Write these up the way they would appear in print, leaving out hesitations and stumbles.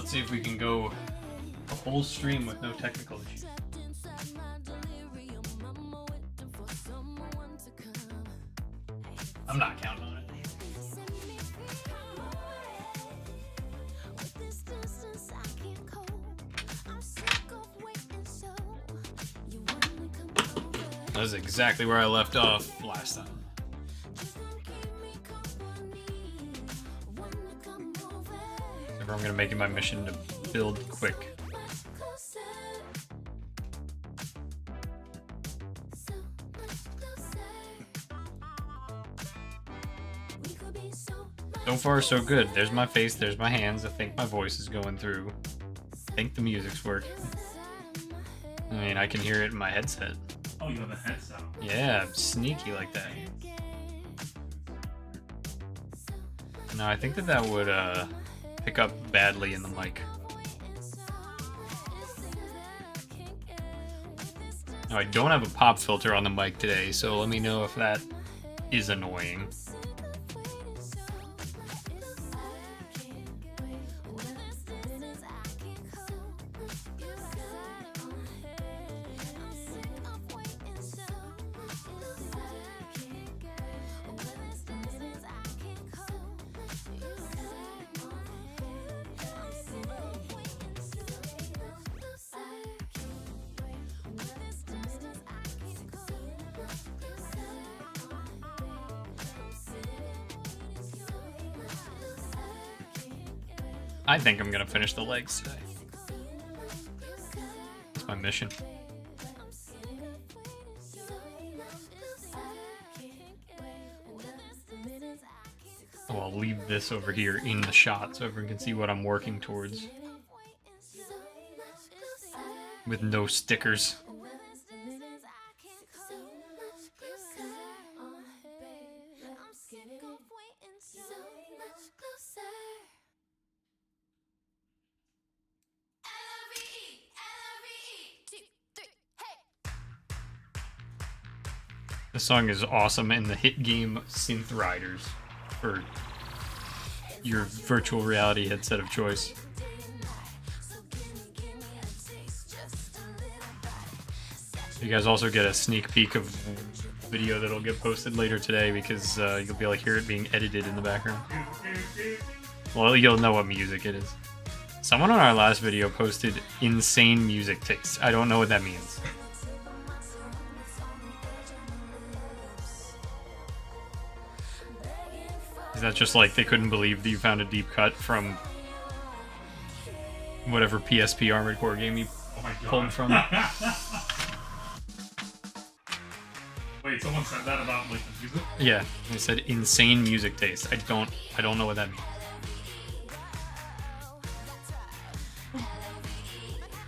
Let's see if we can go a whole stream with no technical issues. I'm not counting on it. That was exactly where I left off last time. I'm gonna make it my mission to build quick. So far, so good. There's my face, there's my hands. I think my voice is going through. I think the music's working. I mean, I can hear it in my headset. Oh, you have a headset? Yeah, I'm sneaky like that. No, I think that would pick up badly in the mic. No, I don't have a pop filter on the mic today, so let me know if that is annoying. I think I'm gonna finish the legs today. That's my mission. Oh, I'll leave this over here in the shot so everyone can see what I'm working towards. With no stickers. The song is awesome in the hit game Synth Riders for your virtual reality headset of choice. You guys also get a sneak peek of video that'll get posted later today because you'll be able to hear it being edited in the background. Well, you'll know what music it is. Someone on our last video posted insane music taste. I don't know what that means. Is that just like they couldn't believe that you found a deep cut from whatever PSP Armored Core game you pulled from? Wait, someone said that about like the music? Yeah, they said insane music taste. I don't know what that means.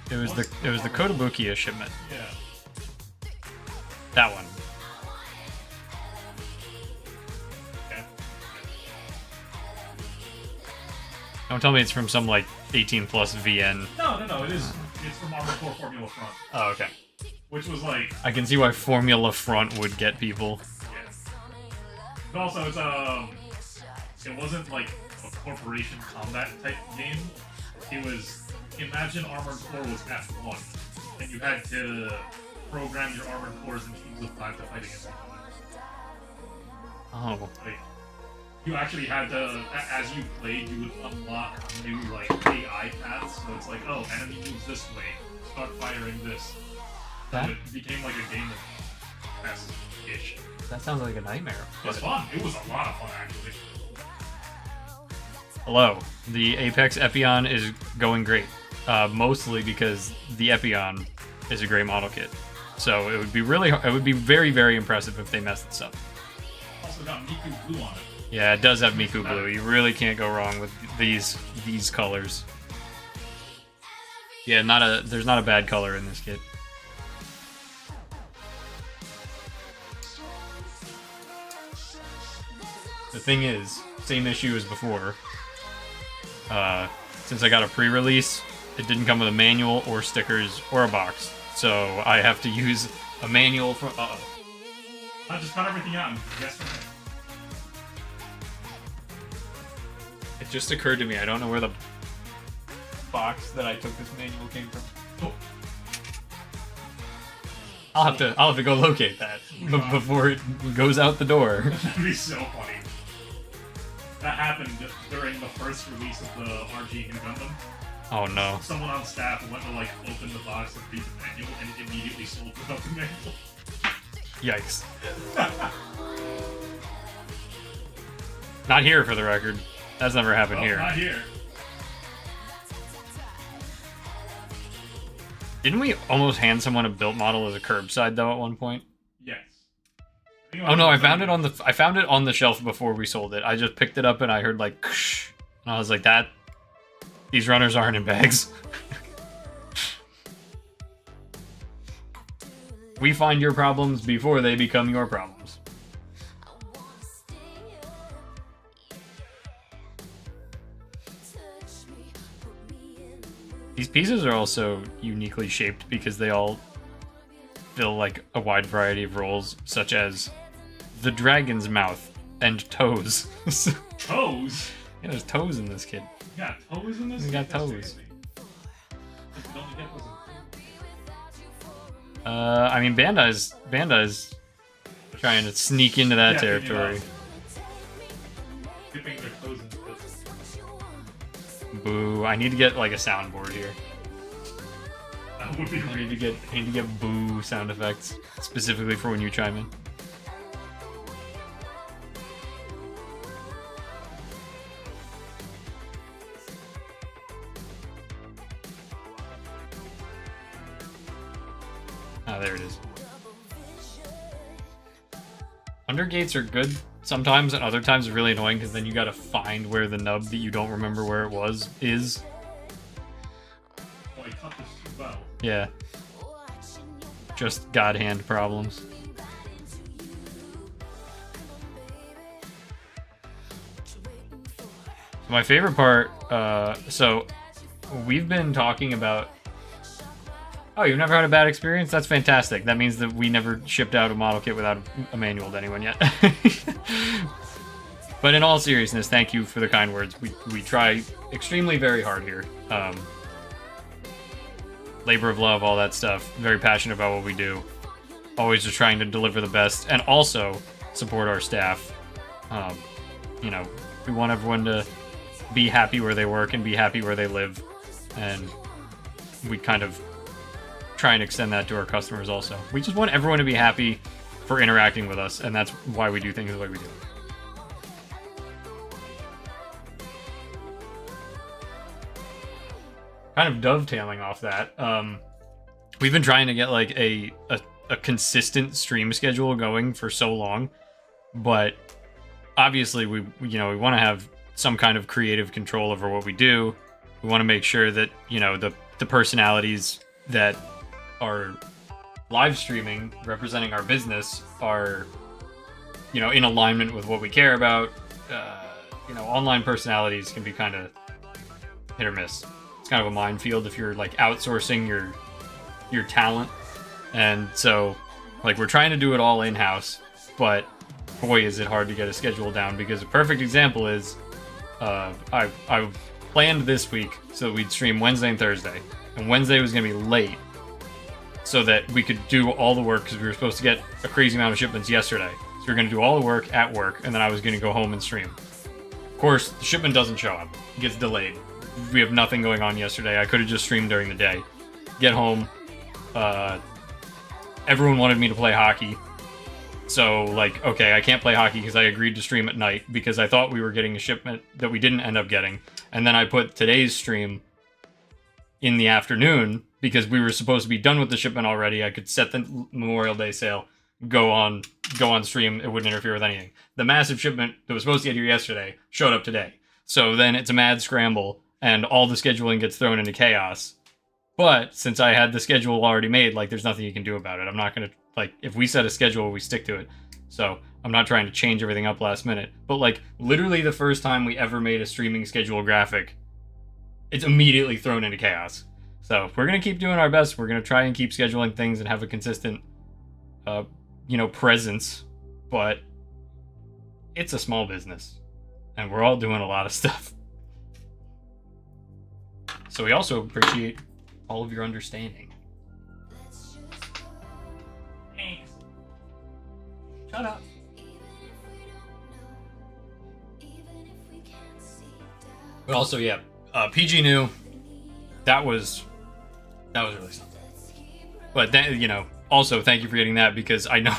It was the Kotobukiya shipment. Yeah. That one. Don't tell me it's from some, like, 18 plus VN. No, it is. It's from Armored Core Formula Front. Oh, okay. Which was like... I can see why Formula Front would get people. Yeah. But also, it wasn't like a corporation combat type game. It was... Imagine Armored Core was F1, and you had to program your Armored Cores in teams of 5 to fight against each other. Oh. Like, you actually had to, as you played, you would unlock new, like, AI paths. So it's like, oh, enemy moves this way, start firing this. That? So it became like a game of chess-ish. That sounds like a nightmare. It was fun. It was a lot of fun, actually. Hello. The Apex Epion is going great. Mostly because the Epion is a great model kit. So it would be very, very impressive if they messed this up. Also got Miku Blue on it. Yeah, it does have Miku Blue. You really can't go wrong with these colors. Yeah, there's not a bad color in this kit. The thing is, same issue as before. Since I got a pre-release, it didn't come with a manual or stickers or a box. So I have to use a manual from... I just cut everything out and guess from it. It just occurred to me, I don't know where the box that I took this manual came from. Oh, I'll have to go locate that before it goes out the door. that'd be so funny. That happened during the first release of the RG New Gundam. Oh no. Someone on staff went to like open the box and read the manual and it immediately sold without the manual. Yikes. Not here, for the record. That's never happened Well, here. not here. Didn't we almost hand someone a built model as a curbside though at one point? Yes. Oh no, I found it on the shelf before we sold it. I just picked it up and I heard like ksh, and I was like, that these runners aren't in bags. We find your problems before they become your problems. These pieces are also uniquely shaped because they all fill like a wide variety of roles, such as the dragon's mouth and toes. Toes? Yeah, there's toes in this kid. You got toes in this? We got That's toes. crazy. If we don't get those in- I mean, Bandai's trying to sneak into that Yeah, territory. Dipping their toes into this. Boo! I need to get like a soundboard here. That would be I really need to get boo sound effects specifically for when you chime in. Ah, there it is. Undergates are good sometimes, and other times are really annoying because then you gotta find where the nub that you don't remember where it was is. Oh, I cut this too well. Yeah. Just god hand problems. My favorite part, so we've been talking about. Oh, you've never had a bad experience? That's fantastic. That means that we never shipped out a model kit without a manual to anyone yet. But in all seriousness, thank you for the kind words. We try extremely very hard here. Labor of love, all that stuff. Very passionate about what we do. Always just trying to deliver the best and also support our staff. You know, we want everyone to be happy where they work and be happy where they live. And we kind of try and extend that to our customers also. We just want everyone to be happy for interacting with us, and that's why we do things the way we do. Kind of dovetailing off that, we've been trying to get like a consistent stream schedule going for so long, but obviously we want to have some kind of creative control over what we do. We want to make sure that, you know, the personalities that are live streaming representing our business are, you know, in alignment with what we care about. You know, online personalities can be kind of hit or miss. It's kind of a minefield if you're like outsourcing your talent. And so like we're trying to do it all in-house, but boy is it hard to get a schedule down, because a perfect example is I planned this week so that we'd stream Wednesday and Thursday, and Wednesday was going to be late so that we could do all the work, because we were supposed to get a crazy amount of shipments yesterday. So we were going to do all the work at work, and then I was going to go home and stream. Of course, the shipment doesn't show up. It gets delayed. We have nothing going on yesterday. I could have just streamed during the day. Get home. Everyone wanted me to play hockey. So, like, okay, I can't play hockey because I agreed to stream at night because I thought we were getting a shipment that we didn't end up getting. And then I put today's stream in the afternoon because we were supposed to be done with the shipment already. I could set the Memorial Day sale, go on stream. It wouldn't interfere with anything. The massive shipment that was supposed to get here yesterday showed up today. So then it's a mad scramble, and all the scheduling gets thrown into chaos. But since I had the schedule already made, like, there's nothing you can do about it. I'm not going to, like, if we set a schedule, we stick to it. So I'm not trying to change everything up last minute. But, like, literally the first time we ever made a streaming schedule graphic, it's immediately thrown into chaos. So we're going to keep doing our best. We're going to try and keep scheduling things and have a consistent, presence. But it's a small business, and we're all doing a lot of stuff. So we also appreciate all of your understanding. Thanks. Shut up. But also, yeah, PG New, that was really something. But then, you know, also thank you for getting that, because I know,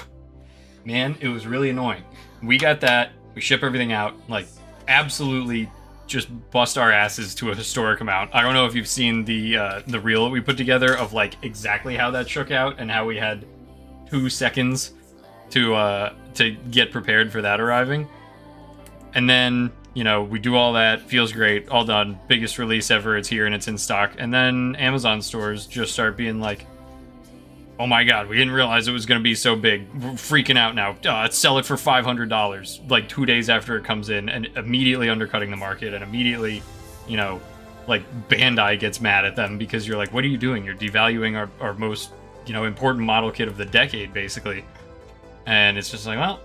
man, it was really annoying. We got that, we ship everything out, like, absolutely just bust our asses to a historic amount. I don't know if you've seen the reel that we put together of like exactly how that shook out and how we had 2 seconds to get prepared for that arriving. And then, you know, we do all that, feels great, all done, biggest release ever, it's here and it's in stock. And then Amazon stores just start being like, oh my god, we didn't realize it was going to be so big. We're freaking out now. Let's sell it for $500, like 2 days after it comes in, and immediately undercutting the market, and immediately, you know, like Bandai gets mad at them because you're like, what are you doing? You're devaluing our most, you know, important model kit of the decade, basically. And it's just like, well,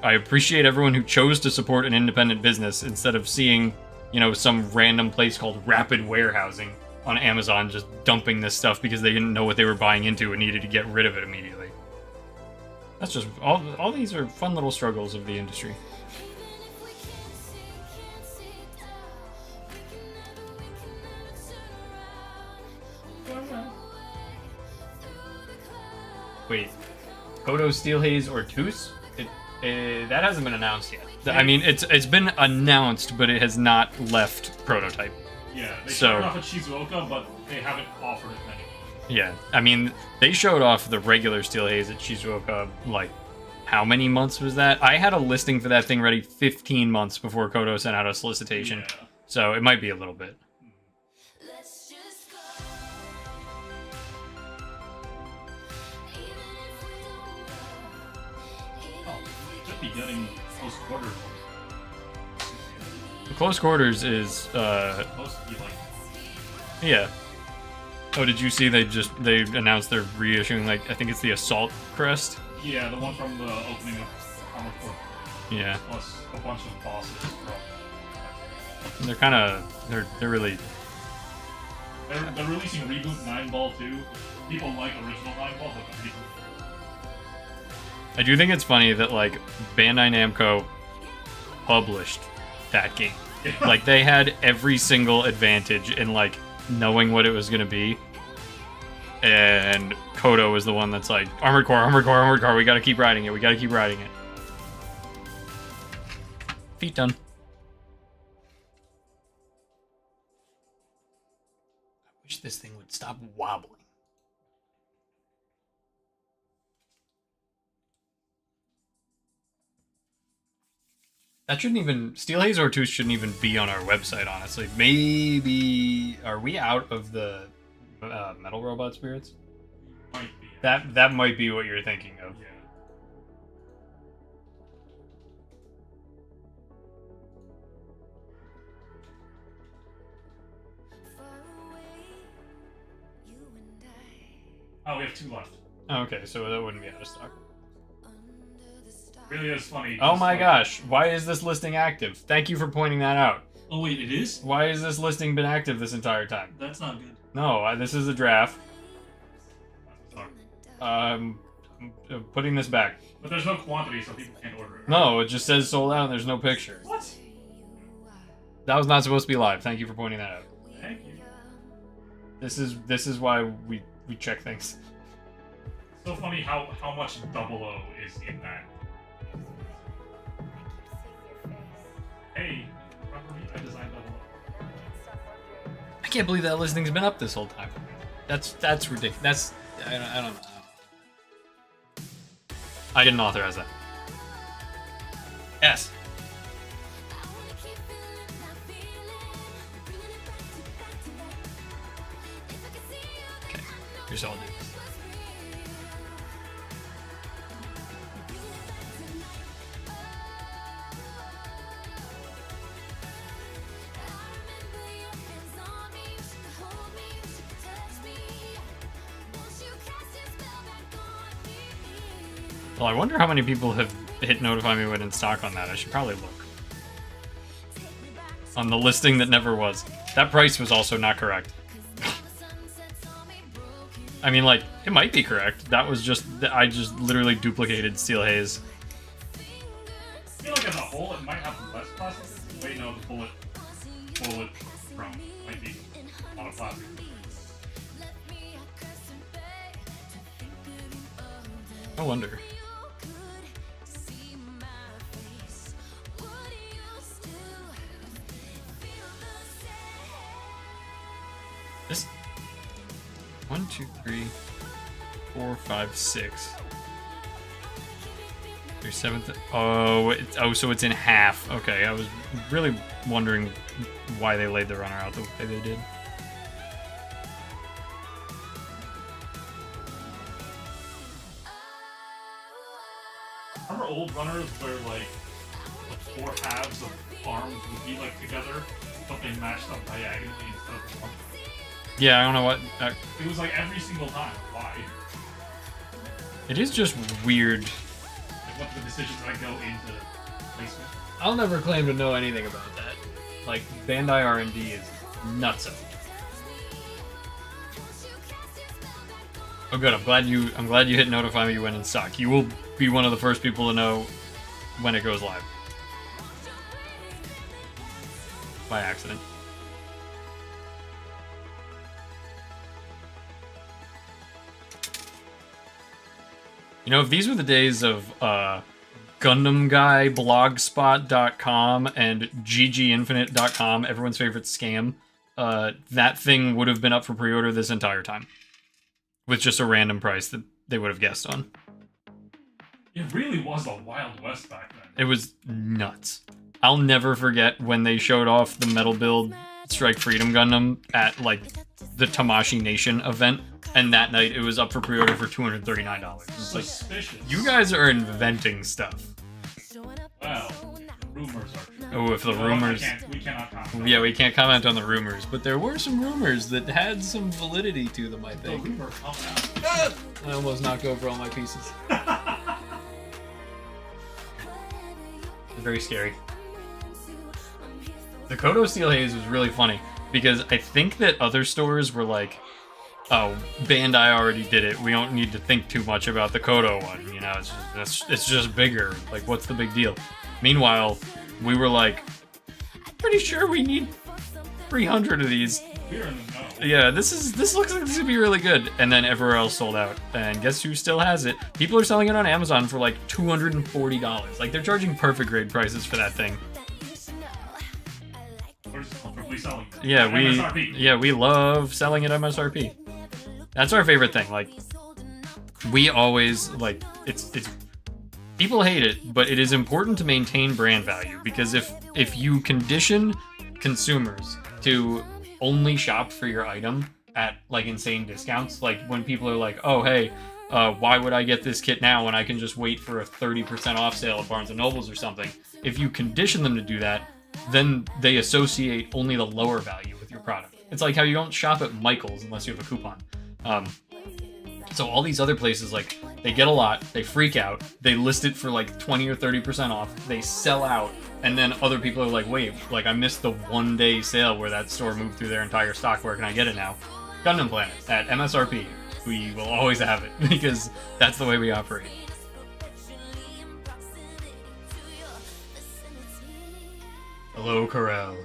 I appreciate everyone who chose to support an independent business instead of seeing, you know, some random place called Rapid Warehousing on Amazon just dumping this stuff because they didn't know what they were buying into and needed to get rid of it immediately. That's just, all these are fun little struggles of the industry. Wait, Kodo, Steel Haze, or Toos? That hasn't been announced yet. I mean, it's been announced, but it has not left prototype. Yeah, they showed off at Shizuoka, but they haven't offered it anymore. Yeah, I mean, they showed off the regular Steel Haze at Shizuoka, like, how many months was that? I had a listing for that thing ready 15 months before Kodo sent out a solicitation, yeah. So it might be a little bit. Be getting close quarters. Close quarters is Supposed to be like. Yeah. Oh, did you see they announced they're reissuing, like, I think it's the Assault Crest? Yeah, the one from the opening of Armored Core. Yeah. Plus a bunch of bosses from. They're kind of they're really. They're releasing Reboot 9 Ball too. People like original 9 Ball, but the reboot. I do think it's funny that, like, Bandai Namco published that game. Like, they had every single advantage in, like, knowing what it was going to be. And Kodo was the one that's like, Armored Core, Armored Core, Armored Core, we gotta keep riding it, we gotta keep riding it. Feet done. I wish this thing would stop wobbling. That shouldn't even, Steel Haze or 2 shouldn't even be on our website, honestly. Maybe, are we out of the Metal Robot Spirits? Might be. That might be what you're thinking of. Yeah. Oh, we have 2 left. Okay, so that wouldn't be out of stock. Really is funny. Oh my gosh, why is this listing active? Thank you for pointing that out. Oh wait, it is? Why has this listing been active this entire time? That's not good. No, this is a draft. I'm putting this back. But there's no quantity, so people can't order it. Right? No, it just says sold out and there's no picture. What? That was not supposed to be live. Thank you for pointing that out. Thank you. This is why we check things. It's so funny how much 00 is in that. Hey, remember me? I designed 00. I can't believe that listing's been up this whole time. That's ridiculous. That's I don't know. I didn't authorize that. Yes. Okay, here's all I do. Well, I wonder how many people have hit notify me when in stock on that. I should probably look. on the listing that never was. That price was also not correct. I mean, like, it might be correct. That was just, I just literally duplicated Steel Haze. I feel like as a whole, it might have less plastic. Wait, no, the bullet from might be a lot of plastic. I wonder. This 1, 2, 3, 4, 5, 6. Your 7th. Oh, so it's in half. Okay, I was really wondering why they laid the runner out the way they did. Remember old runners where like the 4 halves of arms would be like together, but they matched up diagonally instead of one? Yeah, I don't know what. It was like every single time. Why? It is just weird. Like what the decisions that go into placement? I'll never claim to know anything about that. Like Bandai R&D is nutso. Oh, good. I'm glad you hit notify me when in stock. You will be one of the first people to know when it goes live. By accident. You know, if these were the days of Gundam Guy, Blogspot.com, and GGinfinite.com, everyone's favorite scam, that thing would have been up for pre-order this entire time. With just a random price that they would have guessed on. It really was the Wild West back then. It was nuts. I'll never forget when they showed off the Metal Build Strike Freedom Gundam at, like, the Tamashii Nation event, and that night it was up for pre-order for $239. It's like, suspicious. you guys are inventing stuff. Well, the rumors are true. Oh, if the rumors... We cannot comment. Yeah, we can't comment on the rumors, but there were some rumors that had some validity to them, I The think. rumor coming out. I almost knocked over all my pieces. Very scary. The Kodo Steel Haze was really funny, because I think that other stores were like, oh, Bandai already did it, we don't need to think too much about the Kodo one, you know, it's just bigger, like, what's the big deal? Meanwhile, we were like, pretty sure we need 300 of these. We're in the know. Yeah, this looks like this could be really good. And then everywhere else sold out. And guess who still has it? People are selling it on Amazon for like $240. Like, they're charging perfect grade prices for that thing. We're just comfortably selling it. Yeah, MSRP. we love selling at MSRP. That's our favorite thing. Like, we always, like, it's people hate it, but it is important to maintain brand value, because if you condition consumers to only shop for your item at, like, insane discounts, like when people are like, oh, hey, why would I get this kit now when I can just wait for a 30% off sale at Barnes & Nobles or something? If you condition them to do that, then they associate only the lower value with your product. It's like how you don't shop at Michael's unless you have a coupon. So all these other places, like, they get a lot, they freak out, they list it for like 20 or 30% off, they sell out, and then other people are like, wait, like, I missed the one-day sale where that store moved through their entire stock, where can I get it now? Gundam Planet, at MSRP. We will always have it, because that's the way we operate. Hello, Corel.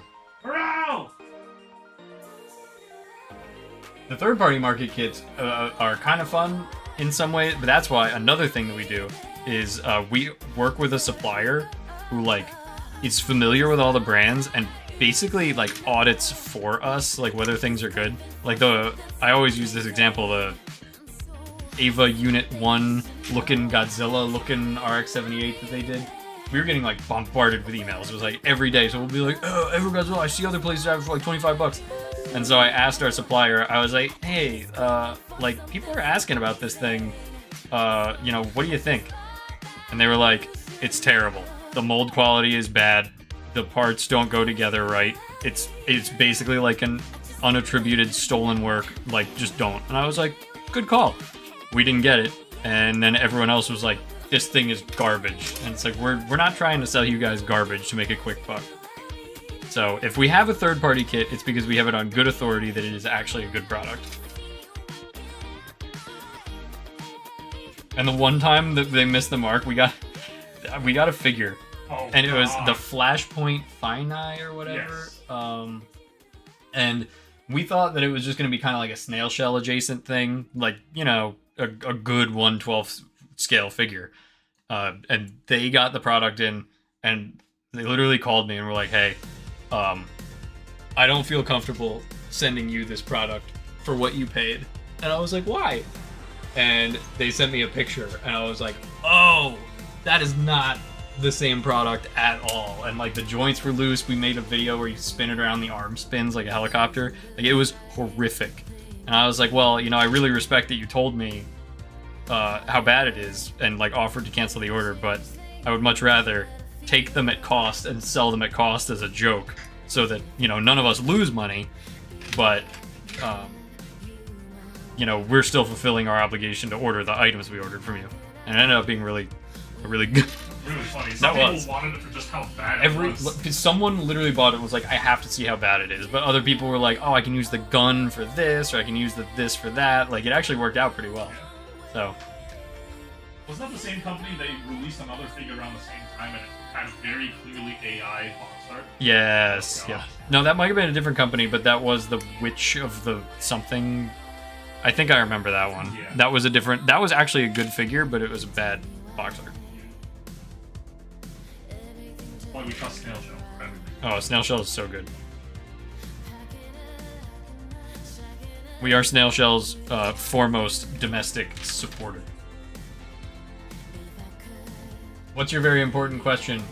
Hurrah! The third-party market kits are kind of fun in some way, but that's why another thing that we do is we work with a supplier who, like, is familiar with all the brands and basically, like, audits for us, like, whether things are good. Like, I always use this example, the Ava Unit 1 looking Godzilla looking RX-78 that they did. We were getting, like, bombarded with emails. It was like every day, so we'll be like, oh, Ava Godzilla, I see other places have it for like $25. And so I asked our supplier, I was like, hey, like, people are asking about this thing, you know, what do you think? And they were like, it's terrible. The mold quality is bad. The parts don't go together right. It's basically like an unattributed stolen work, like, just don't. And I was like, good call. We didn't get it. And then everyone else was like, this thing is garbage. And it's like, we're not trying to sell you guys garbage to make a quick buck. So if we have a third-party kit, it's because we have it on good authority that it is actually a good product. And the one time that they missed the mark, we got a figure. Oh, and it was the Flashpoint Fini or whatever. Yes. And we thought that it was just going to be kind of like a snail shell adjacent thing, like, you know, a good 1/12 scale figure. And they got the product in, and they literally called me and were like, hey, I don't feel comfortable sending you this product for what you paid. And I was like, why? And they sent me a picture, and I was like, oh, that is not the same product at all. And like the joints were loose. We made a video where you spin it around, the arm spins like a helicopter. Like, it was horrific. And I was like, well, you know, I really respect that you told me how bad it is and like offered to cancel the order, but I would much rather take them at cost and sell them at cost as a joke, so that, you know, none of us lose money, but you know, we're still fulfilling our obligation to order the items we ordered from you. And it ended up being really good. Really funny. Some people wanted it for just how bad it was. Someone literally bought it and was like, I have to see how bad it is. But other people were like, oh, I can use the gun for this, or I can use this for that. Like, it actually worked out pretty well. Yeah. So. Was that the same company that released another figure around the same time, and it had very clearly AI box art? Yes. Oh, yeah. No, that might have been a different company, but that was the Witch of the something. I think I remember that one. Yeah. That was actually a good figure, but it was a bad box art. Why we trust Snail Shell for everything. Oh, Snail Shell is so good. We are Snail Shell's foremost domestic supporter. What's your very important question,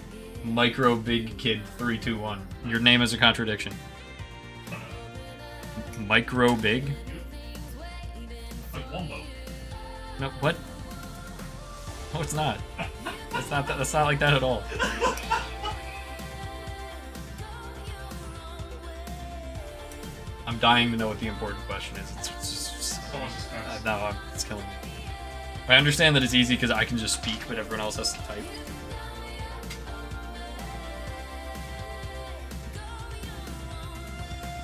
Micro Big Kid 321? Your name is a contradiction. Micro Big? Like Wombo. No, what? No, it's not. That's not that. That's not like that at all. I'm dying to know what the important question is. It's just no, it's killing me. I understand that it's easy because I can just speak, but everyone else has to type.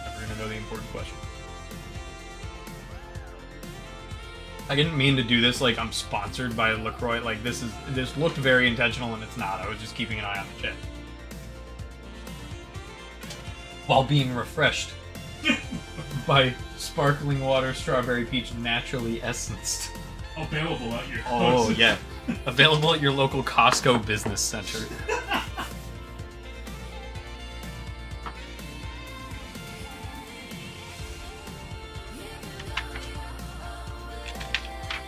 Never gonna know the important question. I didn't mean to do this like I'm sponsored by LaCroix. Like, this looked very intentional, and it's not. I was just keeping an eye on the chat while being refreshed by sparkling water, strawberry peach, naturally essenced. Available at your Oh yeah, available at your local Costco business center.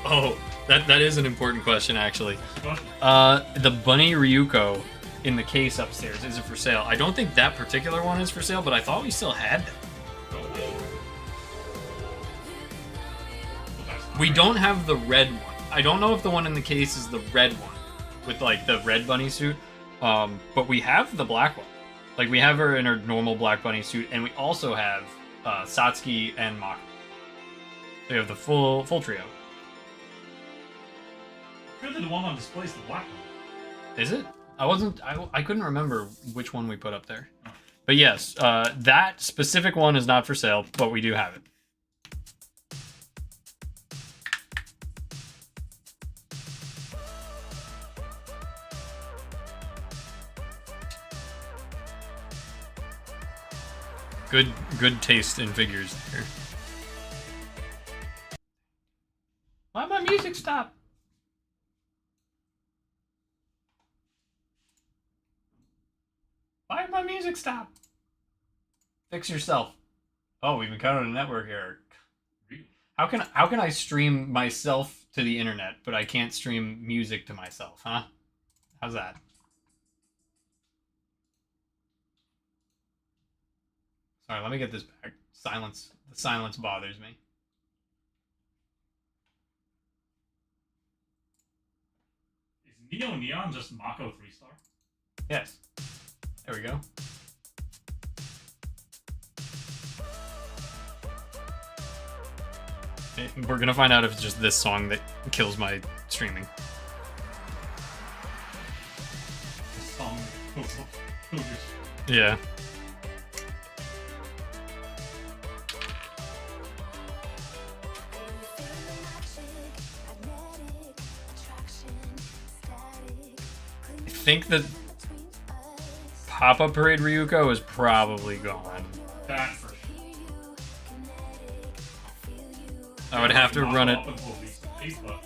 Oh, that is an important question, actually. The Bunny Ryuko in the case upstairs, is it for sale? I don't think that particular one is for sale, but I thought we still had them. We don't have the red one. I don't know if the one in the case is the red one with like the red bunny suit, but we have the black one. Like, we have her in her normal black bunny suit, and we also have Satsuki and Mako. So we have the full trio. Really, the one on display is the black one. Is it? I couldn't remember which one we put up there. But yes, that specific one is not for sale, but we do have it. Good taste in figures there. Why'd my music stop? Why did my music stop? Fix yourself. Oh, we've encountered a network error. How can I stream myself to the internet, but I can't stream music to myself, huh? How's that? Sorry, let me get this back. Silence. The silence bothers me. Is Neo Neon just Mako 3-star? Yes. There we go. We're gonna find out if it's just this song that kills my streaming. The song. Yeah. think that Pop-Up Parade Ryuko is probably gone. That for sure. I would have to run it. Up until recently, but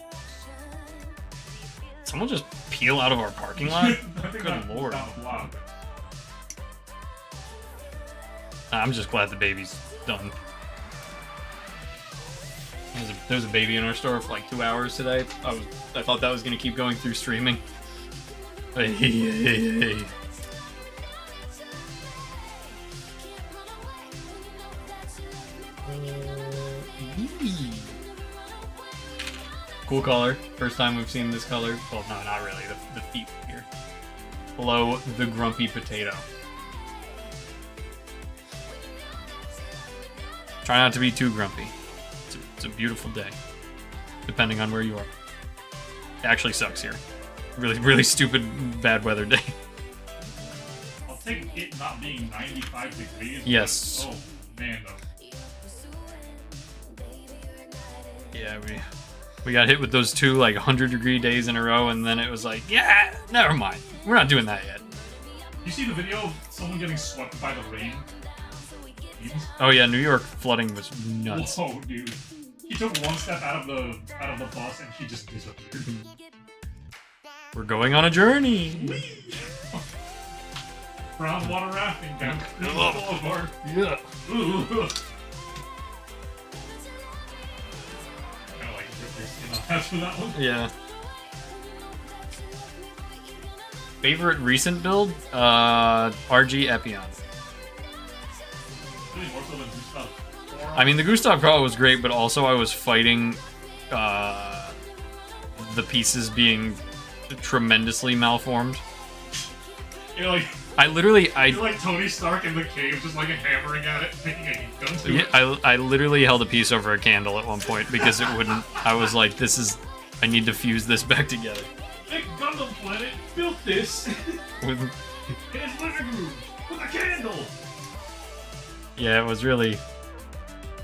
Someone just peel out of our parking lot? I think Good that lord. sounds loud. I'm just glad the baby's done. There was a baby in our store for like 2 hours today. I thought that was gonna keep going through streaming. Hey. Cool color. First time we've seen this color. Well, no, not really. The feet here. Below the grumpy potato. Try not to be too grumpy. It's a beautiful day. Depending on where you are. It actually sucks here. Really, really stupid bad weather day. I'll take it not being 95 degrees. Yes. But, oh, man, though. Yeah, we got hit with those 2 like 100-degree days in a row, and then it was like, yeah, never mind. We're not doing that yet. You see the video of someone getting swept by the rain? Oh yeah, New York flooding was nuts. Whoa, dude. She took one step out of the bus and she just disappeared. We're going on a journey. Brown water rafting down Boulevard. Yeah. Kinda like rip your skin off after that one. Yeah. Favorite recent build? RG Epion. Really more so than Gustav. I mean, the Gustav Karl was great, but also I was fighting the pieces being tremendously malformed. You're like you're like Tony Stark in the cave, just like hammering at it, taking a heat gun to it. I literally held a piece over a candle at one point because it wouldn't. I was like, I need to fuse this back together. Big Gundam Planet built this With, in his living room with a candle. yeah, it was really.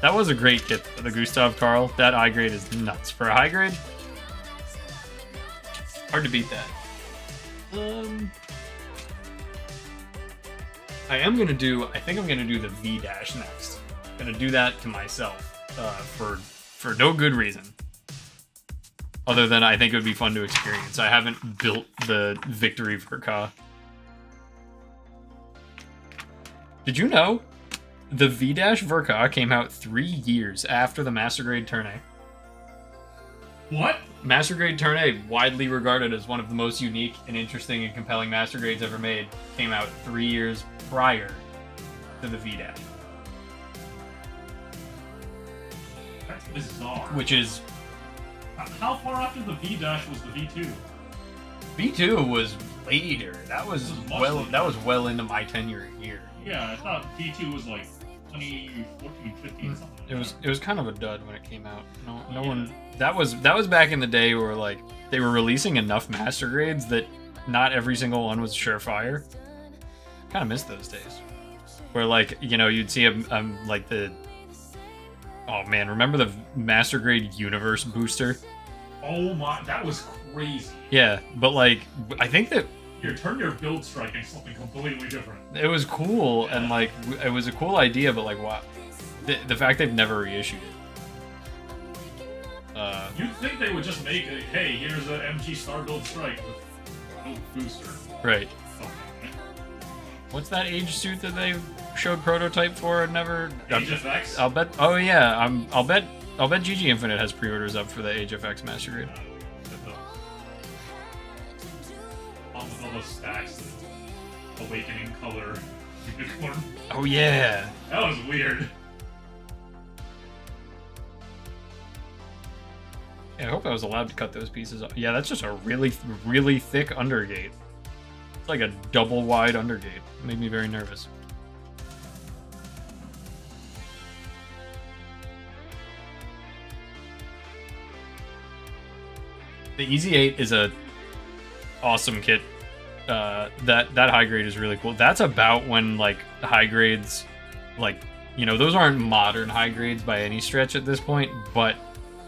That was a great kit, the Gustav Karl. That I grade is nuts. For a high grade, hard to beat that. I think I'm gonna do the V dash next. Gonna do that to myself for no good reason. Other than I think it would be fun to experience. I haven't built the Victory Verka. Did you know the V dash Verka came out 3 years after the Master Grade Turn A? What? Master Grade Turn A, widely regarded as one of the most unique and interesting and compelling Master Grades ever made, came out 3 years prior to the V-Dash. That's bizarre. Which is... How far after the V-Dash was the V2? V2 was later. That was later. well into my tenure here. Yeah, I thought V2 was like 2014, 15, something. It was kind of a dud when it came out. No one. That was back in the day where like they were releasing enough Master Grades that not every single one was surefire. Kind of miss those days, where like you'd see like the. Oh man, remember the Master Grade Universe booster? Oh my, that was crazy. Yeah, but like I think that. Turn your build strike into something completely different. It was cool, and like it was a cool idea, but like wow, the fact they've never reissued it. You'd think they would just make a, hey, here's an MG Star Build Strike with build booster. Right. Something. What's that age suit that they showed prototype for and never? Age FX? I'll bet. Oh yeah, I'll bet GG Infinite has pre-orders up for the Age FX Master Grade. With all those stacks of awakening color unicorn. Oh yeah. That was weird. Yeah, I hope I was allowed to cut those pieces off. Yeah, that's just a really, really thick undergate. It's like a double wide undergate. It made me very nervous. The Easy 8 is a awesome kit. That high grade is really cool. That's about when like the high grades, like those aren't modern high grades by any stretch at this point, but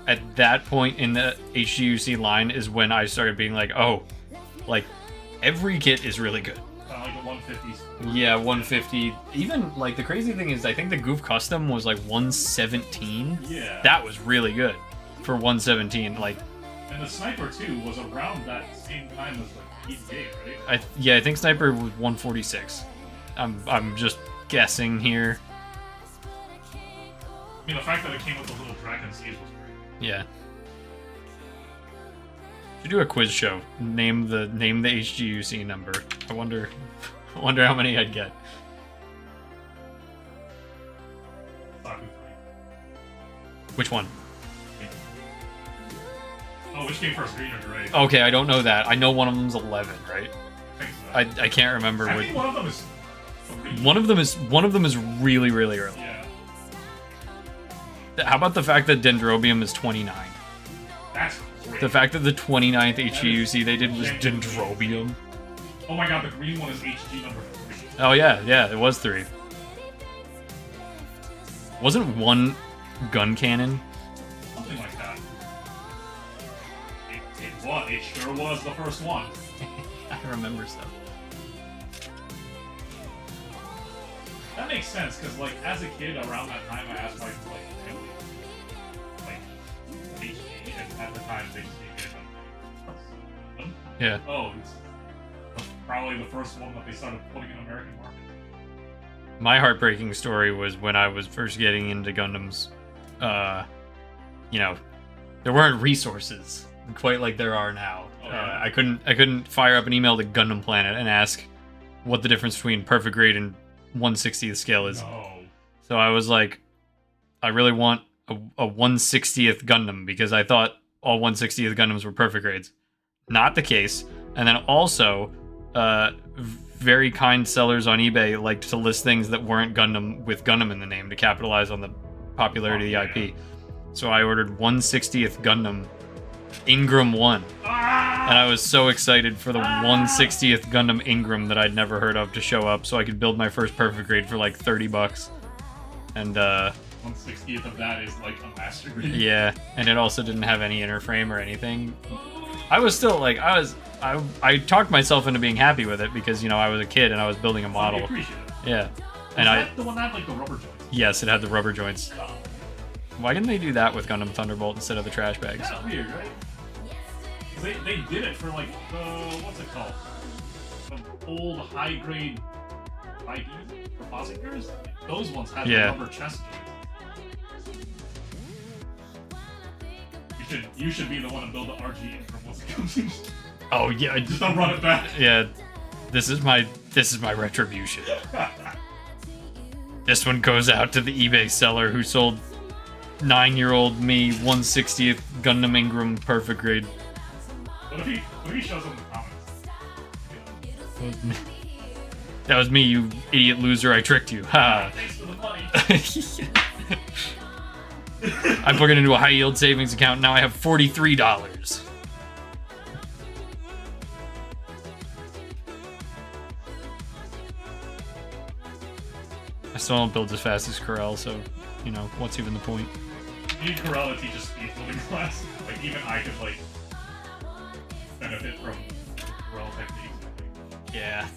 at that point in the HGUC line is when I started being like, oh, like Every kit is really good. Like the 150s. Yeah, 150. Even, like, the crazy thing is, I think the Goof Custom was, like, 117. Yeah. That was really good for 117. Like, and the Sniper, too, was around that same time as, like, EDA, right? I think Sniper was 146. I'm just guessing here. I mean, the fact that it came with the little dragon seeds was great. Yeah. Should do a quiz show. Name the HGUC number. I wonder how many I'd get. Which one? Oh, which came first, green or gray? Okay, I don't know that. I know one of them's 11, right? I think so. I can't remember. I think one of them is 3. One of them is really, really early. Yeah. How about the fact that Dendrobium is 29? That's great. The fact that the 29th HGUC they did was Dendrobium. Oh my god, the green one is HG number 3. Oh yeah, it was 3. Wasn't one gun cannon? Something like that. It sure was the first one. I remember stuff. That makes sense, because, like, as a kid, around that time, I asked my, like, family, like, HG, and at the time, they just gave Yeah. Oh, it's probably the first one that they started putting in American market. My heartbreaking story was when I was first getting into Gundams. You know, there weren't resources quite like there are now. Oh, yeah. I couldn't fire up an email to Gundam Planet and ask what the difference between perfect grade and 1/60th scale is. No. So I was like, I really want a 1/60th Gundam because I thought all 1/60th Gundams were perfect grades. Not the case. And then also, very kind sellers on eBay liked to list things that weren't Gundam with Gundam in the name to capitalize on the popularity of the IP. So I ordered 1/60th Gundam Ingram 1. And I was so excited for the 1/60th Gundam Ingram that I'd never heard of to show up so I could build my first perfect grade for like $30. And 1/60th of that is like a master grade. yeah, and it also didn't have any inner frame or anything. I was still like I talked myself into being happy with it because, you know, I was a kid and I was building a model. I appreciate it. Yeah. Was And that the one that had like the rubber joints? Yes, it had the rubber joints. Oh. Why didn't they do that with Gundam Thunderbolt instead of the trash bags? That's weird, right? They did it for like the what's it called? The old high grade IDs for Posingers? Those ones had the rubber chest joints. You should be the one to build the RG Ingram once it comes in. Oh yeah, Just don't run it back. Yeah, this is my retribution. This one goes out to the eBay seller who sold 9-year-old me 1/60th Gundam Ingram perfect grade. What if he shows up in the comments? That was me, you idiot loser. I tricked you. Ha. Thanks for the money. I plug it into a high yield savings account. Now I have $43. I still don't build as fast as Corel, so, you know, what's even the point? You need Corel to teach us speed building class. Like, even I could, like, benefit from Corel techniques. Yeah.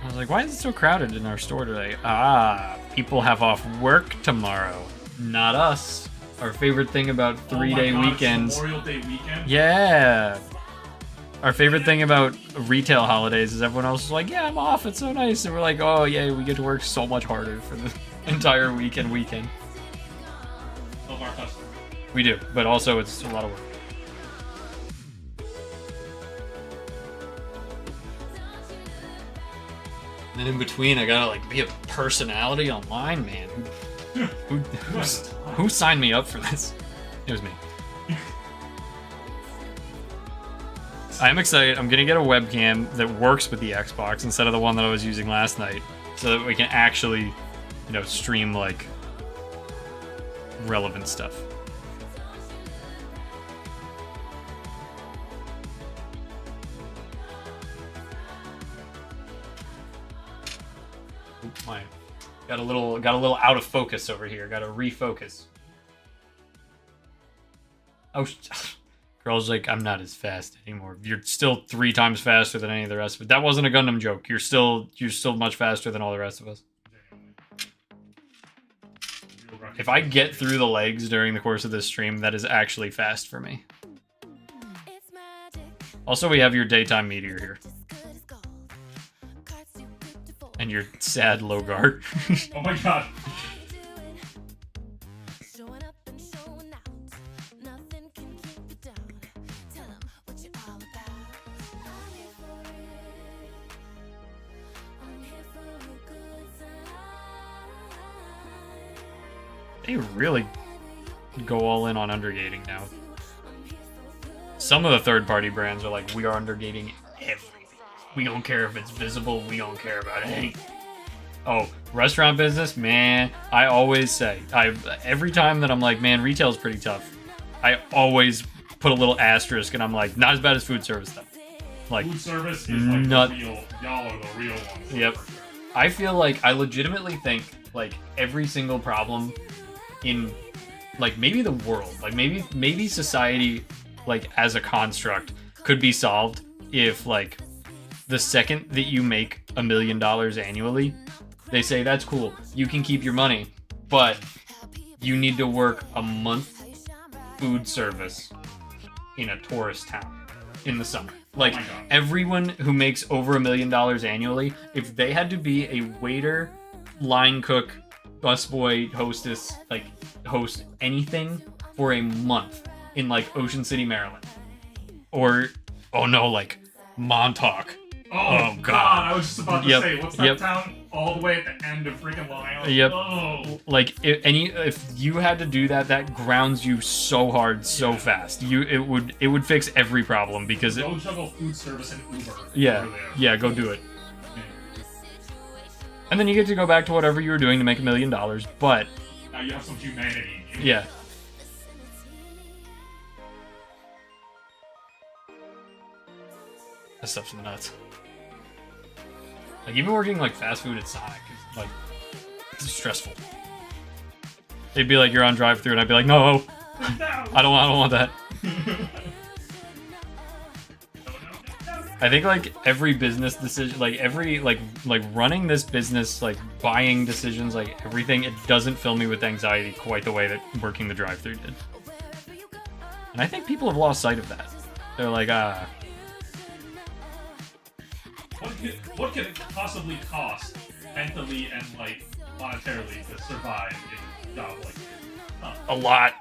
I was like, why is it so crowded in our store today? Ah, people have off work tomorrow. Not us. Our favorite thing about 3-day weekends. Memorial Day weekend? Yeah. Our favorite thing about retail holidays is everyone else is like, yeah, I'm off, it's so nice. And we're like, oh, yeah, we get to work so much harder for the entire weekend. Love our customers. We do, but also it's a lot of work. And in between, I gotta like be a personality online, man. Who signed me up for this? It was me. I'm excited. I'm gonna get a webcam that works with the Xbox instead of the one that I was using last night, so that we can actually, you know, stream like relevant stuff. Oop, my got a little out of focus over here. Got to refocus. Oh, girl's like, I'm not as fast anymore. You're still 3 times faster than any of the rest of it. That wasn't a Gundam joke. You're still much faster than all the rest of us. If I get through the legs during the course of this stream, that is actually fast for me. Also, we have your daytime meteor here. And your sad Logar. Oh my god. They really go all in on undergating now. Some of the third-party brands are like, we are undergating everything. We don't care if it's visible. We don't care about it. Oh, restaurant business, man. I always say, every time that I'm like, man, retail's pretty tough, I always put a little asterisk, and I'm like, not as bad as food service though. Like, food service is like the real, y'all are the real ones. Yep. I feel like I legitimately think like every single problem in like maybe the world, like maybe society, like as a construct, could be solved if like the second that you make $1 million annually, they say that's cool, you can keep your money, but you need to work a month food service in a tourist town in the summer. Like everyone who makes over $1 million annually, if they had to be a waiter, line cook, busboy, hostess, like host anything for a month in like Ocean City, Maryland, or oh no, like Montauk. Oh god, I was just about to say, what's that town all the way at the end of freaking Long Island? Yep. Oh. Like if you had to do that, that grounds you so hard, so fast. It would fix every problem because go juggle food service and Uber. Yeah, go do it. And then you get to go back to whatever you were doing to make $1 million, but now you have some humanity. Yeah. That stuff's nuts. Like even working like fast food at Sonic is like it's stressful. They'd be like, "You're on drive-thru," and I'd be like, "No, I don't want that." I think like every business decision, like every like running this business, like buying decisions, like everything, it doesn't fill me with anxiety quite the way that working the drive-thru did. And I think people have lost sight of that. They're like, what could it possibly cost mentally and like monetarily to survive in a job like this? A lot.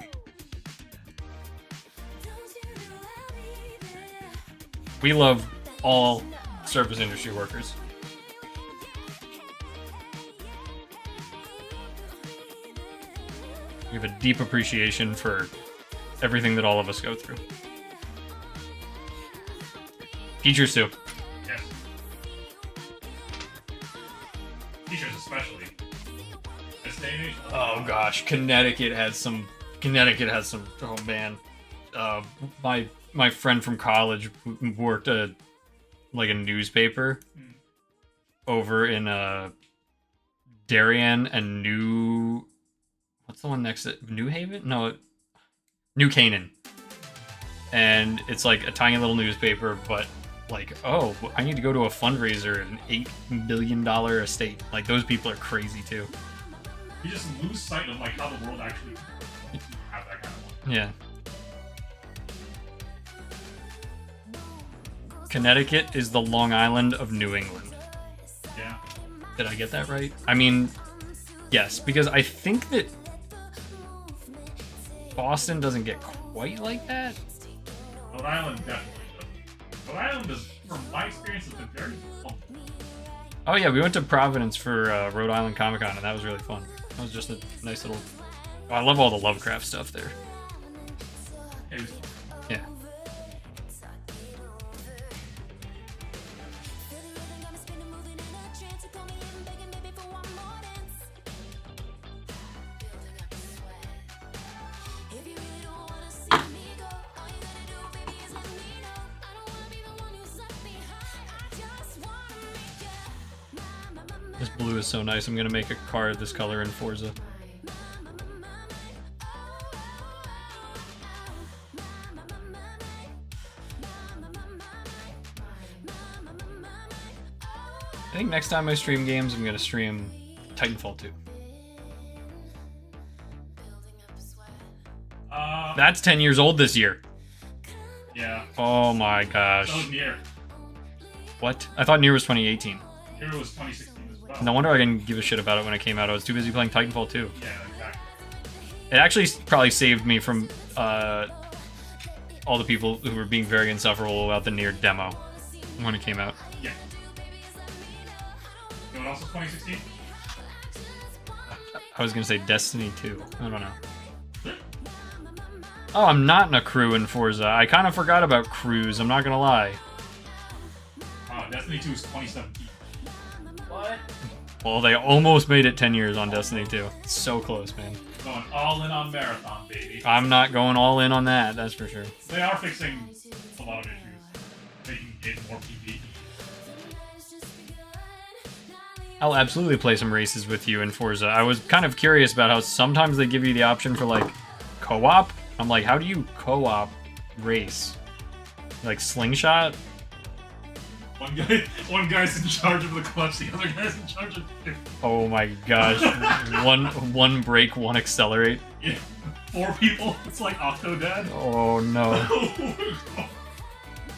We love all service industry workers. We have a deep appreciation for everything that all of us go through. Teachers too. Yes. Teachers especially. This day and age. Oh gosh, Connecticut has some. Oh man, my friend from college worked a newspaper over in Darien and what's the one next to New Haven? No, New Canaan. And it's like a tiny little newspaper, but like, oh, I need to go to a fundraiser, an $8 million estate. Like those people are crazy too. You just lose sight of like how the world actually have that kind of one. Yeah. Connecticut is the Long Island of New England. Yeah. Did I get that right? I mean, yes, because I think that Boston doesn't get quite like that. Rhode Island definitely does. Rhode Island is, from my experience, has been very fun. Oh yeah, we went to Providence for Rhode Island Comic Con, and that was really fun. That was just a nice little... Oh, I love all the Lovecraft stuff there. It was fun. Yeah. This blue is so nice. I'm gonna make a car this color in Forza. I think next time I stream games, I'm gonna stream Titanfall 2. That's 10 years old this year. Yeah. Oh my gosh. So was Nier. What? I thought Nier was 2018. Nier was 2016 as well. No wonder I didn't give a shit about it when it came out. I was too busy playing Titanfall 2. Yeah, exactly. It actually probably saved me from all the people who were being very insufferable about the Nier demo when it came out. Yeah. You know what else was 2016? I was gonna say Destiny 2. I don't know. Oh, I'm not in a crew in Forza. I kind of forgot about crews, I'm not gonna lie. Destiny 2 is 2017. What? Well, they almost made it 10 years on Destiny 2. So close, man. Going all in on Marathon, baby. I'm not going all in on that, that's for sure. They are fixing a lot of issues. Making it more PvP. I'll absolutely play some races with you in Forza. I was kind of curious about how sometimes they give you the option for, like, co-op. I'm like, how do you co-op race? Like, slingshot? One guy's in charge of the clutch, the other guy's in charge of... Oh my gosh. one brake, one accelerate. Yeah. 4 people, it's like Octodad. Oh no.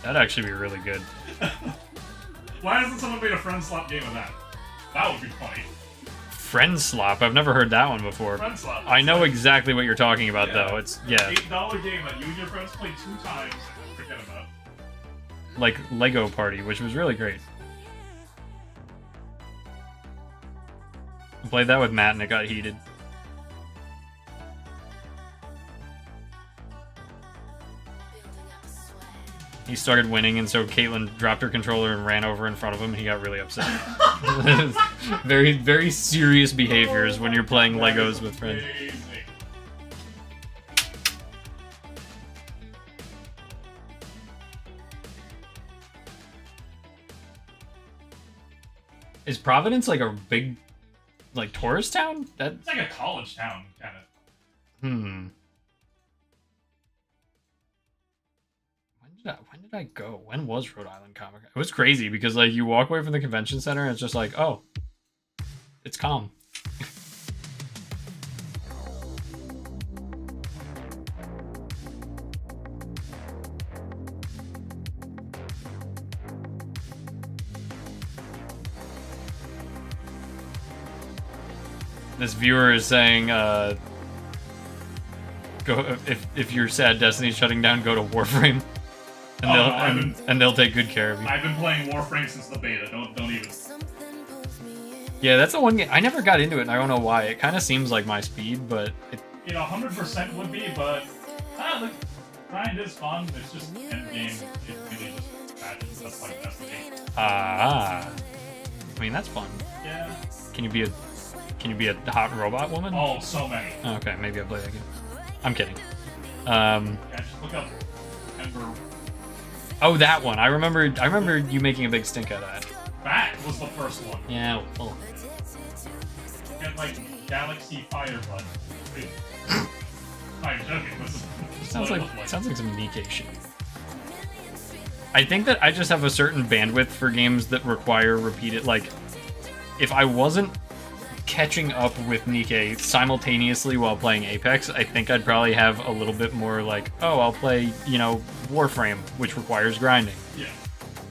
That'd actually be really good. Why hasn't someone made a friend slap game of that? That would be funny. Friend slop? I've never heard that one before. Friend slap. I know exactly what you're talking about, though. It's, yeah. $8 game that you and your friends play 2 times and forget about. Like Lego Party, which was really great. I played that with Matt and it got heated. He started winning, and so Caitlin dropped her controller and ran over in front of him, and he got really upset. Very, very serious behaviors when you're playing Legos with friends. Is Providence like a big, like, tourist town? It's like a college town, kind of. When did I go? When was Rhode Island Comic Con? It was crazy because, like, you walk away from the convention center and it's just like, oh, it's calm. This viewer is saying, go if you're sad Destiny's shutting down, go to Warframe. And they'll take good care of you. I've been playing Warframe since the beta. Don't even. Yeah, that's the one game I never got into it, and I don't know why. It kind of seems like my speed, but it 100% would be, but the grind is fun. It's just end game. It really just patches stuff like Destiny. I mean, that's fun. Yeah. Can you be a hot robot woman? Oh, so many. Oh, okay, maybe I'll play that game. I'm kidding. Yeah, just look up Ember. Oh, that one. I remember you making a big stink out of that. That was the first one. Yeah, well. Get like Galaxy Fireblood. I'm joking. Sounds like some Nikkei shit. I think that I just have a certain bandwidth for games that require repeated, like, if I wasn't catching up with Nikkei simultaneously while playing Apex, I think I'd probably have a little bit more like, oh, I'll play, Warframe, which requires grinding. Yeah.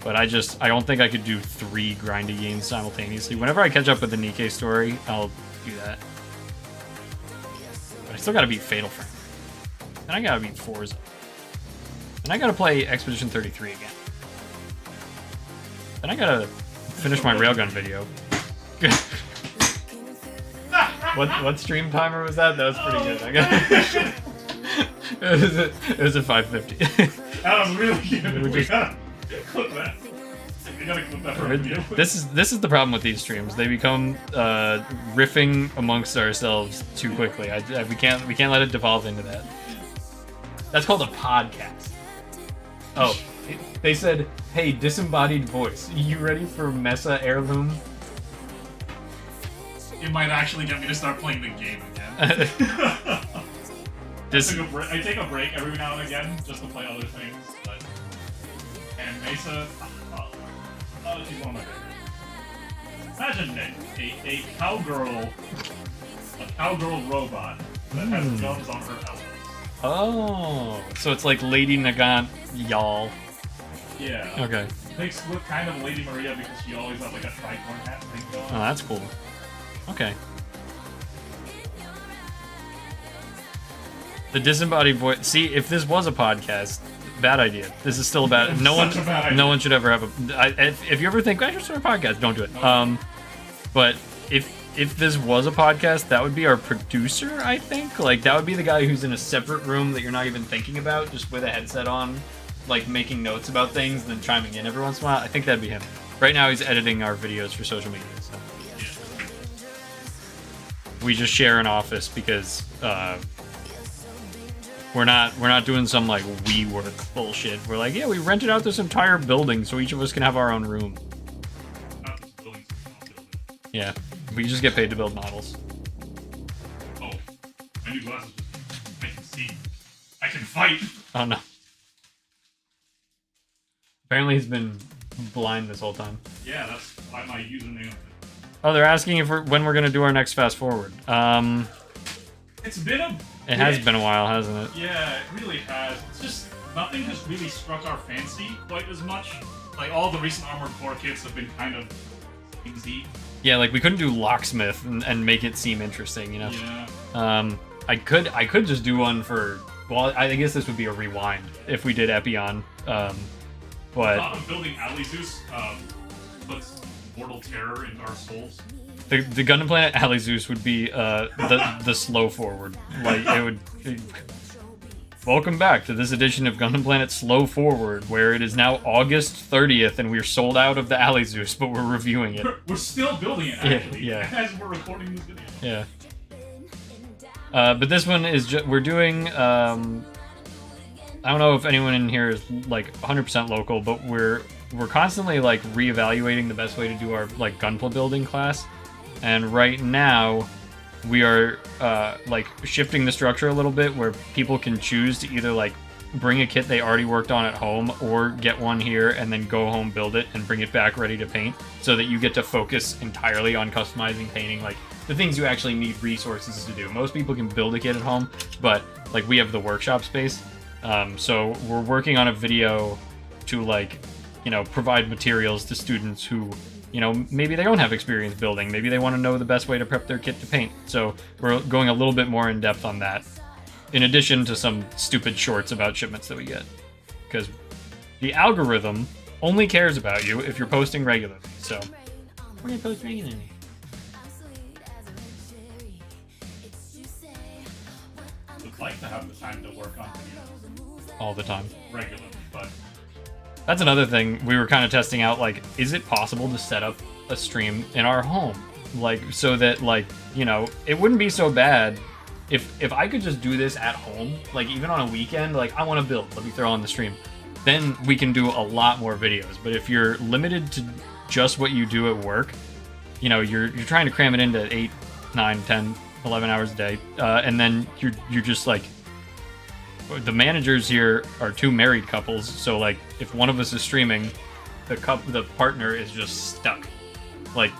But I don't think I could do 3 grindy games simultaneously. Whenever I catch up with the Nikkei story, I'll do that. But I still gotta beat Fatal Frame. Then I gotta beat Forza. Then I gotta play Expedition 33 again. Then I gotta finish my Railgun video. What stream timer was that? That was pretty good. I got it was a 550. That was really good. We gotta clip that. We gotta clip that for a video. This is the problem with these streams. They become riffing amongst ourselves too quickly. We can't let it devolve into that. That's called a podcast. Oh, they said, "Hey, disembodied voice, you ready for Mesa Heirloom?" It might actually get me to start playing the game again. I take a break every now and again just to play other things, and Mesa, she's one of my favorites. Imagine a cowgirl robot that has guns on her elbows. Oh, so it's like Lady Nagant, y'all. Yeah. Okay. Makes look kind of Lady Maria because she always has like a tricorn hat thing going. Oh, that's cool. Okay. The disembodied voice. See, if this was a podcast, bad idea. This is still a bad. No one should ever have a. If you ever think I should start a podcast, don't do it. But if this was a podcast, that would be our producer. I think like that would be the guy who's in a separate room that you're not even thinking about, just with a headset on, like making notes about things, and then chiming in every once in a while. I think that'd be him. Right now, he's editing our videos for social media. So we just share an office because. We're not doing some like WeWork bullshit. We're like, yeah, we rented out this entire building so each of us can have our own room. Yeah, we just get paid to build models. Oh, my new glasses. I can see. I can fight. Oh no. Apparently he's been blind this whole time. Yeah, that's why my username. Oh, they're asking if when we're gonna do our next fast forward. It's been a. It has been a while, hasn't it? Yeah, it really has. It's just nothing has really struck our fancy quite as much. Like all the recent Armored Core kits have been kind of easy. Yeah, like we couldn't do locksmith and make it seem interesting, you know. Yeah. I could just do one for. Well, I guess this would be a rewind if we did Epion. But I thought of building Alizeus puts mortal terror into our souls. The Gundam Planet Alizeus would be the slow forward. Like it would. Welcome back to this edition of Gundam Planet Slow Forward, where it is now August 30th and we're sold out of the Alizeus, but we're reviewing it. We're still building it actually. Yeah. As we're recording this video. Yeah. But this one is we're doing. I don't know if anyone in here is like 100% local, but we're constantly like reevaluating the best way to do our like Gunpla building class. And right now, we are like shifting the structure a little bit, where people can choose to either like bring a kit they already worked on at home, or get one here and then go home, build it, and bring it back ready to paint, so that you get to focus entirely on customizing, painting, like the things you actually need resources to do. Most people can build a kit at home, but like we have the workshop space, so we're working on a video to like, you know, provide materials to students who. You know, maybe they don't have experience building. Maybe they want to know the best way to prep their kit to paint. So we're going a little bit more in depth on that, in addition to some stupid shorts about shipments that we get. Because the algorithm only cares about you if you're posting regularly. So we're going to post regularly. Would like to have the time to work on videos. All the time. Regularly, but... That's another thing we were kind of testing out, like, is it possible to set up a stream in our home? Like, so that, like, you know, it wouldn't be so bad if I could just do this at home, like, even on a weekend, like, I want to build, let me throw on the stream. Then we can do a lot more videos. But if you're limited to just what you do at work, you know, you're trying to cram it into 8, 9, 10, 11 hours a day, and then you're just, like, the managers here are two married couples, so like if one of us is streaming, the partner is just stuck. Like,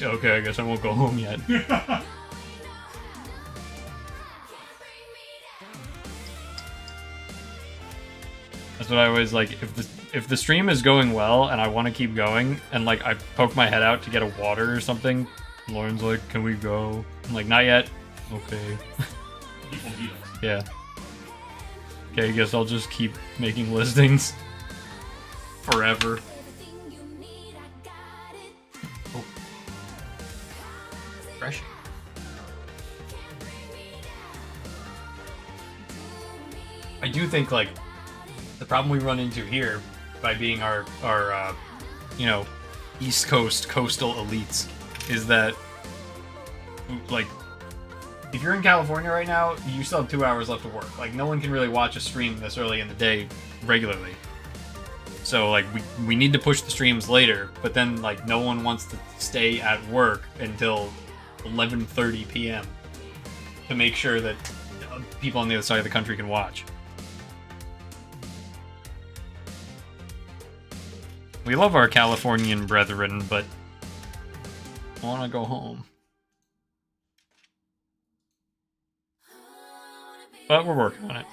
okay, I guess I won't go home yet. That's what I always like. If the stream is going well and I want to keep going, and like I poke my head out to get a water or something, Lauren's like, "Can we go?" I'm like, "Not yet." Okay. Yeah. Okay, I guess I'll just keep making listings forever. Oh. Refreshing. I do think, like, the problem we run into here, by being our you know, East Coast coastal elites, is that, like, if you're in California right now, you still have 2 hours left of work. Like, no one can really watch a stream this early in the day regularly. So, like, we need to push the streams later, but then, like, no one wants to stay at work until 11:30 p.m. to make sure that people on the other side of the country can watch. We love our Californian brethren, but want to go home. But we're working on it.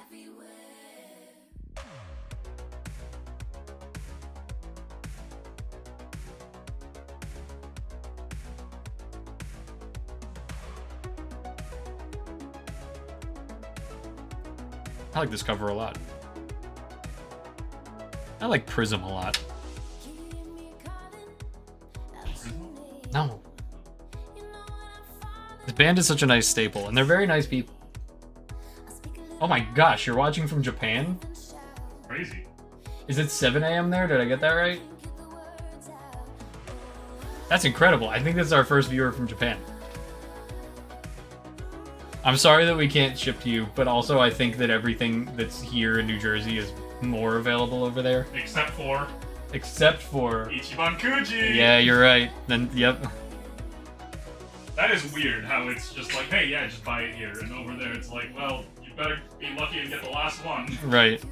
I like this cover a lot. I like Prism a lot. No. This band is such a nice staple, and they're very nice people. Oh my gosh, you're watching from Japan? Crazy. Is it 7 a.m. there? Did I get that right? That's incredible. I think this is our first viewer from Japan. I'm sorry that we can't ship to you, but also I think that everything that's here in New Jersey is more available over there. Except for Ichiban Kuji! Yeah, you're right. Then, yep. That is weird how it's just like, hey, yeah, just buy it here. And over there it's like, well, you better be lucky and get the last one. Right.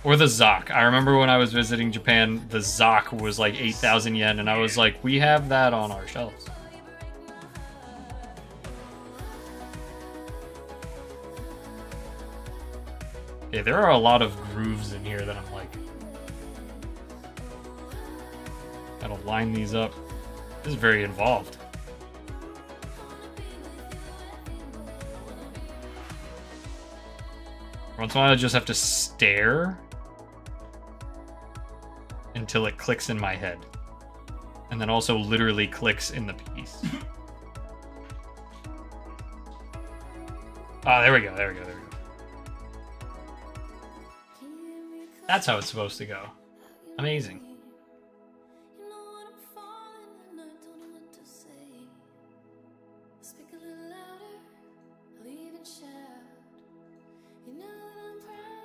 Or the Zoc. I remember when I was visiting Japan, the Zoc was like 8,000 yen, and I was like, we have that on our shelves. Okay, there are a lot of grooves in here that I'm like, gotta line these up. This is very involved. Once in a while, I just have to stare until it clicks in my head. And then also literally clicks in the piece. Ah, there we go, there we go, there we go. That's how it's supposed to go. Amazing.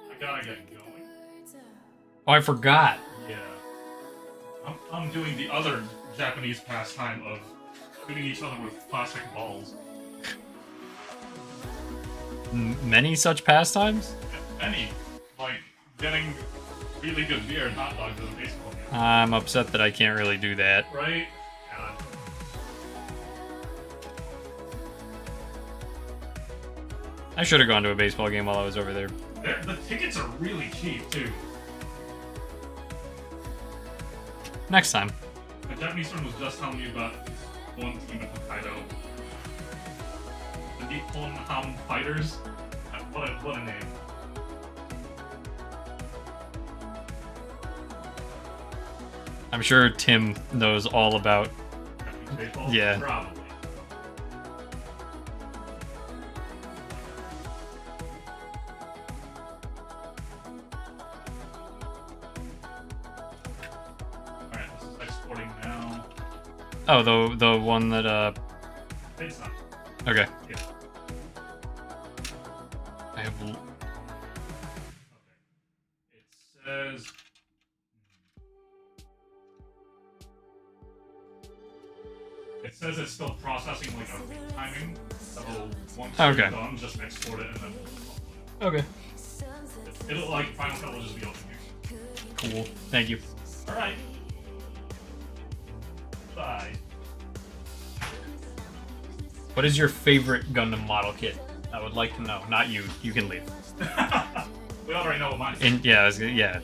I gotta get going. Oh, I forgot. Yeah. I'm doing the other Japanese pastime of shooting each other with plastic balls. Many such pastimes? Any. Like, getting really good beer and hot dogs at a baseball game. I'm upset that I can't really do that. Right? God. I should have gone to a baseball game while I was over there. The tickets are really cheap, too. Next time. The Japanese friend was just telling me about this one team at Hokkaido. The Nippon Ham Fighters. What a name. I'm sure Tim knows all about. Japanese baseball? Yeah. Probably. Alright, this is exporting now. Oh, the one that It's not. okay. Yeah. I have Okay. It says. It says it's still processing like a timing. So once Okay. it's done, just export it and then okay. it'll like Final Cut will just be open here. Cool. Thank you. Alright. Bye. What is your favorite Gundam model kit? I would like to know. Not you. You can leave. We already know what mine is. Yeah, yeah.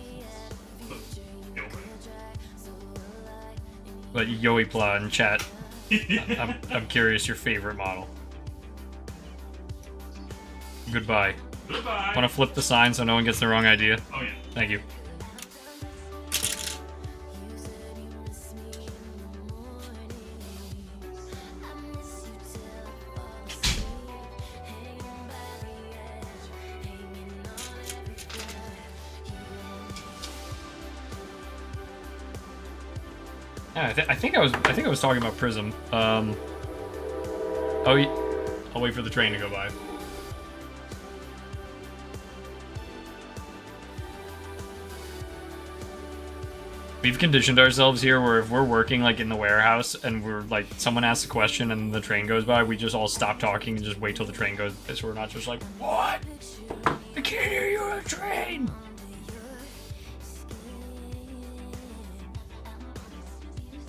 But Yoipla in chat. I'm curious your favorite model. Goodbye. Goodbye. Want to flip the sign so no one gets the wrong idea? Oh yeah. Thank you. Yeah, I think I was talking about Prism. Oh, I'll wait for the train to go by. We've conditioned ourselves here where if we're working like in the warehouse and we're like someone asks a question and the train goes by, we just all stop talking and just wait till the train goes by, so we're not just like, what? I can't hear you on a train.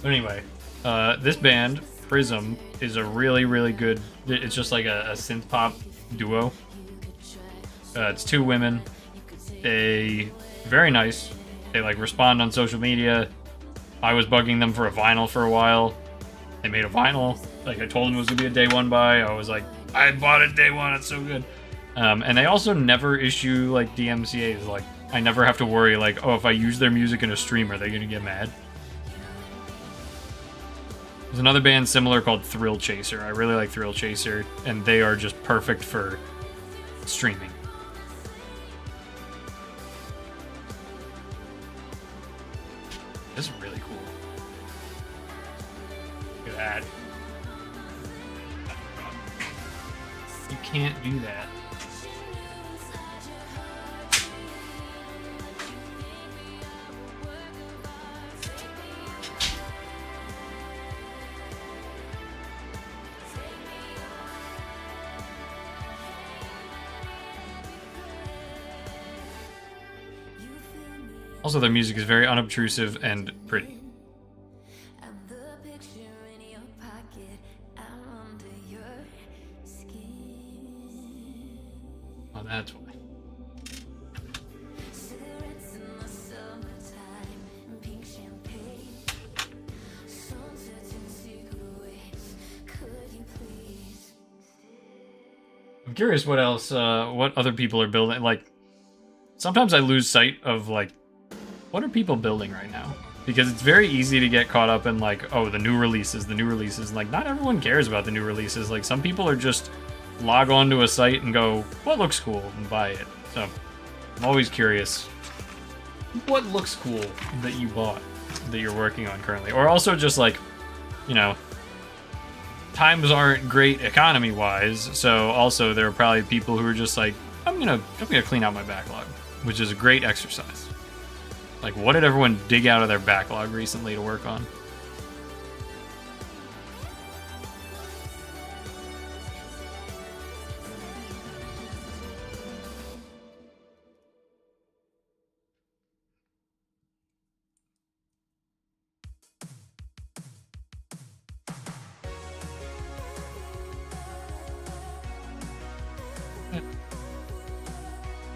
But anyway, This band, Prism, is a really, really good... It's just like a synth pop duo. It's two women. They... Very nice. They, like, respond on social media. I was bugging them for a vinyl for a while. They made a vinyl. Like, I told them it was going to be a day one buy. I was like, I bought it day one. It's so good. And they also never issue, like, DMCAs. Like, I never have to worry, like, oh, if I use their music in a stream, are they going to get mad? There's another band similar called Thrill Chaser. I really like Thrill Chaser, and they are just perfect for streaming. This is really cool. Look at that. You can't do that. Also, their music is very unobtrusive and pretty. Oh, that's why. I'm curious what else, what other people are building. Like, sometimes I lose sight of, like, what are people building right now? Because it's very easy to get caught up in, like, oh, the new releases, the new releases. Like, not everyone cares about the new releases. Like, some people are just log on to a site and go, what looks cool, and buy it. So, I'm always curious. What looks cool that you bought, that you're working on currently? Or also just, like, you know, times aren't great economy-wise, so also there are probably people who are just like, I'm gonna clean out my backlog, which is a great exercise. Like, what did everyone dig out of their backlog recently to work on?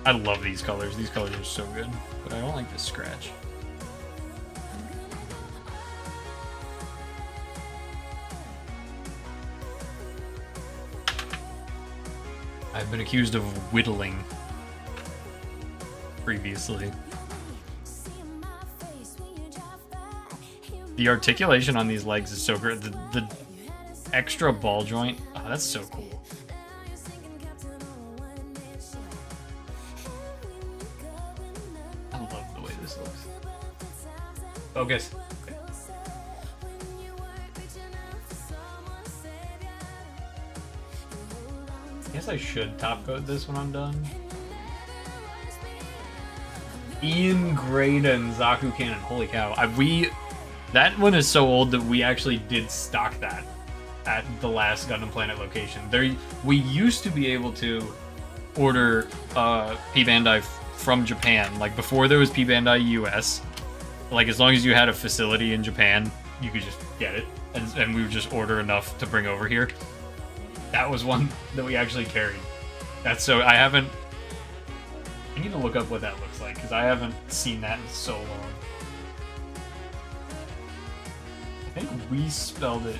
I love these colors. These colors are so good. But I don't like this scratch. I've been accused of whittling previously. The articulation on these legs is so great. The extra ball joint, oh, that's so cool. I love the way this looks. Focus. Okay. I guess I should top coat this when I'm done. Ian Grada and Zaku Cannon. Holy cow. That one is so old that we actually did stock that at the last Gundam Planet location. We used to be able to order P Bandai from Japan. Like, before there was P Bandai US, like, as long as you had a facility in Japan, you could just get it. And we would just order enough to bring over here. That was one that we actually carried. I need to look up what that looks like, because I haven't seen that in so long. I think we spelled it...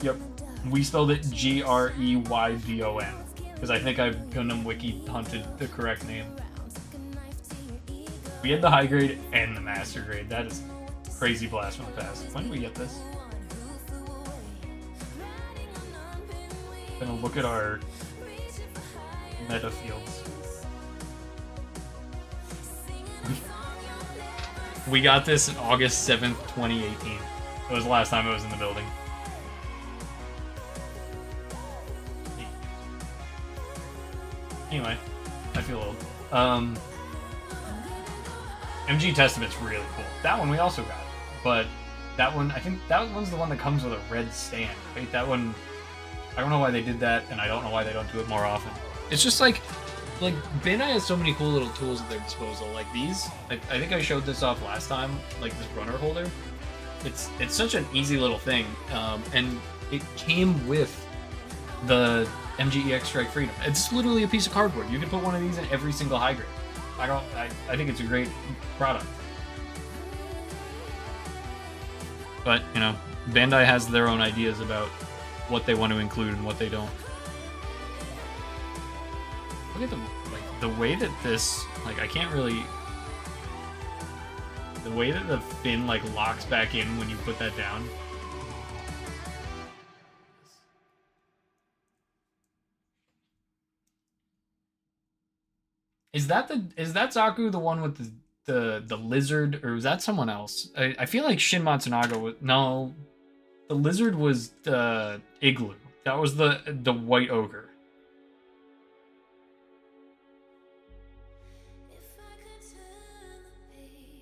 Yep. We spelled it Greybon, because I think I've Gundam Wiki hunted the correct name. We had the high grade and the master grade. That is crazy blast from the past. When did we get this? Gonna look at our meta fields. We got this on August 7th, 2018. It was the last time I was in the building. Anyway, I feel old. MG Testament's really cool. That one we also got. But that one, I think that one's the one that comes with a red stand, right? That one, I don't know why they did that, and I don't know why they don't do it more often. It's just like, like Bandai has so many cool little tools at their disposal. Like these, I think I showed this off last time. Like this runner holder, it's such an easy little thing, and it came with the MGEX Strike Freedom. It's literally a piece of cardboard. You can put one of these in every single high grade. I think it's a great product. But you know, Bandai has their own ideas about what they want to include and what they don't. Look at the way that this, like, I can't really, the way that the fin like locks back in when you put that down. Is that Zaku, the one with the lizard, or was that someone else? I feel like Shin Matsunaga was, no, the lizard was the Igloo. That was the white ogre.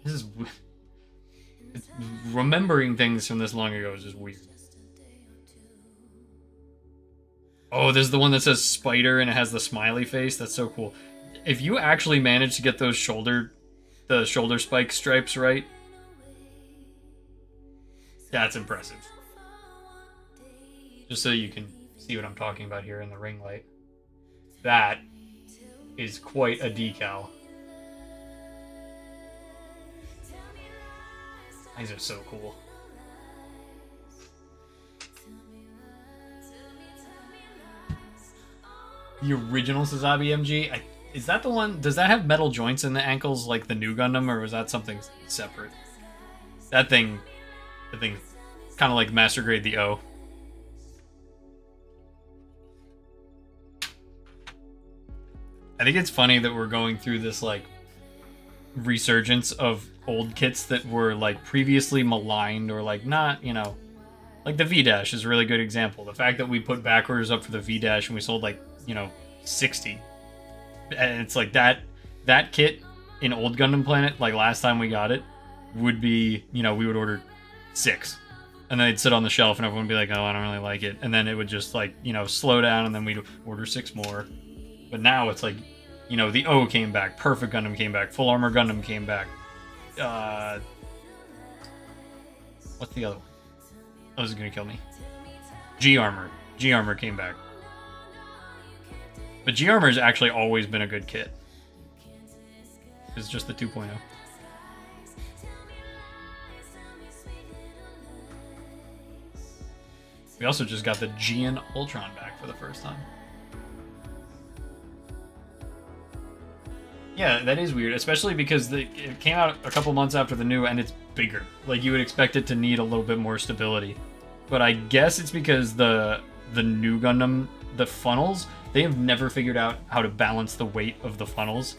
This is remembering things from this long ago is just weird. Oh, there's the one that says spider and it has the smiley face. That's so cool. If you actually manage to get those shoulder spike stripes right, that's impressive. Just so you can see what I'm talking about here in the ring light. That is quite a decal. These are so cool. The original Sazabi MG, is that the one? Does that have metal joints in the ankles like the new Gundam, or was that something separate? That thing, kind of like Master Grade the O. I think it's funny that we're going through this like resurgence of old kits that were like previously maligned or like not, you know, like the V-Dash is a really good example. The fact that we put back orders up for the V-Dash and we sold like, you know, 60, and it's like that kit in old Gundam Planet, like last time we got it, would be, you know, we would order 6 and then they'd sit on the shelf and everyone would be like, oh, I don't really like it, and then it would just like, you know, slow down and then we'd order 6 more. But now it's like, you know, the O came back, Perfect Gundam came back, Full Armor Gundam came back. What's the other one? Oh, this is gonna kill me. G-Armor. G-Armor came back. But G-Armor has actually always been a good kit. It's just the 2.0. We also just got the Gian Ultron back for the first time. Yeah, that is weird, especially because it came out a couple months after the new, and it's bigger. Like, you would expect it to need a little bit more stability. But I guess it's because the new Gundam, the funnels, they have never figured out how to balance the weight of the funnels.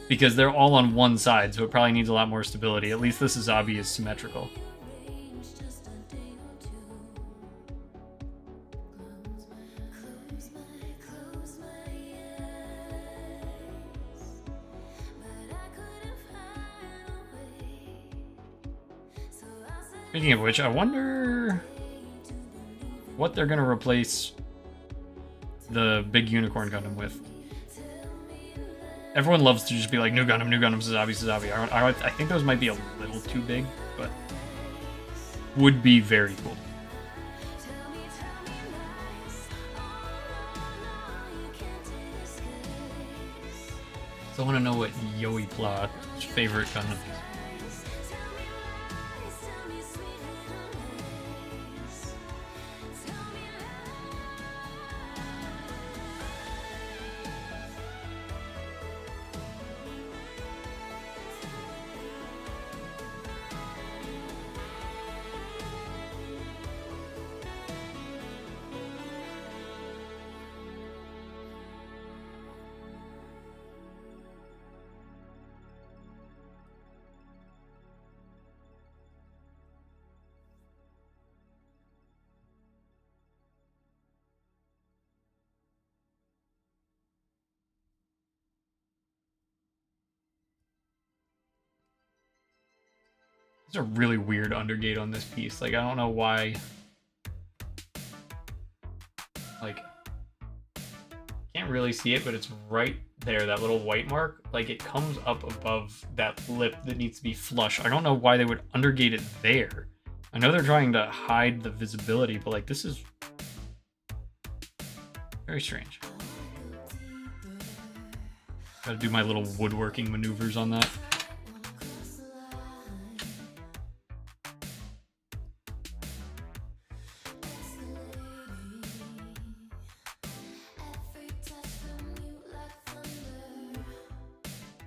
Because they're all on one side, so it probably needs a lot more stability. At least this Sazabi is symmetrical. Speaking of which, I wonder what they're going to replace the big unicorn Gundam with. Everyone loves to just be like, new Gundam, Sazabi, Sazabi. I think those might be a little too big, but would be very cool. So I want to know what Yoi Pla's favorite Gundam is. There's a really weird undergate on this piece. Like, I don't know why. Like, can't really see it, but it's right there, that little white mark. Like, it comes up above that lip that needs to be flush. I don't know why they would undergate it there. I know they're trying to hide the visibility, but, like, this is very strange. Gotta do my little woodworking maneuvers on that.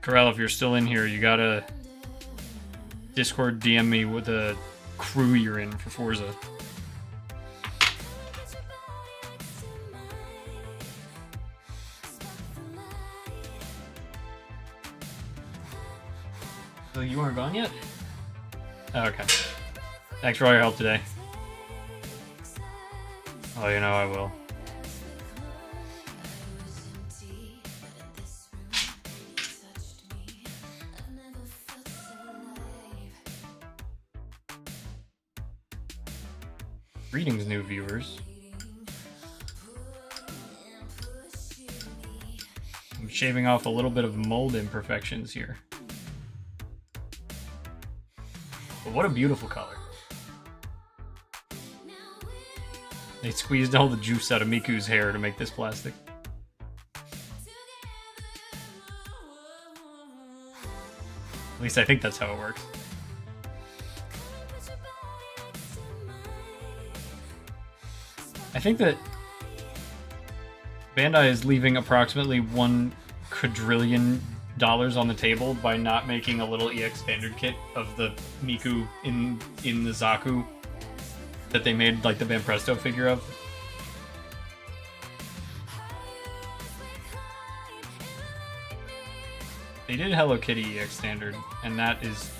Corral, if you're still in here, you gotta Discord DM me with the crew you're in for Forza. So you aren't gone yet? Okay. Thanks for all your help today. Oh, you know I will. Greetings, new viewers. I'm shaving off a little bit of mold imperfections here. But what a beautiful color. They squeezed all the juice out of Miku's hair to make this plastic. At least I think that's how it works. I think that Bandai is leaving approximately $1 quadrillion on the table by not making a little EX standard kit of the Miku in the Zaku that they made like the Banpresto figure of. They did Hello Kitty EX standard, and that is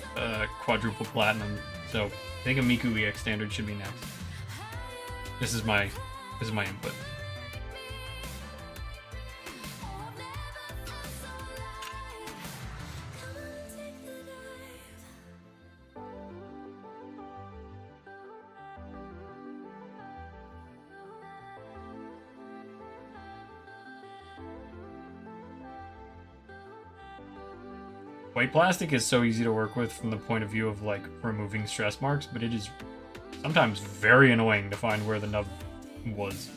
quadruple platinum. So I think a Miku EX standard should be next. This is my input. White plastic is so easy to work with from the point of view of like removing stress marks, but it is sometimes very annoying to find where the nub was.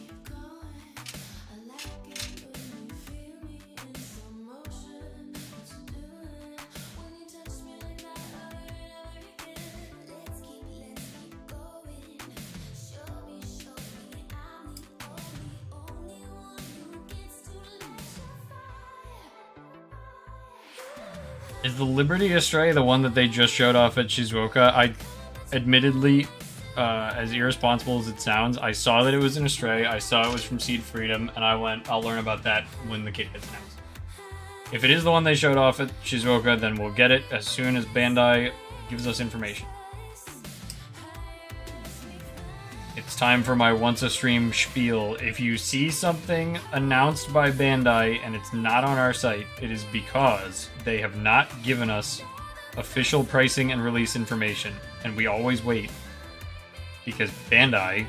Is the Liberty Astray the one that they just showed off at Shizuoka? I admittedly, as irresponsible as it sounds, I saw that it was an Astray, I saw it was from Seed Freedom, and I went, I'll learn about that when the kit gets announced. If it is the one they showed off at Shizuoka, then we'll get it as soon as Bandai gives us information. It's time for my once a stream spiel. If you see something announced by Bandai and it's not on our site, it is because they have not given us official pricing and release information, and we always wait because Bandai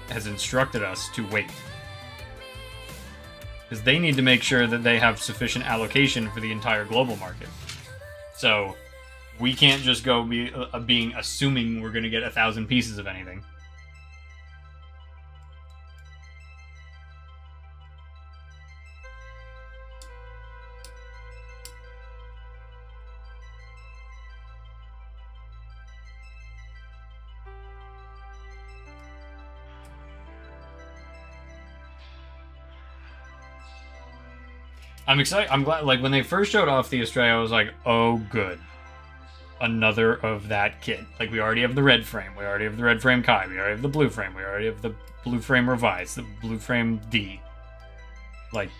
has instructed us to wait. Because they need to make sure that they have sufficient allocation for the entire global market. So we can't just go being assuming we're going to get 1,000 pieces of anything. I'm excited. I'm glad. Like, when they first showed off the Astray, I was like, oh, good. Another of that kit. Like, we already have the red frame. We already have the red frame Kai. We already have the blue frame. We already have the blue frame Revised. The blue frame D. Like,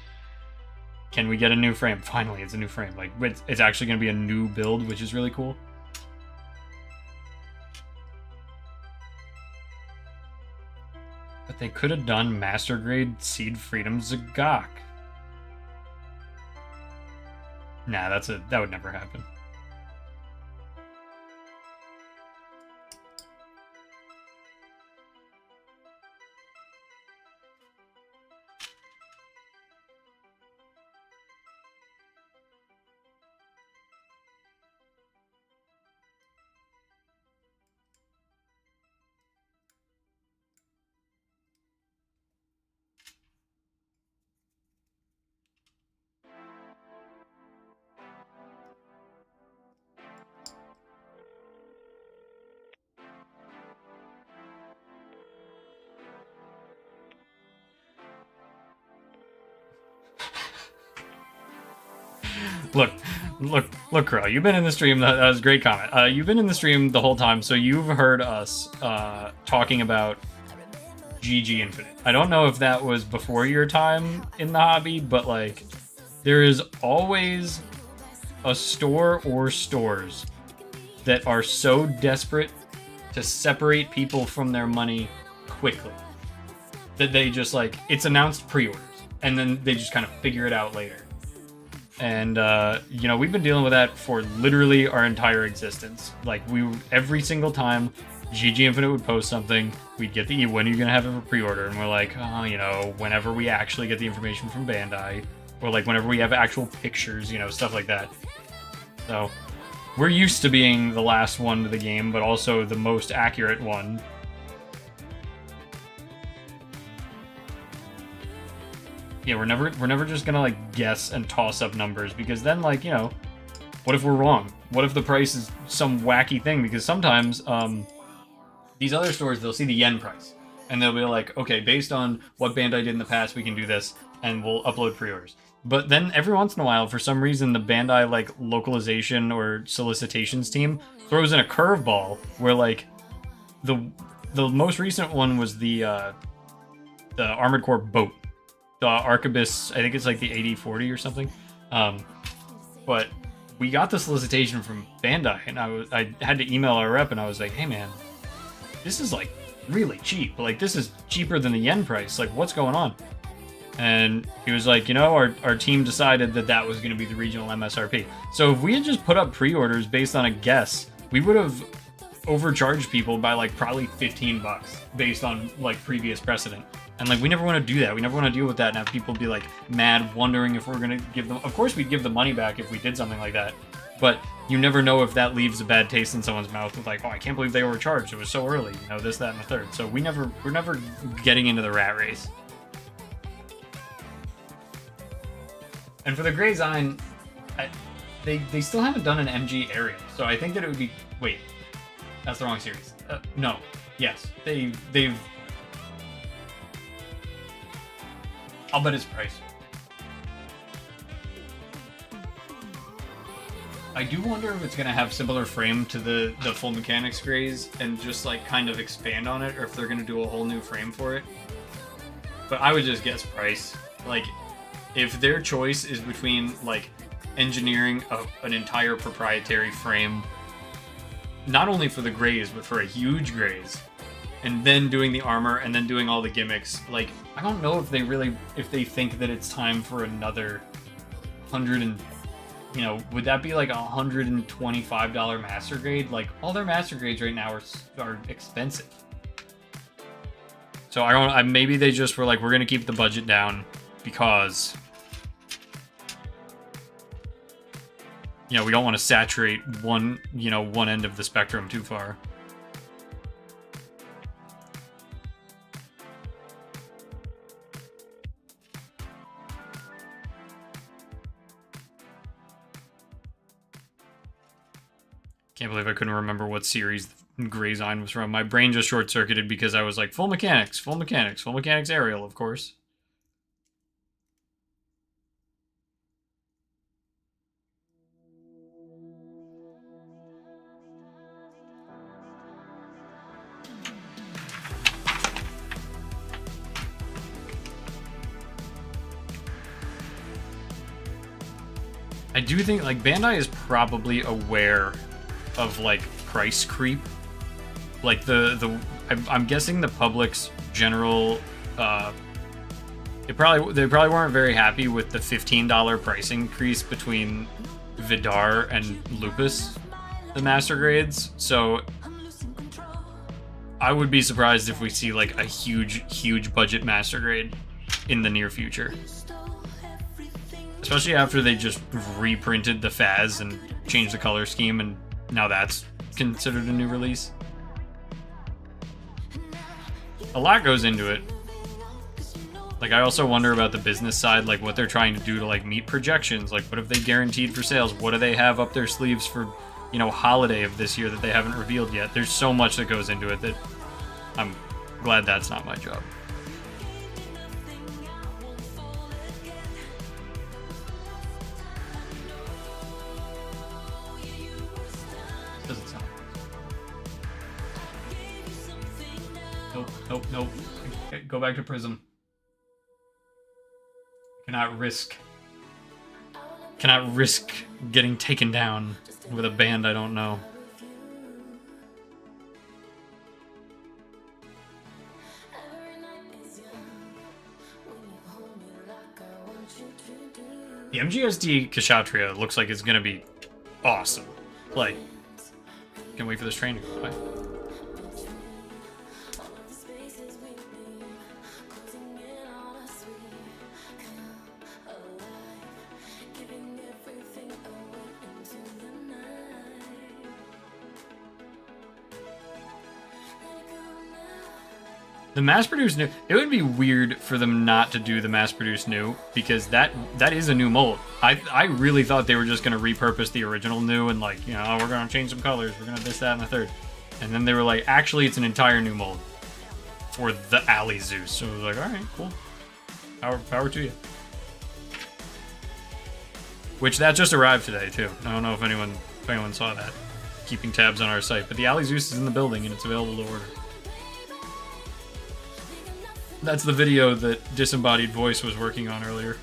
can we get a new frame? Finally, it's a new frame. Like, it's actually going to be a new build, which is really cool. But they could have done Master Grade Seed Freedom Zagok. Nah, that would never happen. look, Crow. You've been in the stream. That was a great comment. You've been in the stream the whole time, so you've heard us talking about GG Infinite. I don't know if that was before your time in the hobby, but like, there is always a store or stores that are so desperate to separate people from their money quickly that they just like, it's announced pre-orders and then they just kind of figure it out later. And you know, we've been dealing with that for literally our entire existence. Like, every single time GG Infinite would post something, we'd get the when are you gonna have it for pre-order, and we're like, oh, you know, whenever we actually get the information from Bandai, or like whenever we have actual pictures, you know, stuff like that. So we're used to being the last one to the game, but also the most accurate one. Yeah, we're never just gonna like guess and toss up numbers, because then, like, you know, what if we're wrong? What if the price is some wacky thing? Because sometimes these other stores, they'll see the yen price and they'll be like, okay, based on what Bandai did in the past, we can do this, and we'll upload pre-orders. But then every once in a while, for some reason, the Bandai like localization or solicitations team throws in a curveball where like the most recent one was the Armored Core boat, the Arquebus. I think it's like the 8040 or something. But we got the solicitation from Bandai, and I had to email our rep, and I was like, hey man, this is like really cheap. Like, this is cheaper than the yen price. Like, what's going on? And he was like, you know, our team decided that was going to be the regional MSRP. So if we had just put up pre-orders based on a guess, we would have overcharged people by like probably $15 based on like previous precedent. And like, we never want to do that. We never want to deal with that and have people be like mad, wondering if we're going to give them. Of course, we'd give the money back if we did something like that. But you never know if that leaves a bad taste in someone's mouth with like, oh, I can't believe they overcharged. It was so early, you know, this, that, and the third. So we're never getting into the rat race. And for the Grey Zine, they still haven't done an MG area, so I think that it would be. Wait, that's the wrong series. No, yes, they've. I'll bet it's price. I do wonder if it's gonna have similar frame to the full mechanics Greys and just like kind of expand on it, or if they're gonna do a whole new frame for it. But I would just guess price. Like, if their choice is between like engineering an entire proprietary frame, not only for the Greys but for a huge Greys, and then doing the armor and then doing all the gimmicks, like, I don't know if they think that it's time for another would that be like $125 master grade? Like, all their master grades right now are expensive. So I don't. Maybe they just were like, we're gonna keep the budget down because, you know, we don't want to saturate one end of the spectrum too far. Can't believe I couldn't remember what series Grey Zine was from. My brain just short-circuited because I was like, full mechanics aerial, of course. I do think, like, Bandai is probably aware of, like, price creep. Like, I'm guessing the public's general, they probably weren't very happy with the $15 price increase between Vidar and Lupus, the master grades. So I would be surprised if we see, like, a huge budget master grade in the near future. Especially after they just reprinted the Faz and changed the color scheme, and now that's considered a new release. A lot goes into it. Like, I also wonder about the business side, like what they're trying to do to like meet projections. Like, what have they guaranteed for sales? What do they have up their sleeves for, you know, holiday of this year that they haven't revealed yet? There's so much that goes into it that I'm glad that's not my job. Doesn't sound. Nope, nope, nope. Go back to Prism. Cannot risk getting taken down with a band I don't know. The MGSD Kshatriya looks like it's gonna be awesome. Like, can't wait for this train to go by. The mass-produced new, it would be weird for them not to do the mass-produced new, because that is a new mold. I really thought they were just going to repurpose the original new and, like, you know, we're going to change some colors, we're going to this, that, and the third. And then they were like, actually, it's an entire new mold for the Alley Zeus. So I was like, alright, cool. Power to you. Which, that just arrived today, too. I don't know if anyone saw that. Keeping tabs on our site. But the Alley Zeus is in the building, and it's available to order. That's the video that Disembodied Voice was working on earlier.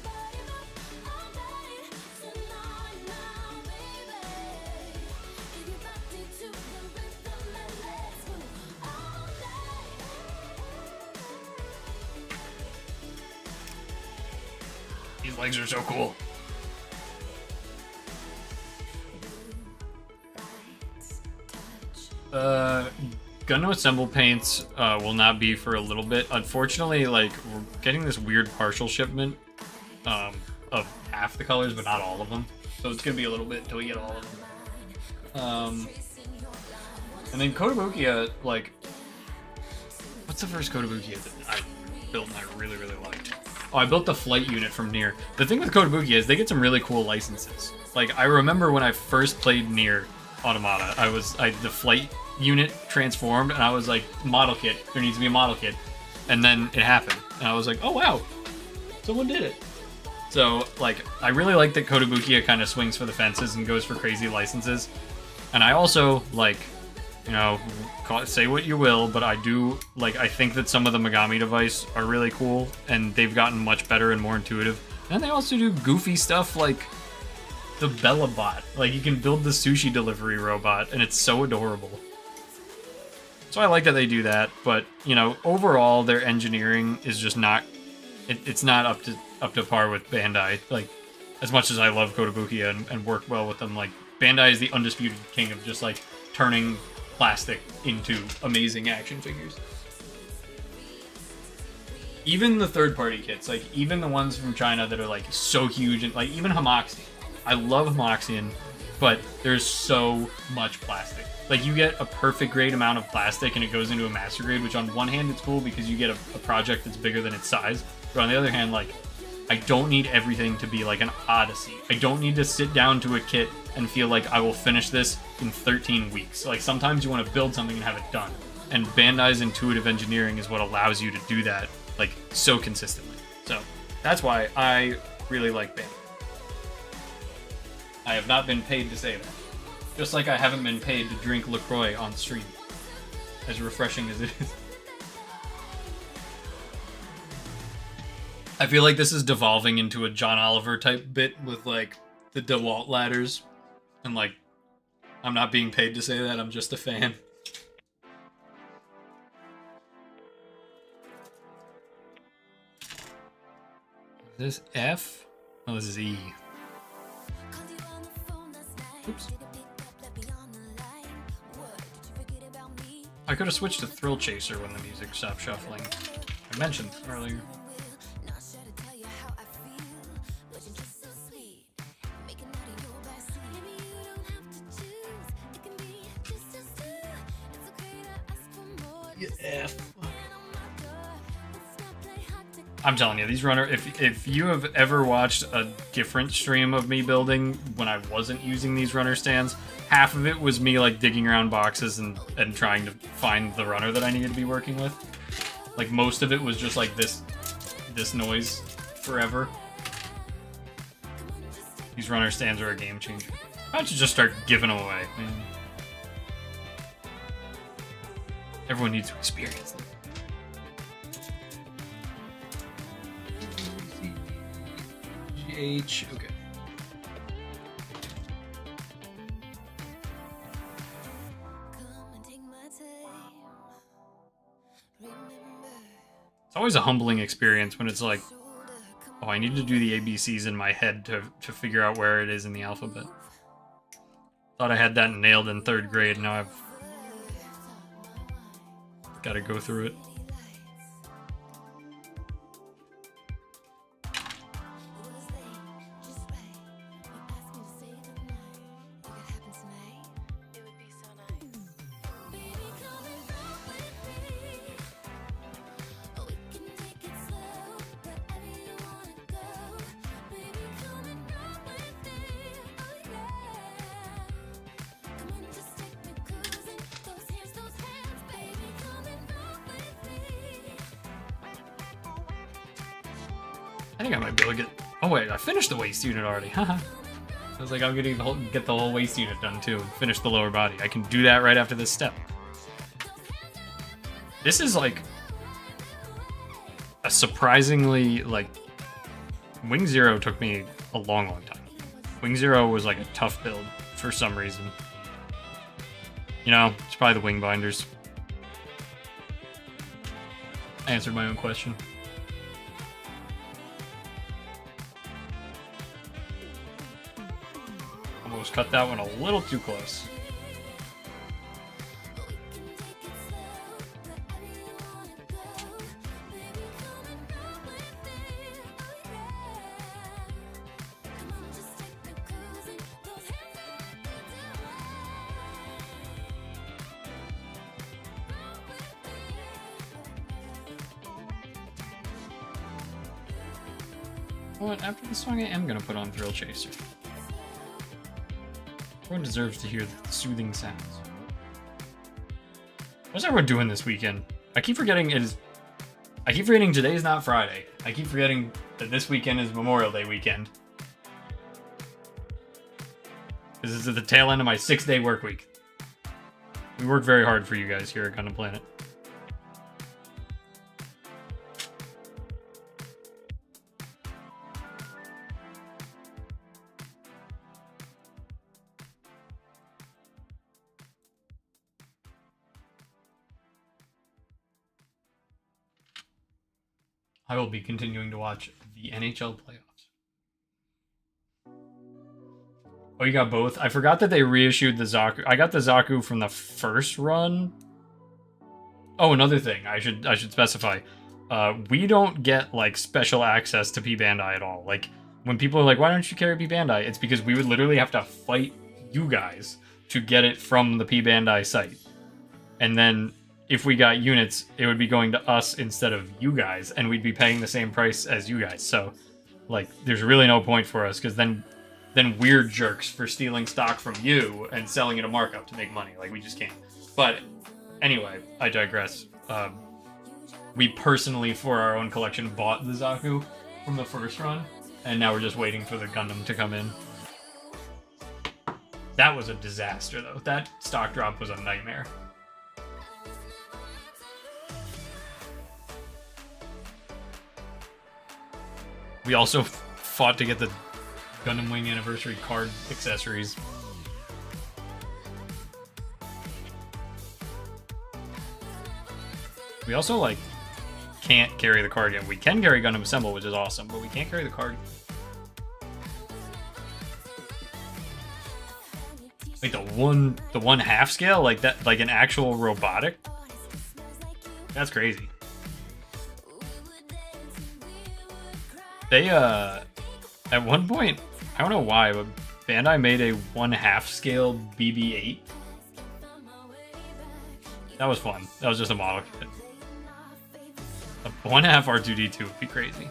These legs are so cool. Gun to Assemble paints will not be for a little bit. Unfortunately, like, we're getting this weird partial shipment of half the colors, but not all of them. So it's gonna be a little bit until we get all of them. And then Kotobukiya, like, what's the first Kotobukiya that I built and I really, really liked? Oh, I built the flight unit from Nier. The thing with Kotobukiya is they get some really cool licenses. Like, I remember when I first played Nier Automata, the flight unit transformed, and I was like, model kit, there needs to be a model kit. And then it happened, and I was like, oh wow, someone did it. So, like, I really like that Kotobukiya kind of swings for the fences and goes for crazy licenses. And I also, like, you know, say what you will, but I do, like, I think that some of the Megami device are really cool, and they've gotten much better and more intuitive. And they also do goofy stuff like the Bella Bot. Like, you can build the sushi delivery robot, and it's so adorable. So I like that they do that, but, you know, overall their engineering is just not, it's not up to par with Bandai. Like, as much as I love Kotobukiya and work well with them, like, Bandai is the undisputed king of just, like, turning plastic into amazing action figures. Even the third-party kits, like, even the ones from China that are, like, so huge, and, like, even Hamaxian. I love Hamaxian, but there's so much plastic. Like, you get a perfect grade amount of plastic and it goes into a master grade, which on one hand it's cool because you get a project that's bigger than its size, but on the other hand, like, I don't need everything to be like an odyssey. I don't need to sit down to a kit and feel like I will finish this in 13 weeks. Like, sometimes you want to build something and have it done. And Bandai's intuitive engineering is what allows you to do that, like, so consistently. So, that's why I really like Bandai. I have not been paid to say that. Just like I haven't been paid to drink LaCroix on stream. As refreshing as it is. I feel like this is devolving into a John Oliver type bit with, like, the DeWalt ladders. And, like, I'm not being paid to say that, I'm just a fan. Is this F? Oh, this is E. Oops. I could have switched to Thrill Chaser when the music stopped shuffling. I mentioned earlier. Yeah. I'm telling you, these runner. If you have ever watched a different stream of me building when I wasn't using these runner stands, half of it was me, like, digging around boxes and trying to find the runner that I needed to be working with. Like, most of it was just like this noise forever. These runner stands are a game changer. Why don't you just start giving them away, man? Everyone needs to experience them. GH, okay. It's always a humbling experience when it's like, oh, I need to do the ABCs in my head to figure out where it is in the alphabet. Thought I had that nailed in 3rd grade, now I've got to go through it. I think I might be able to get... Oh wait, I finished the waist unit already. Haha. I was like, I'm gonna get the whole waist unit done too. Finish the lower body. I can do that right after this step. This is like a surprisingly, like, Wing Zero took me a long time. Wing Zero was like a tough build for some reason. You know, it's probably the wing binders. I answered my own question. Almost cut that one a little too close. What? After the song, I am gonna put on Thrill Chaser. Everyone deserves to hear the soothing sounds. What's everyone doing this weekend? I keep forgetting today's not Friday. I keep forgetting that this weekend is Memorial Day weekend. This is at the tail end of my 6-day work week. We work very hard for you guys here at Gundam Planet. I will be continuing to watch the NHL playoffs. Oh, you got both? I forgot that they reissued the Zaku. I got the Zaku from the first run. Oh, another thing I should specify. We don't get like special access to P Bandai at all. Like when people are like, "Why don't you carry P Bandai?" It's because we would literally have to fight you guys to get it from the P Bandai site, and then if we got units, it would be going to us instead of you guys, and we'd be paying the same price as you guys. So, like, there's really no point for us, because then we're jerks for stealing stock from you and selling it a markup to make money. Like, we just can't. But anyway, I digress. We personally, for our own collection, bought the Zaku from the first run, and now we're just waiting for the Gundam to come in. That was a disaster, though. That stock drop was a nightmare. We also fought to get the Gundam Wing Anniversary card accessories. We also, like, can't carry the card yet. We can carry Gundam Assemble, which is awesome, but we can't carry the card. Like the one half scale, like that, like an actual robotic. That's crazy. They at one point, I don't know why, but Bandai made a 1/2 scale BB-8. That was fun. That was just a model kit. A 1/2 R2-D2 would be crazy.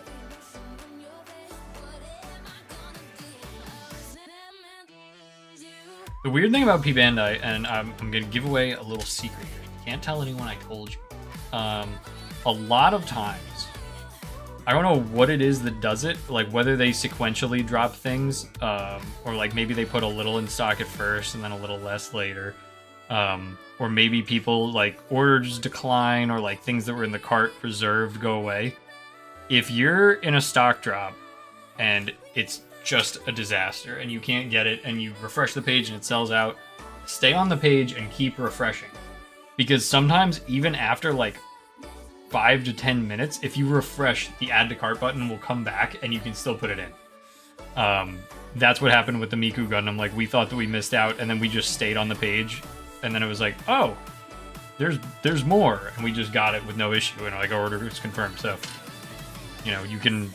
The weird thing about P Bandai, and I'm gonna give away a little secret here. You can't tell anyone I told you. A lot of times, I don't know what it is that does it, like whether they sequentially drop things, or like maybe they put a little in stock at first and then a little less later. or maybe people like orders decline, or like things that were in the cart reserved go away. If you're in a stock drop and it's just a disaster and you can't get it and you refresh the page and it sells out, stay on the page and keep refreshing. Because sometimes even after like 5 to 10 minutes, if you refresh, the add to cart button will come back and you can still put it in. That's what happened with the Miku Gundam. Like, we thought that we missed out, and then we just stayed on the page, and then it was like, oh, there's more, and we just got it with no issue, and like, our order is confirmed. So, you know, you can,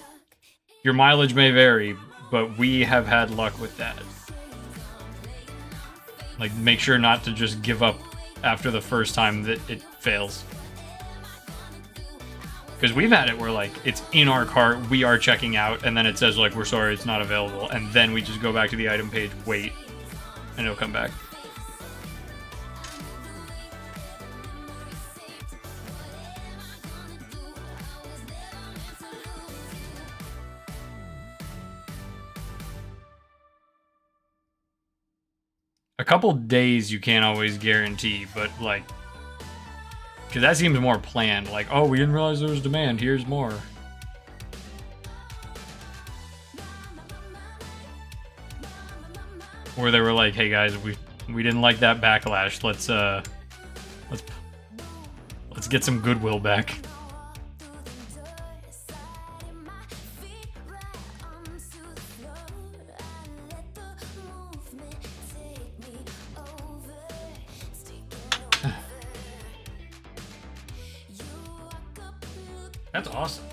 your mileage may vary, but we have had luck with that. Like, make sure not to just give up after the first time that it fails. Because we've had it where, like, it's in our cart, we are checking out, and then it says, like, we're sorry, it's not available. And then we just go back to the item page, wait, and it'll come back. A couple days you can't always guarantee, but, like, because that seems more planned. Like, oh, we didn't realize there was demand. Here's more. Or they were like, hey guys, we didn't like that backlash. Let's get some goodwill back. That's awesome.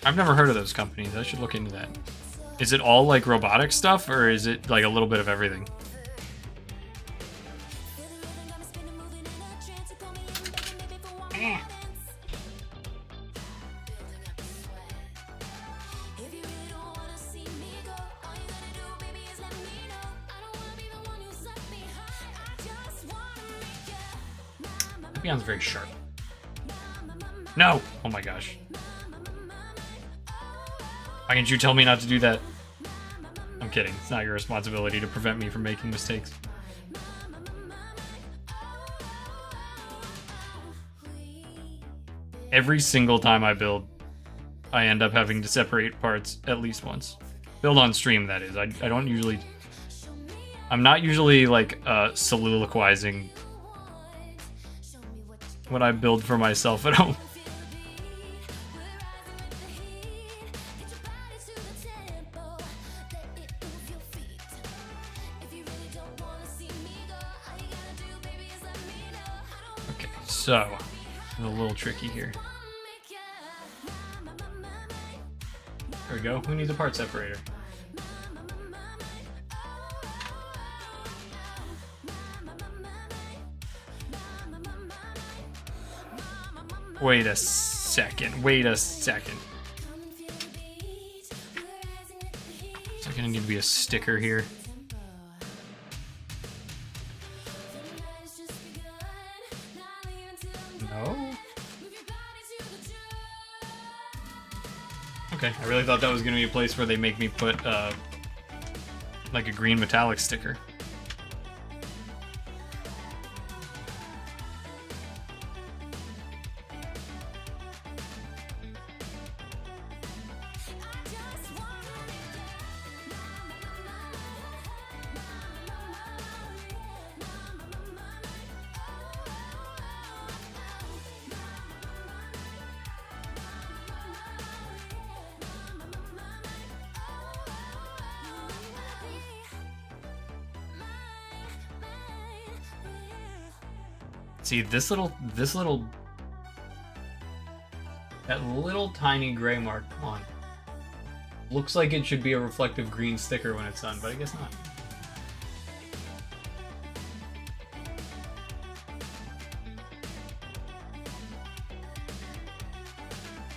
I've never heard of those companies. I should look into that. Is it all like robotic stuff, or is it like a little bit of everything? Sounds very sharp. No! Oh my gosh. Why can't you tell me not to do that? I'm kidding. It's not your responsibility to prevent me from making mistakes. Every single time I build, I end up having to separate parts at least once. Build on stream, that is. I don't usually... I'm not usually, like, soliloquizing when I build for myself at home. Okay, so a little tricky here. There we go. Who needs a part separator? Wait a second. Wait a second. Is there gonna need to be a sticker here? No? Okay, I really thought that was gonna be a place where they make me put, like a green metallic sticker. See, that little tiny gray mark, come on. Looks like it should be a reflective green sticker when it's done, but I guess not.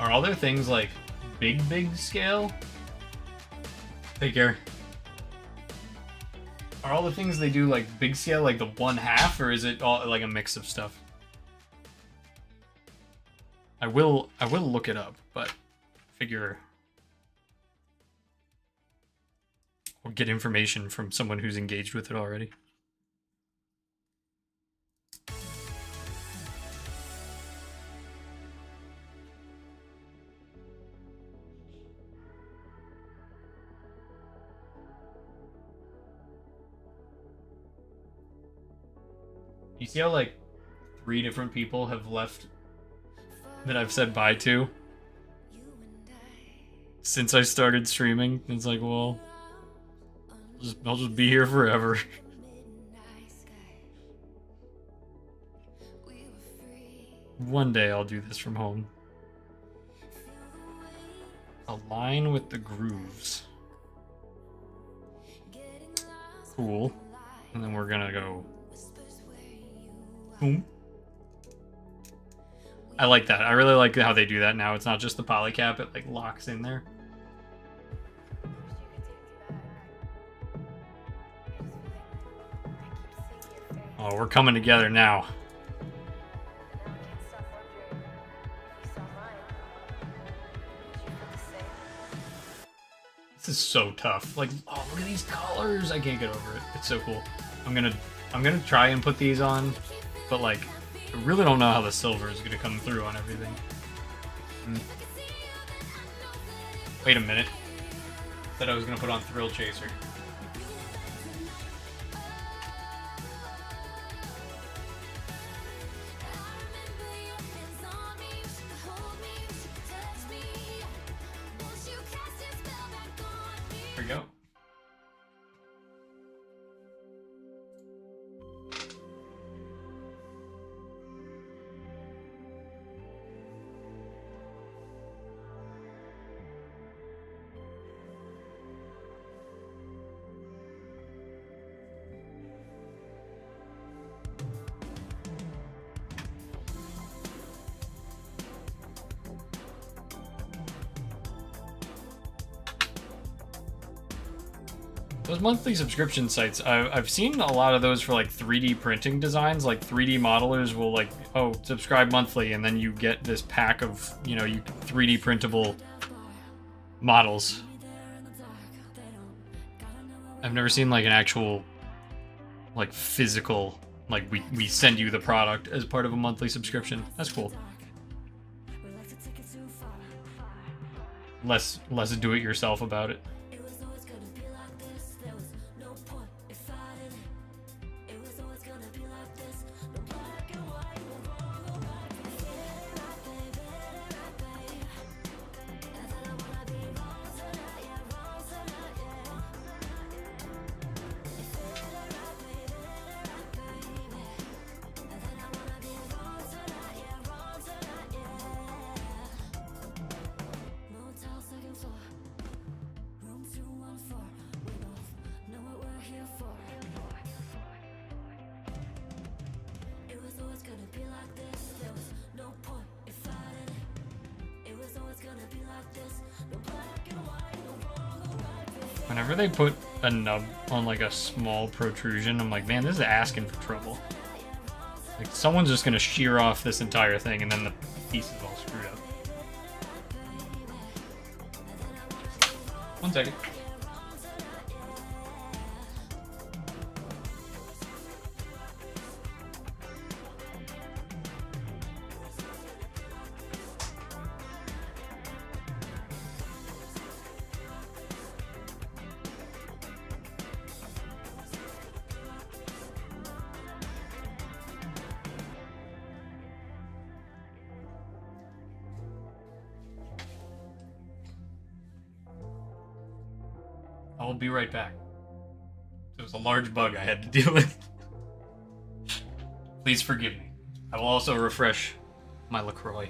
Are all their things like big scale? Take care. Are all the things they do like big scale, like the 1/2, or is it all like a mix of stuff? I will look it up, but figure get information from someone who's engaged with it already. You see how like 3 different people have left that I've said bye to since I started streaming? It's like, well, I'll just be here forever. One day I'll do this from home. Align with the grooves. Cool. And then we're gonna go boom. I like that. I really like how they do that now. It's not just the polycap, it like locks in there. Oh, we're coming together now. This is so tough. Like, oh, look at these colors. I can't get over it. It's so cool. I'm gonna try and put these on, but like, I really don't know how the silver is gonna come through on everything. Wait a minute. Said I was gonna put on Thrill Chaser. There we go. Those monthly subscription sites, I've seen a lot of those for like 3D printing designs. Like 3D modelers will like, oh, subscribe monthly, and then you get this pack of, you know, you 3D printable models. I've never seen like an actual, like physical, like we send you the product as part of a monthly subscription. That's cool. Less do it yourself about it. Whenever they put a nub on like a small protrusion, I'm like, man, this is asking for trouble. Like, someone's just gonna shear off this entire thing and then the piece is all screwed up. 1 second. I will be right back. It was a large bug I had to deal with. Please forgive me. I will also refresh my LaCroix.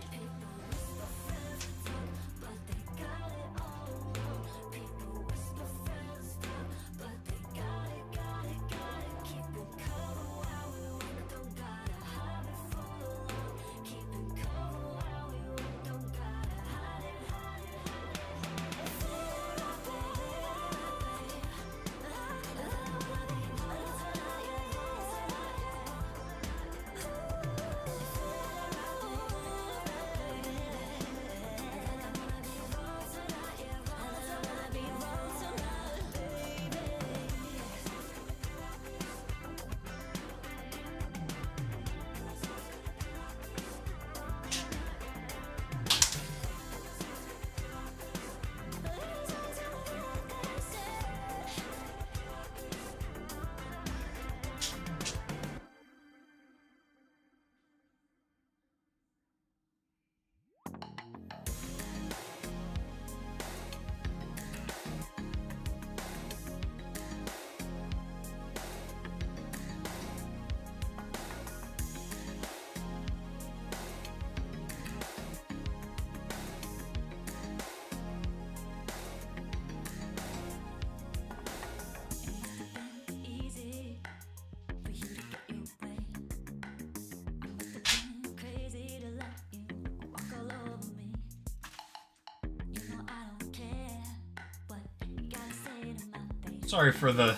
Sorry for the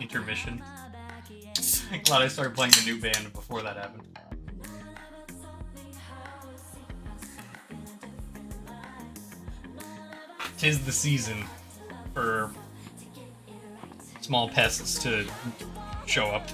intermission. Glad I started playing the new band before that happened. Tis the season for small pests to show up.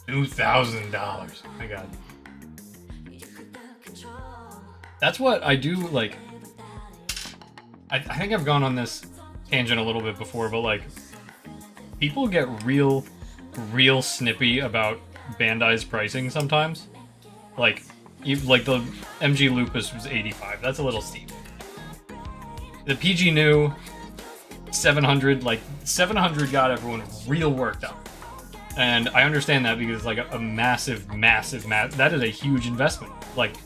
$2,000. Oh my god. That's what I do, like... I think I've gone on this tangent a little bit before, but like... People get real snippy about Bandai's pricing sometimes. Like the MG Lupus was 85. That's a little steep. The PG New 700, like 700 got everyone real worked up. And I understand that because it's like a massive, that is a huge investment. Like,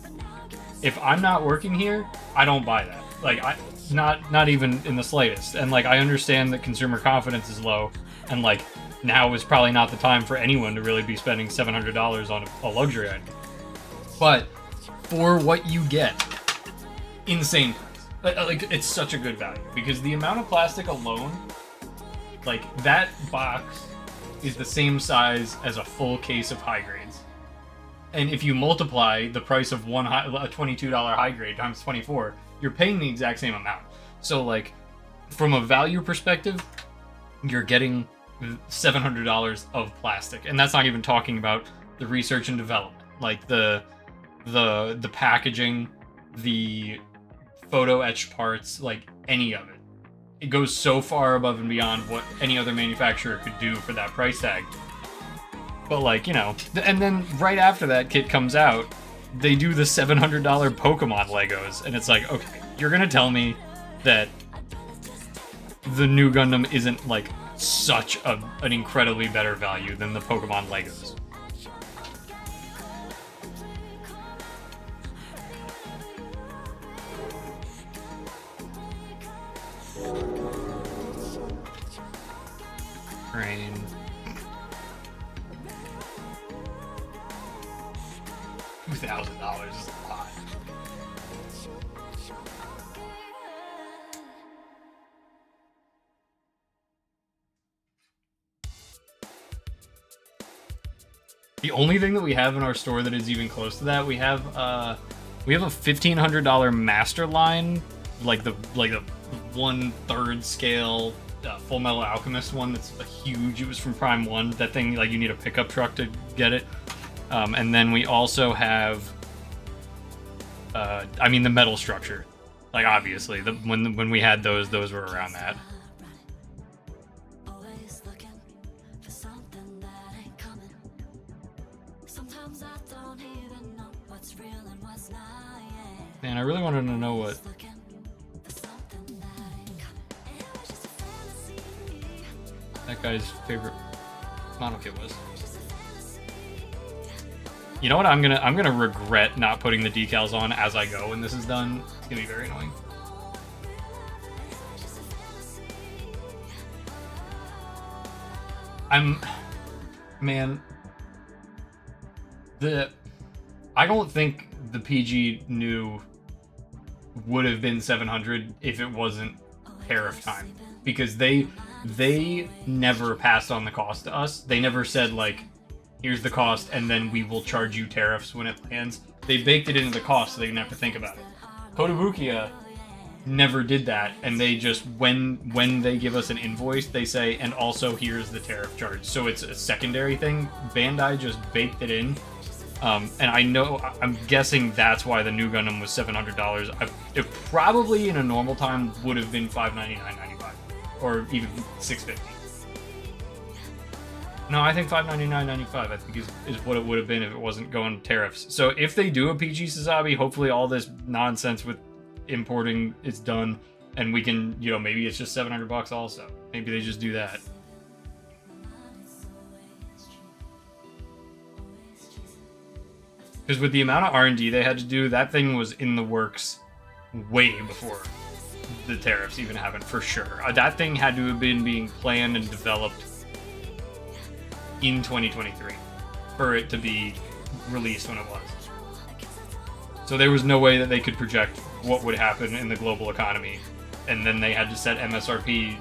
if I'm not working here, I don't buy that. Like, not even in the slightest. And like, I understand that consumer confidence is low, and like, now is probably not the time for anyone to really be spending $700 on a luxury item. But for what you get, insane price. Like, it's such a good value because the amount of plastic alone, like that box is the same size as a full case of high grades. And if you multiply the price of a $22 high grade times 24, you're paying the exact same amount. So like, from a value perspective, you're getting $700 of plastic. And that's not even talking about the research and development. Like the packaging, the photo etched parts, like any of it. It goes so far above and beyond what any other manufacturer could do for that price tag. But like, you know, and then right after that kit comes out, they do the $700 Pokemon Legos, and it's like, okay, you're gonna tell me that the new Gundam isn't like such an incredibly better value than the Pokemon Legos. Train. $2,000 is a lot. The only thing that we have in our store that is even close to that, we have a $1,500 Master Line, like the 1/3 scale Full Metal Alchemist one that's huge. It was from Prime 1. That thing, like, you need a pickup truck to get it. And then we also have, I mean, the metal structure. Like, obviously, when we had those were around that. Man, I really wanted to know what that guy's favorite model kit was. You know what? I'm gonna regret not putting the decals on as I go when this is done. It's gonna be very annoying. I don't think the PG New would have been 700 if it wasn't tariff time, because they never passed on the cost to us. They never said, like, here's the cost and then we will charge you tariffs when it lands. They baked it into the cost so they didn't have to think about it. Kotobukiya never did that, and they just, when they give us an invoice, they say, and also here's the tariff charge. So it's a secondary thing. Bandai just baked it in. And I'm guessing that's why the new Gundam was $700. It probably in a normal time would have been $599.95 or even $650. No, I think $599.95 I think is what it would have been if it wasn't going tariffs. So if they do a PG Sazabi, hopefully all this nonsense with importing is done, and we can, you know, maybe it's just $700 also. Maybe they just do that. Because with the amount of R&D they had to do, that thing was in the works way before the tariffs even happened, for sure. That thing had to have been being planned and developed in 2023 for it to be released when it was. So there was no way that they could project what would happen in the global economy, and then they had to set MSRP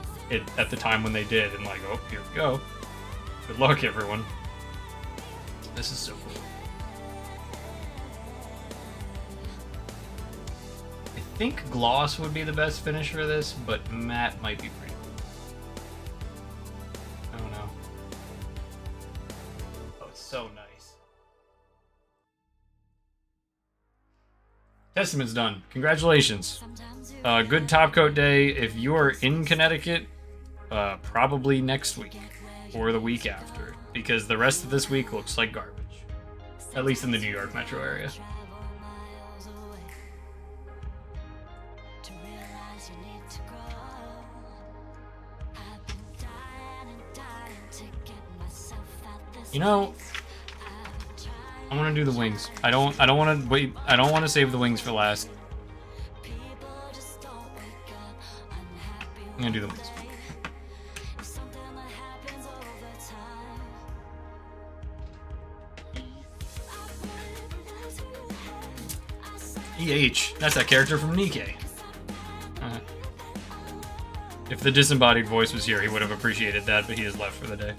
at the time when they did, and like, oh, here we go. Good luck, everyone. This is so cool. I think gloss would be the best finish for this, but matte might be pretty cool. I don't know. Oh, it's so nice. Testament's done. Congratulations. Good top coat day. If you are in Connecticut, probably next week or the week after, because the rest of this week looks like garbage. At least in the New York metro area. You know, I want to do the wings. I don't want to wait. I don't want to save the wings for last. I'm gonna do the wings. EH. That's that character from Nikkei. If the disembodied voice was here, he would have appreciated that, but he has left for the day.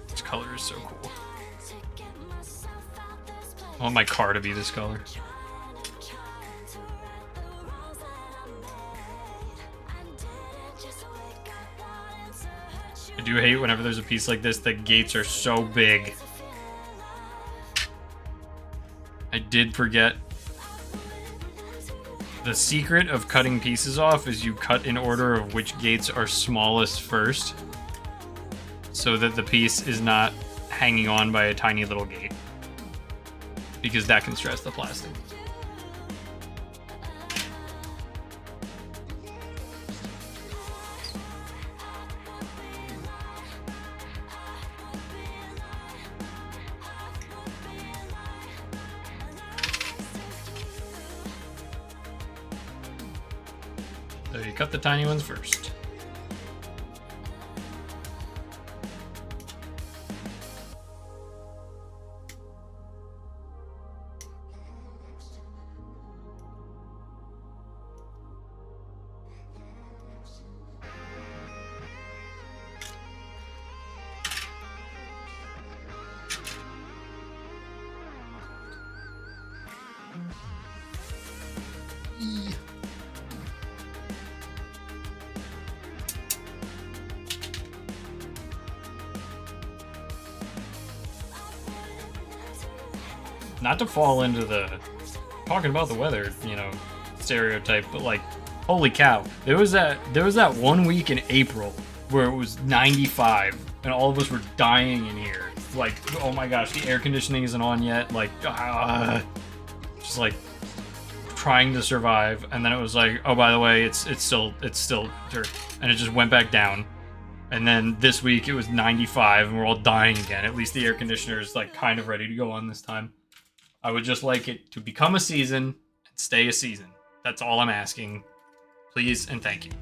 This color is so cool. I want my car to be this color. I do hate whenever there's a piece like this, the gates are so big. I did forget. The secret of cutting pieces off is you cut in order of which gates are smallest first, so that the piece is not hanging on by a tiny little gate, because that can stress the plastic. So you cut the tiny ones first. Not to fall into the talking about the weather, you know, stereotype, but like, holy cow, there was that 1 week in April where it was 95 and all of us were dying in here. Like, oh my gosh, the air conditioning isn't on yet. Like, just like trying to survive. And then it was like, oh, by the way, it's still dirt, and it just went back down. And then this week it was 95 and we're all dying again. At least the air conditioner is like kind of ready to go on this time. I would just like it to become a season and stay a season. That's all I'm asking. Please and thank you.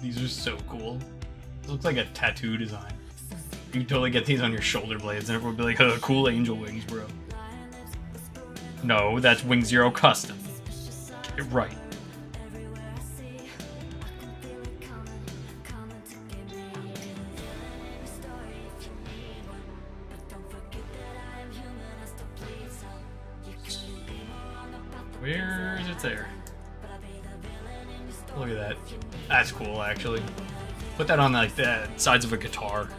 These are so cool. It looks like a tattoo design. You can totally get these on your shoulder blades and everyone would be like, cool angel wings, bro. No, that's Wing Zero Custom. You're right. Where is it there? Look at that. That's cool, actually. Put that on like the sides of a guitar.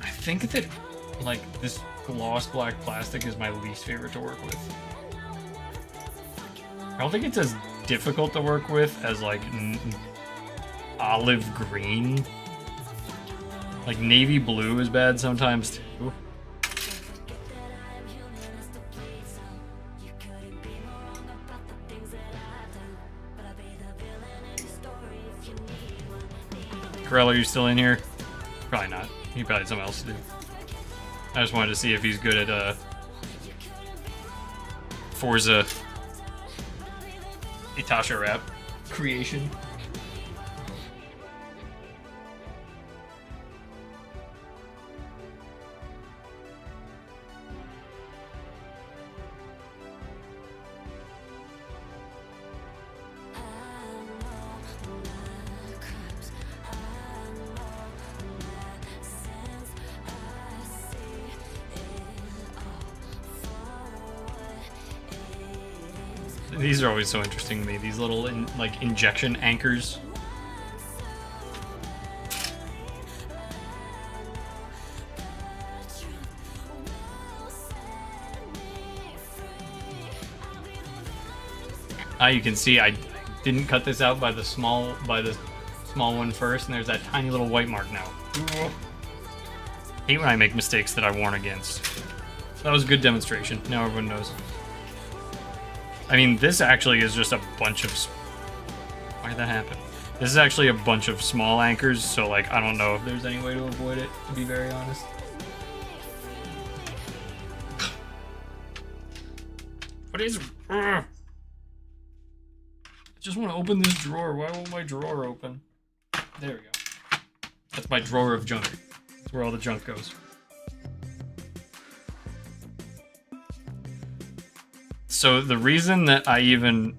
I think that like this gloss black plastic is my least favorite to work with. I don't think it's as difficult to work with as like olive green. Like navy blue is bad sometimes too. Corell, are you still in here? Probably not. He probably had something else to do. I just wanted to see if he's good at Forza Itasha rap creation. These are always so interesting to me, these little like injection anchors. You can see I didn't cut this out by the small one first, and there's that tiny little white mark now. Hate when I make mistakes that I warn against. That was a good demonstration. Now everyone knows. I mean, this actually is just a bunch of... Why did that happen? This is actually a bunch of small anchors, so, like, I don't know if there's any way to avoid it, to be very honest. What is... I just want to open this drawer. Why won't my drawer open? There we go. That's my drawer of junk. That's where all the junk goes. So the reason that I even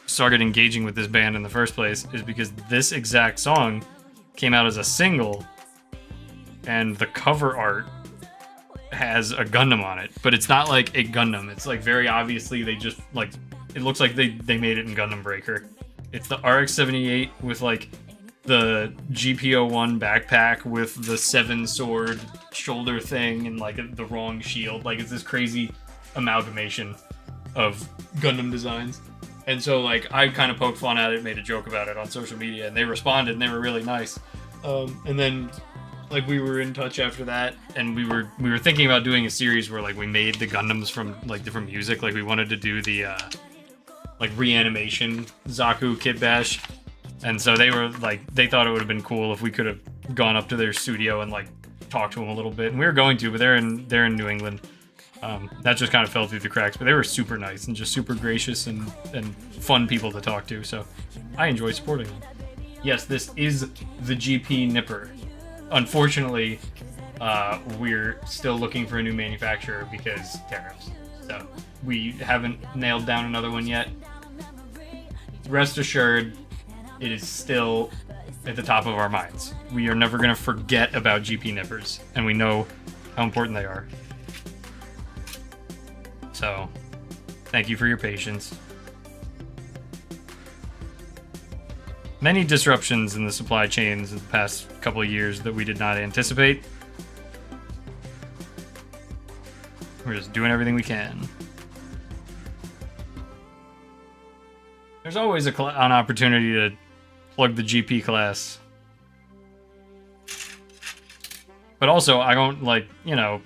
started engaging with this band in the first place is because this exact song came out as a single, and the cover art has a Gundam on it, but it's not like a Gundam. It's like very obviously they just like, it looks like they made it in Gundam Breaker. It's the RX-78 with like the GP01 backpack with the 7-sword shoulder thing and like the wrong shield. Like it's this crazy amalgamation of Gundam designs. And so like I kind of poked fun at it, made a joke about it on social media, and they responded and they were really nice. And then like we were in touch after that, and we were thinking about doing a series where like we made the Gundams from like different music. Like we wanted to do the like reanimation Zaku Kid Bash. And so they were like, they thought it would have been cool if we could have gone up to their studio and like talked to them a little bit. And we were going to, but they're in New England. That just kind of fell through the cracks, but they were super nice and just super gracious and fun people to talk to, so I enjoy supporting them. Yes, this is the GP Nipper. Unfortunately, we're still looking for a new manufacturer because tariffs, so we haven't nailed down another one yet. Rest assured, it is still at the top of our minds. We are never going to forget about GP Nippers, and we know how important they are. So, thank you for your patience. Many disruptions in the supply chains in the past couple of years that we did not anticipate. We're just doing everything we can. There's always an opportunity to plug the GP class. But also, I don't like, you know,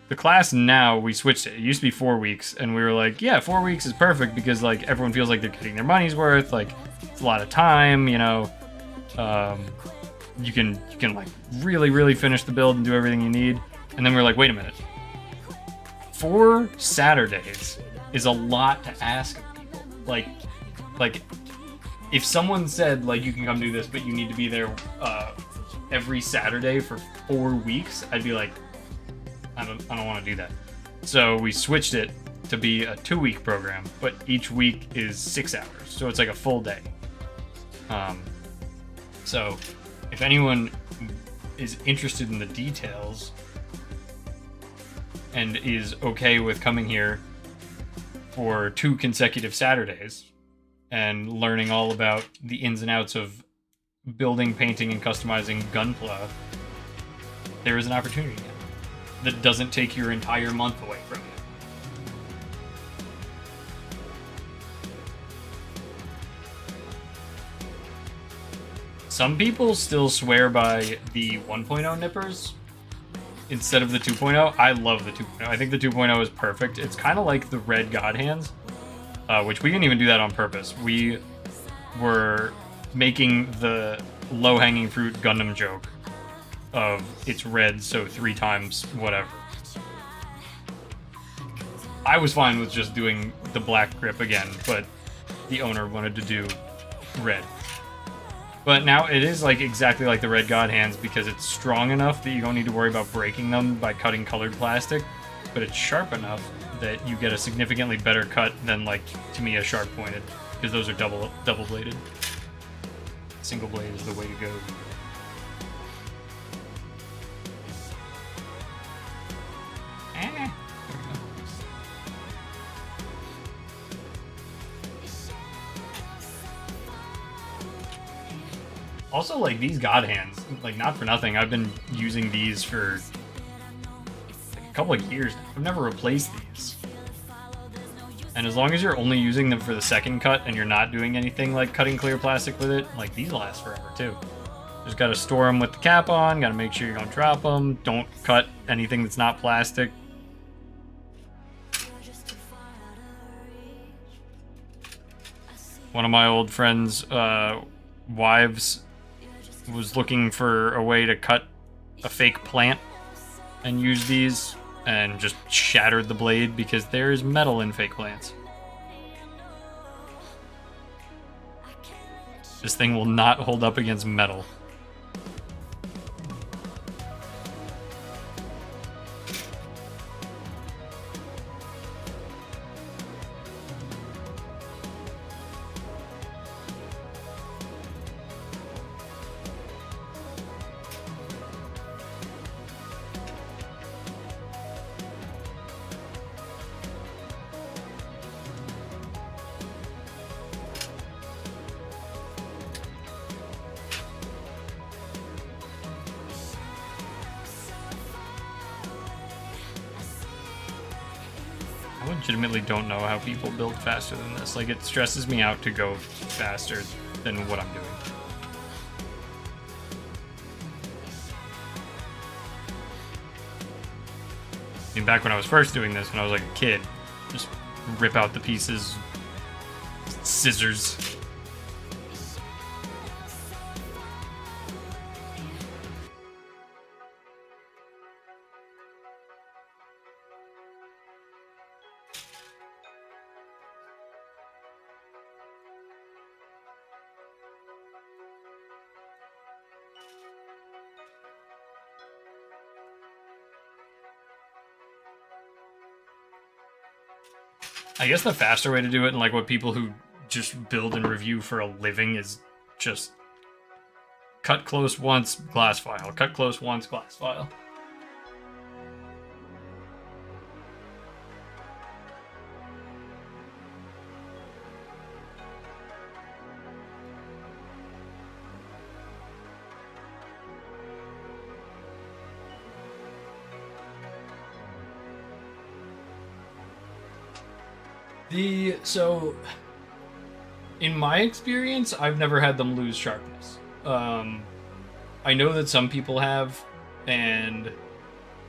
the class now, we switched it. It used to be 4 weeks, and we were like, yeah, 4 weeks is perfect because, like, everyone feels like they're getting their money's worth. Like, it's a lot of time, you know. You can like, really, really finish the build and do everything you need. And then we were like, wait a minute. 4 Saturdays is a lot to ask of people. Like, if someone said, like, you can come do this, but you need to be there every Saturday for 4 weeks, I'd be like, I don't want to do that. So we switched it to be a 2-week program, but each week is 6 hours, so it's like a full day. So if anyone is interested in the details and is okay with coming here for 2 consecutive Saturdays and learning all about the ins and outs of building, painting, and customizing Gunpla, there is an opportunity now that doesn't take your entire month away from you. Some people still swear by the 1.0 nippers instead of the 2.0. I love the 2.0. I think the 2.0 is perfect. It's kind of like the red God hands, which we didn't even do that on purpose. We were making the low-hanging fruit Gundam joke of it's red, so 3 times whatever. I was fine with just doing the black grip again, but the owner wanted to do red. But now it is like exactly like the red God hands because it's strong enough that you don't need to worry about breaking them by cutting colored plastic, but it's sharp enough that you get a significantly better cut than, like, to me, a sharp pointed, because those are double bladed. Single blade is the way to go. Also, like, these God hands, like, not for nothing, I've been using these for like a couple of years now. I've never replaced these. And as long as you're only using them for the second cut and you're not doing anything like cutting clear plastic with it, like, these last forever too. Just gotta store them with the cap on, gotta make sure you don't drop them, don't cut anything that's not plastic. One of my old friends' wives was looking for a way to cut a fake plant and use these, and just shattered the blade because there is metal in fake plants. This thing will not hold up against metal. I legitimately don't know how people build faster than this. Like, it stresses me out to go faster than what I'm doing. I mean, back when I was first doing this, when I was like a kid, just rip out the pieces, scissors. I guess the faster way to do it, and like what people who just build and review for a living, is just cut close once, glass file. Cut close once, glass file. So, in my experience, I've never had them lose sharpness. I know that some people have, and,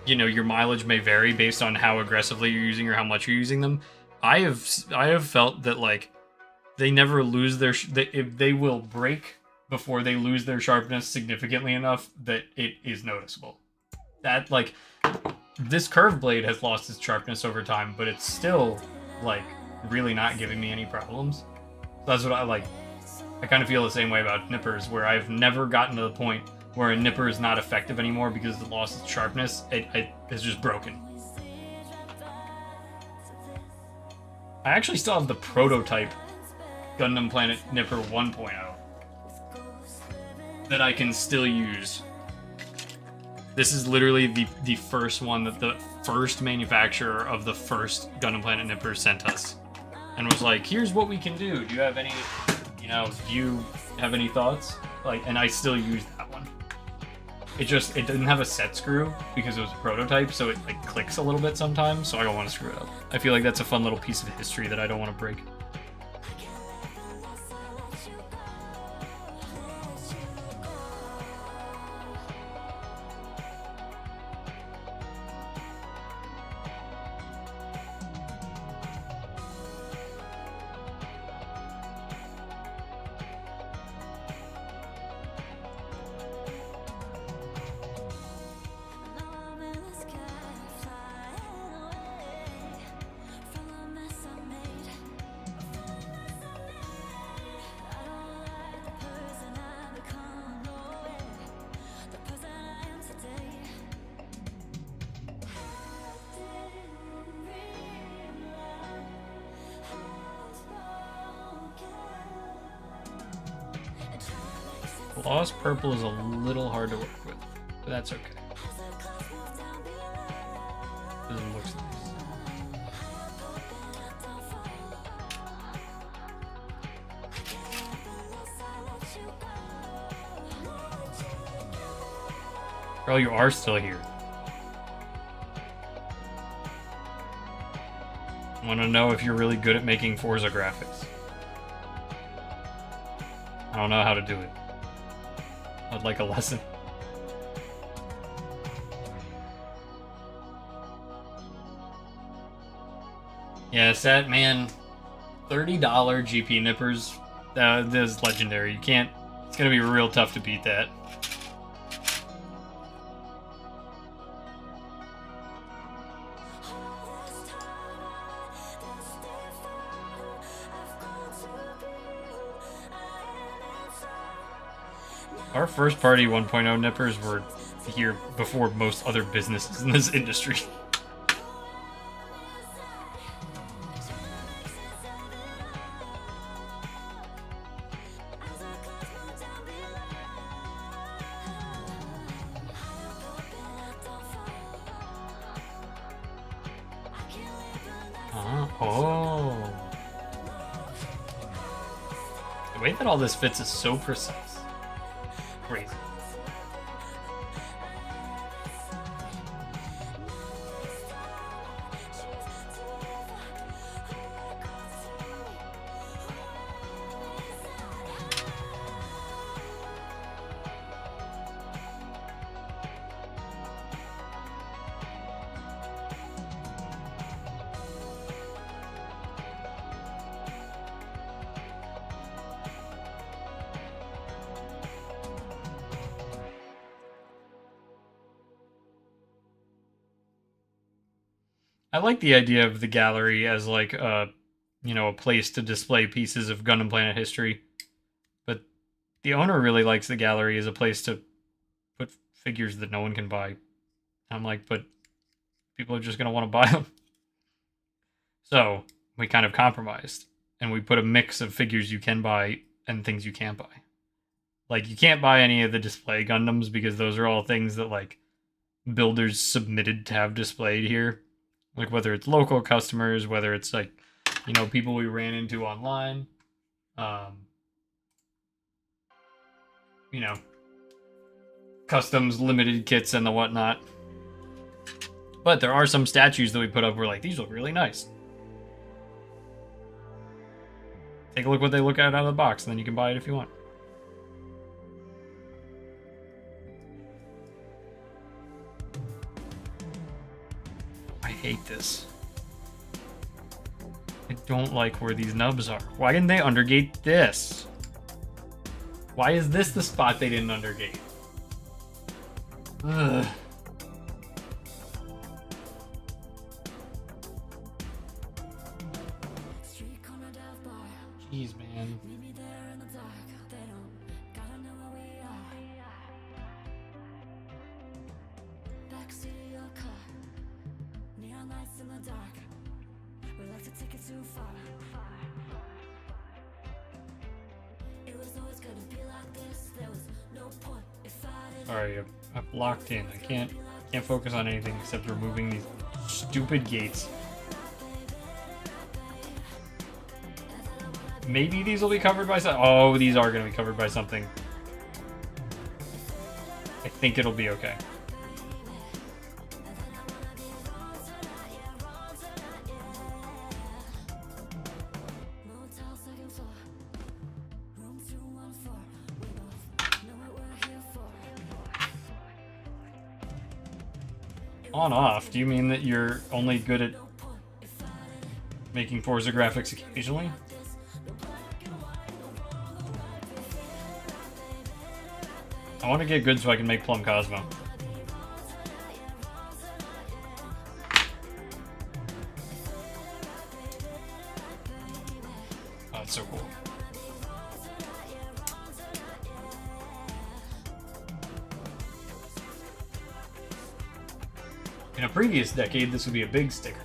you know, your mileage may vary based on how aggressively you're using or how much you're using them. I have felt that, like, they never lose their they will break before they lose their sharpness significantly enough that it is noticeable. That, like, this curved blade has lost its sharpness over time, but it's still, like, really not giving me any problems. That's what I like. I kind of feel the same way about nippers, where I've never gotten to the point where a nipper is not effective anymore because it lost its sharpness. It's just broken. I actually still have the prototype Gundam Planet Nipper 1.0 that I can still use. This is literally the first one that the first manufacturer of the first Gundam Planet Nipper sent us. And was like, here's what we can do. Do you have any, do you have any thoughts? Like, and I still use that one. It didn't have a set screw because it was a prototype, so it like clicks a little bit sometimes, so I don't want to screw it up. I feel like that's a fun little piece of history that I don't want to break. Gloss purple is a little hard to work with, but that's okay. Because it looks nice. Girl, you are still here. I want to know if you're really good at making Forza graphics. I don't know how to do it. I'd like a lesson. Yeah, sad man. $30 GP nippers. That is legendary. You can't. It's gonna be real tough to beat that. Our first party 1.0 nippers were here before most other businesses in this industry. Oh. The way that all this fits is so precise. Crazy. I like the idea of the gallery as like a place to display pieces of Gundam Planet history, but the owner really likes the gallery as a place to put figures that no one can buy. I'm like, but people are just gonna want to buy them. So we kind of compromised, and we put a mix of figures you can buy and things you can't buy. Like, you can't buy any of the display Gundams because those are all things that like builders submitted to have displayed here. Like, whether it's local customers, whether it's like, people we ran into online, customs, limited kits, and the whatnot. But there are some statues that we put up where like, these look really nice. Take a look what they look at out of the box, and then you can buy it if you want. I hate this. I don't like where these nubs are. Why didn't they undergate this? Why is this the spot they didn't undergate? Ugh. Jeez, man. Sorry, I'm locked in. I can't focus on anything except removing these stupid gates. Maybe these will be covered by something. Oh, these are going to be covered by something. I think it'll be okay. On off? Do you mean that you're only good at making Forza graphics occasionally? I want to get good so I can make Plum Cosmo. Oh, it's so cool. In a previous decade, this would be a big sticker.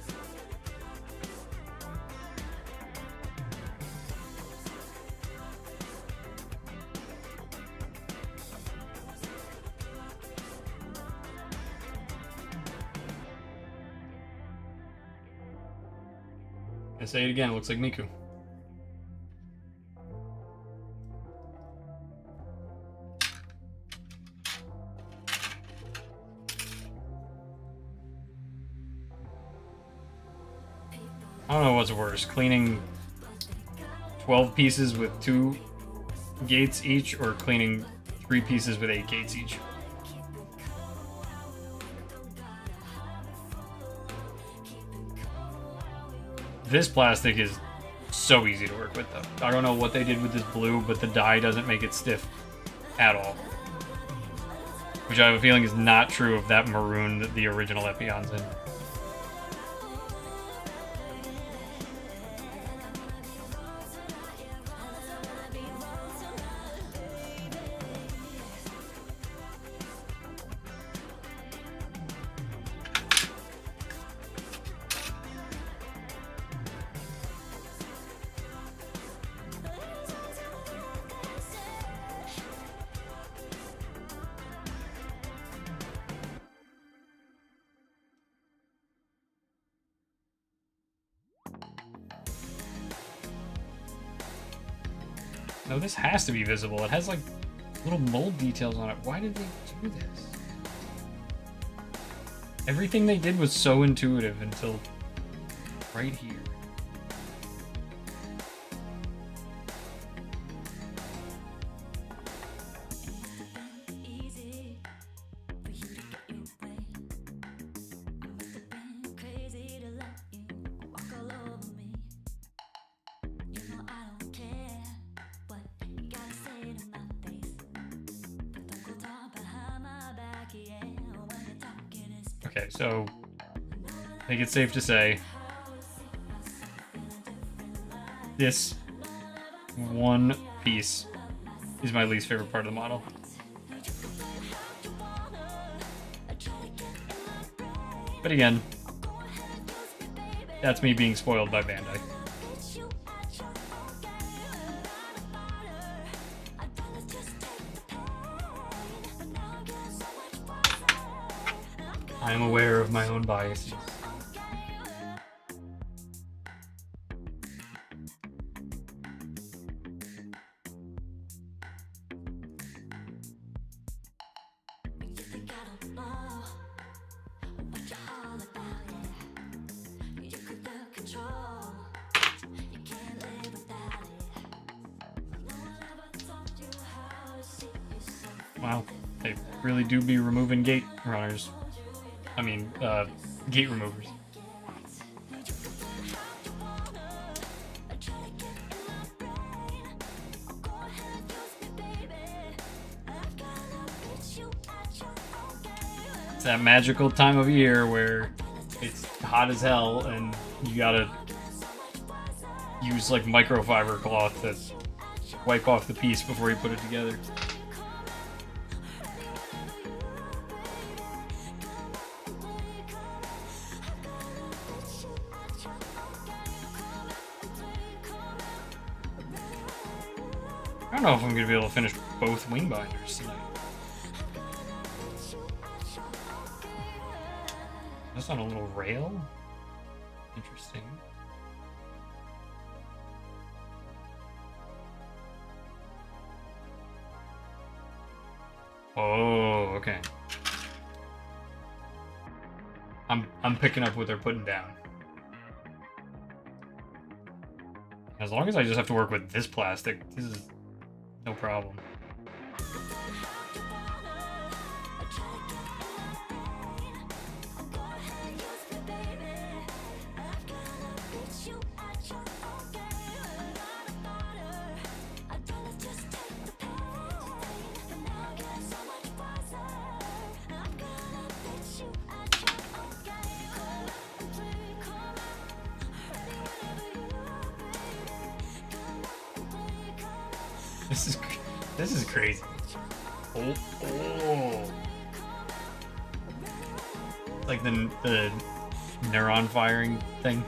I say it again, it looks like Miku. I don't know what's worse, cleaning 12 pieces with 2 gates each, or cleaning 3 pieces with 8 gates each. This plastic is so easy to work with, though. I don't know what they did with this blue, but the dye doesn't make it stiff at all. Which I have a feeling is not true of that maroon that the original Epion's in. No, this has to be visible. It has like little mold details on it. Why did they do this? Everything they did was so intuitive until right here. Okay, so I think it's safe to say this one piece is my least favorite part of the model. But again, that's me being spoiled by Bandai. I am aware of my own biases. Wow, they really do be removing gate runners. I mean, gate removers. It's that magical time of year where it's hot as hell and you gotta use like microfiber cloth to wipe off the piece before you put it together. I don't know if I'm gonna be able to finish both wing binders tonight. That's on a little rail? Interesting. Oh, okay. I'm picking up what they're putting down. As long as I just have to work with this plastic, this is no problem. This is crazy. Oh. Like the neuron firing thing.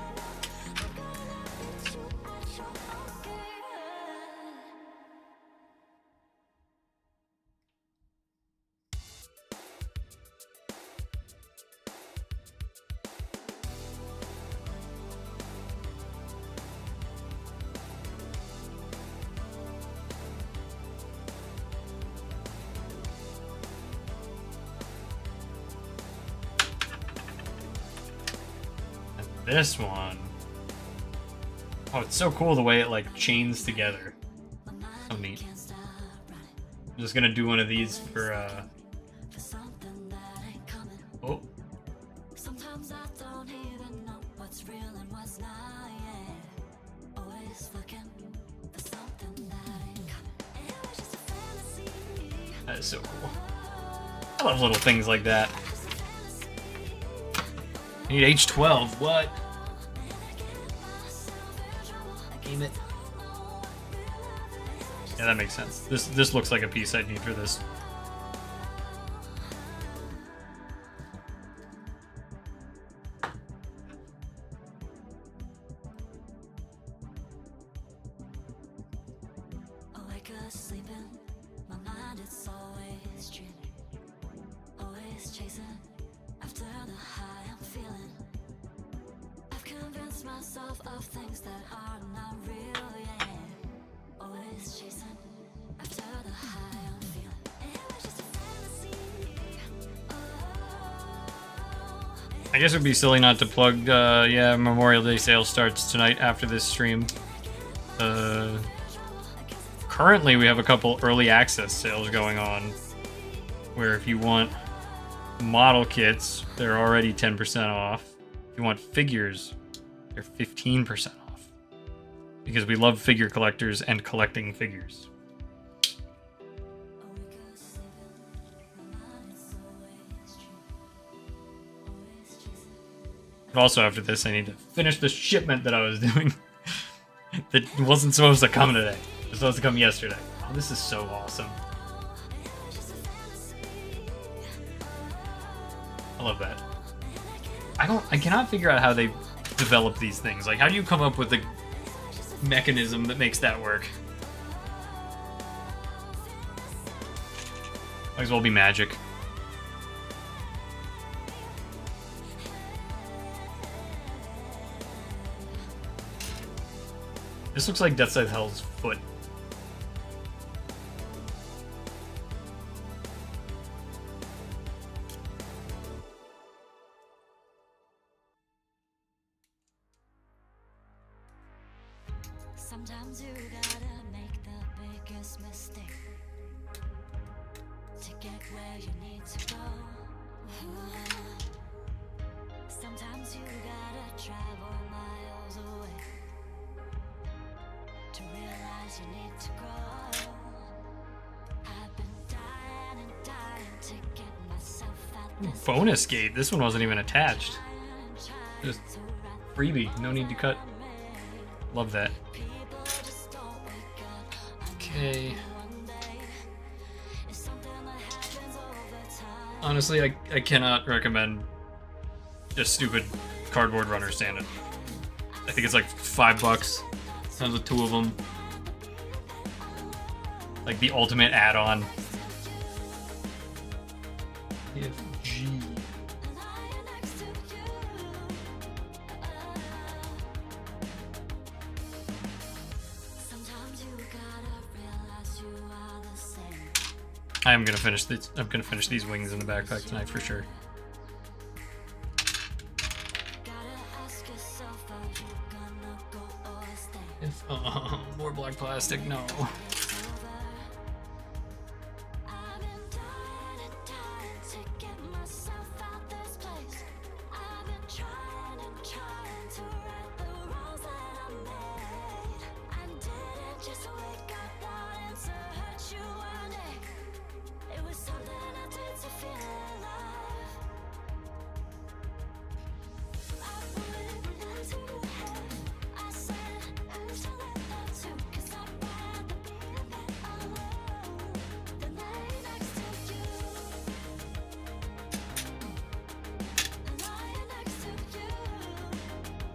This one. Oh, it's so cool the way it like chains together. So neat. I'm just gonna do one of these for oh. That is so cool. I love little things like that. I need H12, what? Damn it. Yeah, that makes sense. This looks like a piece I'd need for this. Myself of things that are not real, yeah. Always chasing after the high I'm feeling. It was just a fantasy. I guess it would be silly not to plug, yeah, Memorial Day sale starts tonight after this stream. Currently we have a couple early access sales going on, where if you want model kits, they're already 10% off. If you want figures, they're 15% off. Because we love figure collectors and collecting figures. But also after this, I need to finish the shipment that I was doing. That wasn't supposed to come today. It was supposed to come yesterday. Oh, this is so awesome. I love that. I cannot figure out how they develop these things. Like, how do you come up with the mechanism that makes that work? Might as well be magic. This looks like Death Scythe Hell's foot. Sometimes you gotta make the biggest mistake to get where you need to go. Sometimes you gotta travel miles away to realize you need to grow. I've been dying and dying to get myself out this Bonus gate. This one wasn't even attached. Just freebie. No need to cut. Love that. Okay. Honestly, I cannot recommend just stupid cardboard runner stand-up. I think it's like $5. Comes with 2 of them. Like the ultimate add-on. If G. I am gonna finish this. I'm gonna finish these wings in the backpack tonight for sure. If, more black plastic, no.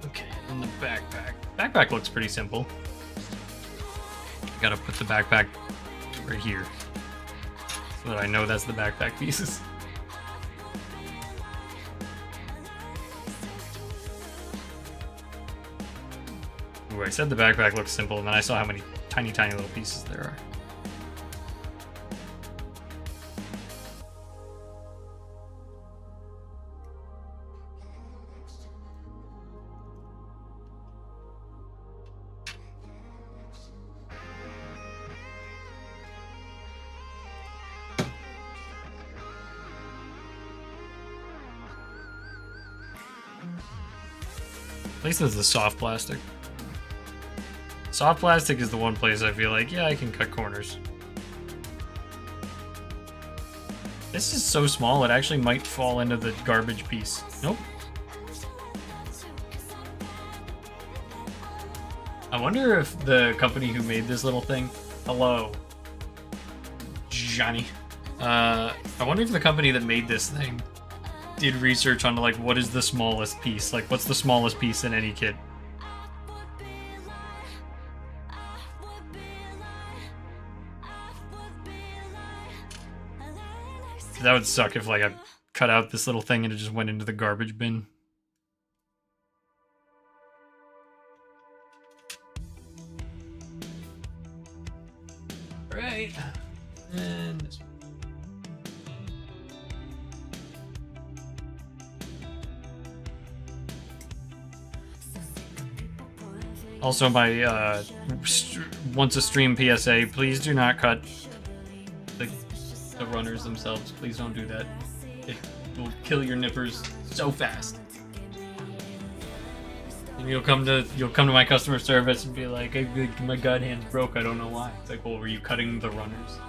Okay, and the backpack. Backpack looks pretty simple. Gotta put the backpack right here so that I know that's the backpack pieces. Ooh, I said the backpack looks simple, and then I saw how many tiny little pieces there are. At least it's the soft plastic. Soft plastic is the one place I feel like, yeah, I can cut corners. This is so small, it actually might fall into the garbage piece. Nope. I wonder if the company who made this little thing... Hello. Johnny. I wonder if the company that made this thing did research on, like, what is the smallest piece? Like, what's the smallest piece in any kit? That would suck if, like, I cut out this little thing and it just went into the garbage bin. Right. And this one. Also, my once a stream PSA, please do not cut the runners themselves. Please don't do that. It will kill your nippers so fast. And you'll come to my customer service and be like, my god hand's broke, I don't know why. It's like, well, were you cutting the runners?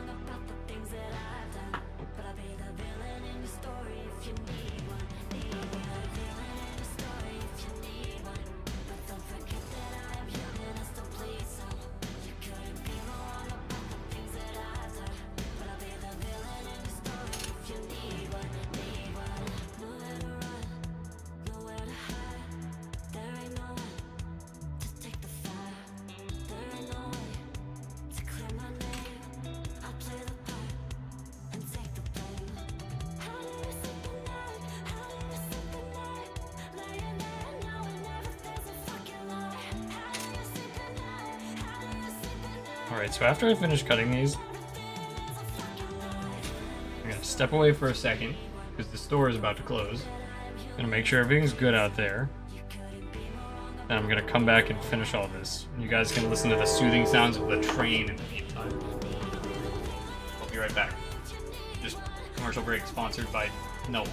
Alright, so after I finish cutting these, I'm going to step away for a second, because the store is about to close. I'm going to make sure everything's good out there. Then I'm going to come back and finish all this. You guys can listen to the soothing sounds of the train in the meantime. I'll be right back. Just commercial break sponsored by no one.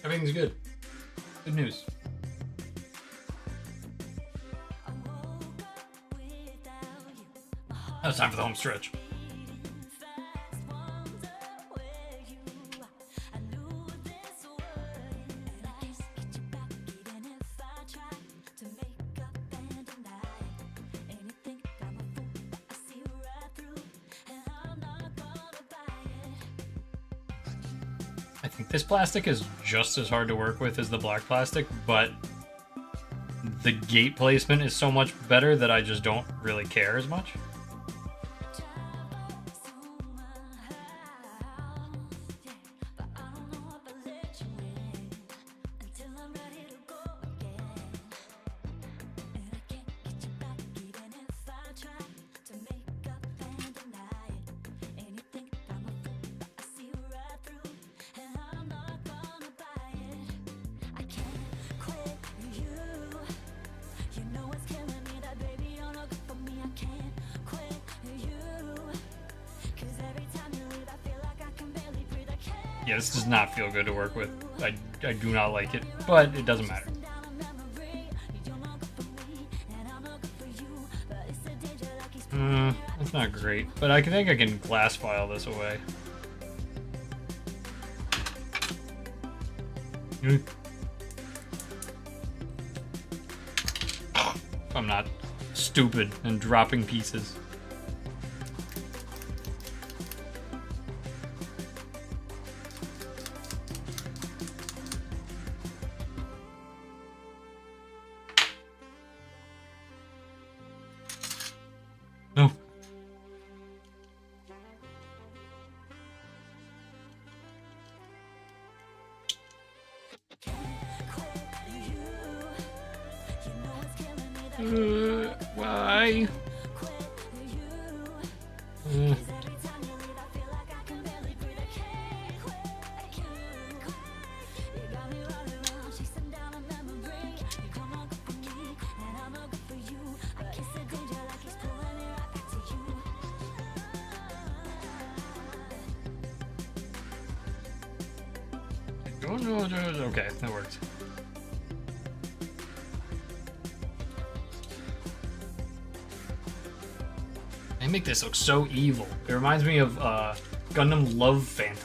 Everything's good. Good news. Now it's time for the home stretch. I think this plastic is just as hard to work with as the black plastic, but the gate placement is so much better that I just don't really care as much. Yeah, this does not feel good to work with. I do not like it, but it doesn't matter. That's not great, but I think I can glass file this away. If I'm not stupid and dropping pieces. No. Why? Okay, that worked. They make this look so evil. It reminds me of Gundam Love Phantom.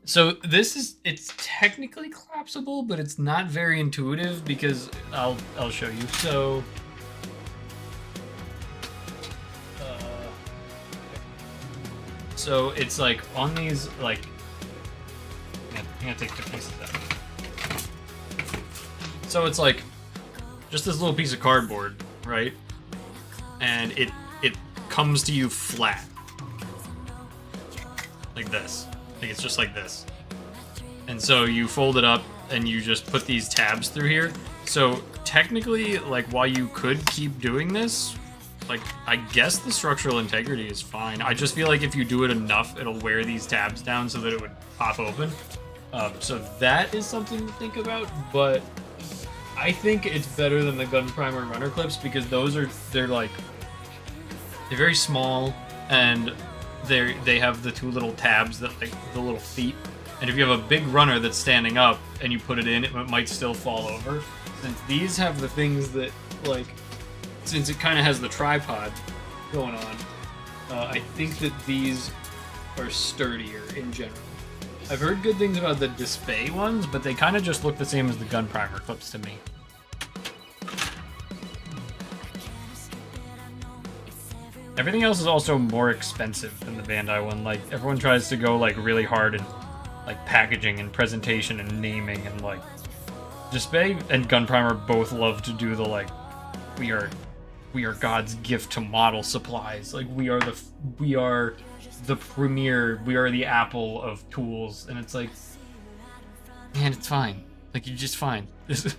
So this is, it's technically collapsible, but it's not very intuitive because I'll show you. So it's like on these, like, I'm gonna take the pieces out. So it's like just this little piece of cardboard, right? And it comes to you flat, like this. Like it's just like this. And so you fold it up and you just put these tabs through here. So technically, like, while you could keep doing this, like, I guess the structural integrity is fine. I just feel like if you do it enough, it'll wear these tabs down so that it would pop open. So that is something to think about, but I think it's better than the gun primer runner clips because they're very small and they have the two little tabs that, like, the little feet. And if you have a big runner that's standing up and you put it in, it might still fall over. Since these have the things that, like, since it kind of has the tripod going on, I think that these are sturdier in general. I've heard good things about the Display ones, but they kind of just look the same as the gun primer clips to me. Everything else is also more expensive than the Bandai one. Like, everyone tries to go, like, really hard in, like, packaging and presentation and naming, and, like, Display and gun primer both love to do the, like, we are God's gift to model supplies. Like, we are the premier, we are the Apple of tools. And it's like, man, it's fine. Like, you're just fine. This is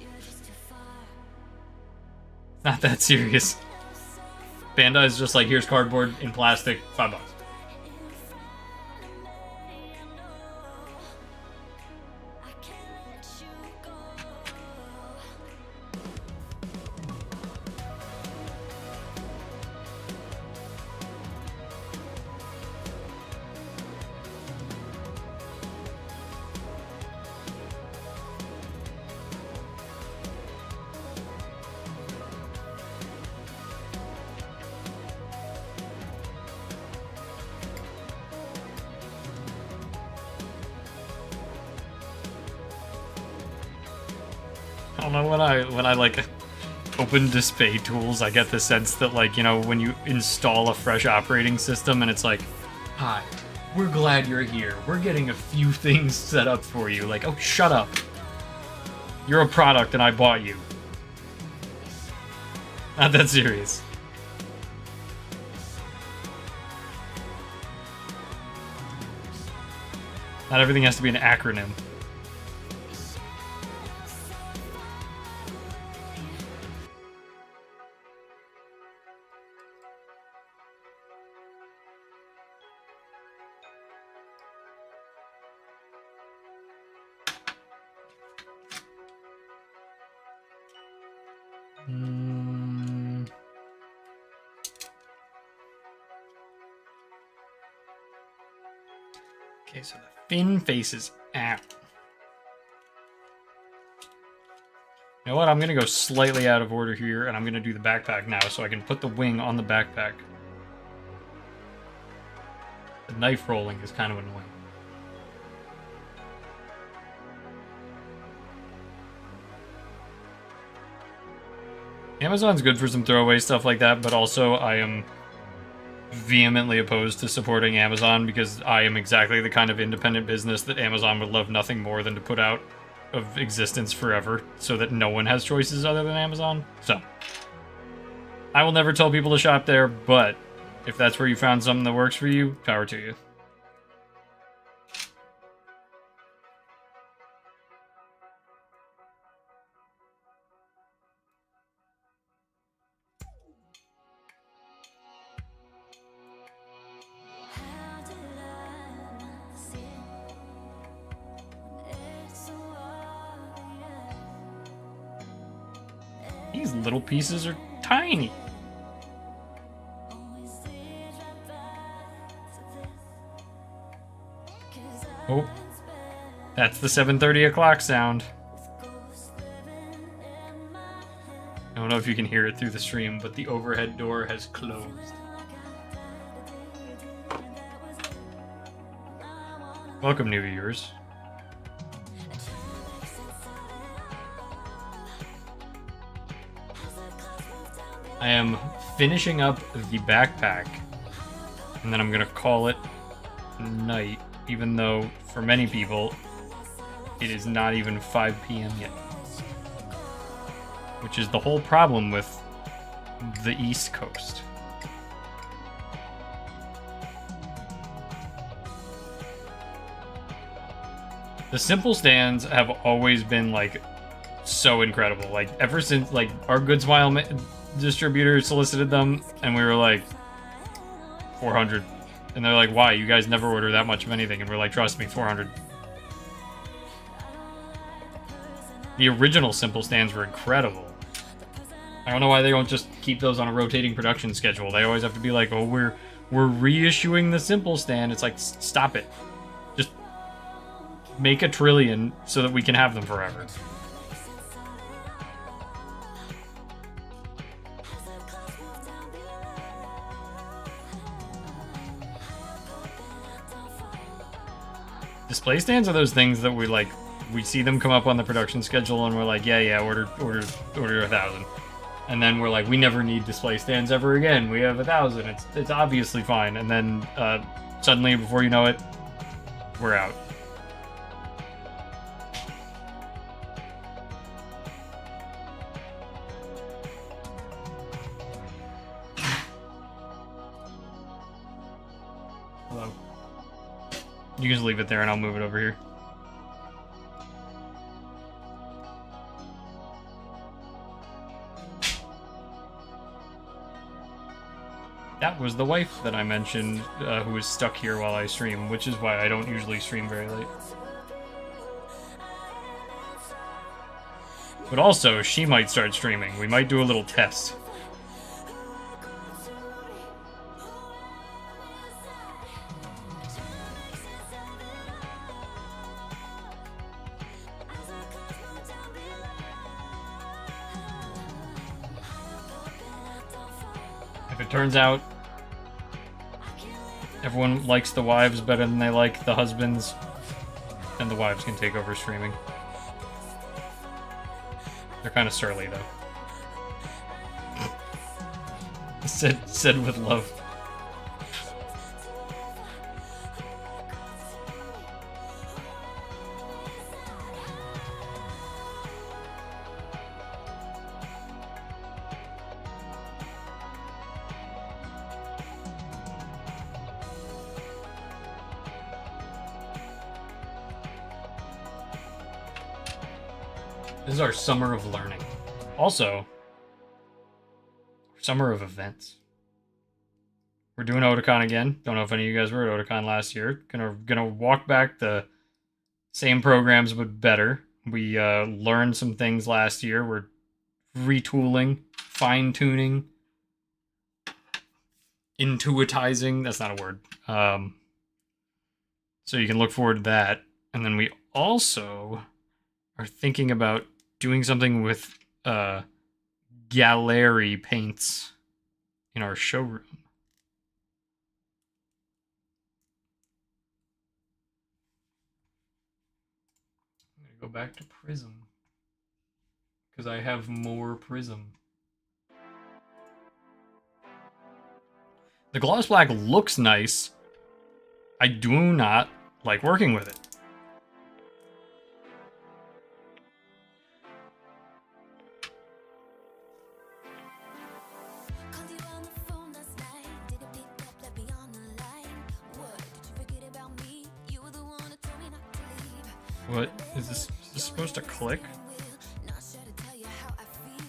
not that serious. Bandai is just like, here's cardboard in plastic, $5. don't know, when I like open display tools, I get the sense that, like, you know, when you install a fresh operating system and it's like, hi, we're glad you're here. We're getting a few things set up for you. Like, oh, shut up. You're a product and I bought you. Not that serious. Not everything has to be an acronym. Okay, so the fin faces out. You know what? I'm going to go slightly out of order here, and I'm going to do the backpack now so I can put the wing on the backpack. The knife rolling is kind of annoying. Amazon's good for some throwaway stuff like that, but also I am vehemently opposed to supporting Amazon because I am exactly the kind of independent business that Amazon would love nothing more than to put out of existence forever so that no one has choices other than Amazon. So, I will never tell people to shop there, but if that's where you found something that works for you, power to you. How did I not see it's so obvious? These little pieces are tiny. Always leads right back to this. 'Cause Oh, I've spent that's the 7:30 o'clock sound. ghosts living in my head. I don't know if you can hear it through the stream, but the overhead door has closed. Welcome, new viewers. I am finishing up the backpack, and then I'm gonna call it night, even though for many people it is not even 5 p.m. yet. Which is the whole problem with the East Coast. The simple stands have always been, like, so incredible. Like, ever since, like, our Good Smile distributor solicited them, and we were like, 400. And they're like, why? You guys never order that much of anything. And we're like, trust me, 400. The original simple stands were incredible. I don't know why they don't just keep those on a rotating production schedule. They always have to be like, oh, we're reissuing the simple stand. It's like, stop it. Just make a trillion so that we can have them forever. Display stands are those things that we see them come up on the production schedule and we're like, yeah, order 1,000. And then we're like, we never need display stands ever again. We have 1,000. It's obviously fine. And then suddenly, before you know it, we're out. Hello. You can just leave it there and I'll move it over here. That was the wife that I mentioned who was stuck here while I stream, which is why I don't usually stream very late. But also, she might start streaming. We might do a little test. If it turns out everyone likes the wives better than they like the husbands, then the wives can take over streaming. They're kind of surly though. said with love. This is our summer of learning. Also, summer of events. We're doing Otakon again. Don't know if any of you guys were at Otakon last year. Gonna walk back the same programs but better. We learned some things last year. We're retooling, fine-tuning, intuitizing. That's not a word. So you can look forward to that. And then we also are thinking about doing something with gallery paints in our showroom. I'm gonna go back to Prism because I have more Prism. The gloss black looks nice. I do not like working with it. Called you on the phone last night, didn't pick up, left me on the line. What, did you forget about me? You were the one who told me not to leave. What is this? Is this supposed to click? Not sure to tell you how I feel,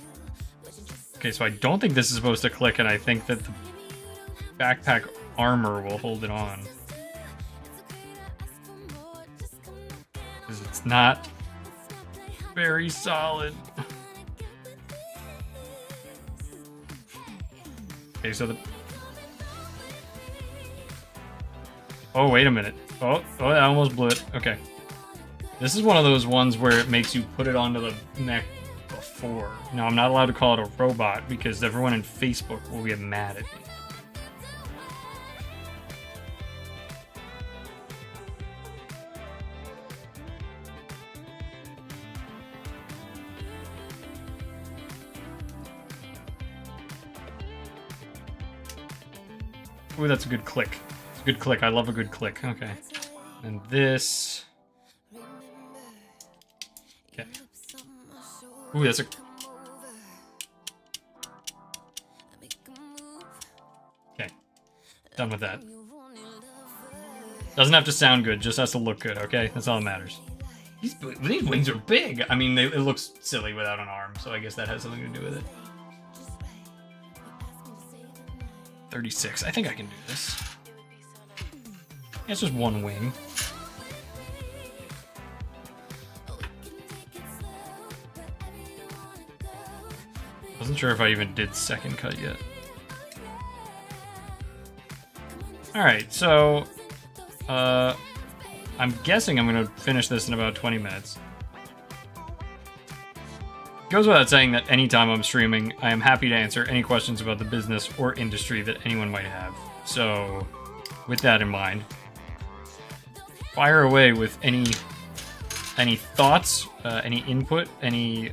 but you just Okay, so I don't think this is supposed to click, and I think that the backpack armor will hold it on. Because it's not very solid. Okay, so the... Oh, wait a minute. Oh, I almost blew it. Okay. This is one of those ones where it makes you put it onto the neck before. Now, I'm not allowed to call it a robot because everyone in Facebook will get mad at me. Ooh, that's a good click. It's a good click. I love a good click. Okay. And this... Okay. Ooh, that's a... Okay. Done with that. Doesn't have to sound good, just has to look good, okay? That's all that matters. These wings are big! I mean, it looks silly without an arm, so I guess that has something to do with it. 36. I think I can do this. It's just one wing. Wasn't sure if I even did second cut yet. Alright, so... I'm guessing I'm going to finish this in about 20 minutes. Goes without saying that anytime I'm streaming, I am happy to answer any questions about the business or industry that anyone might have. So, with that in mind, fire away with any thoughts, any input, any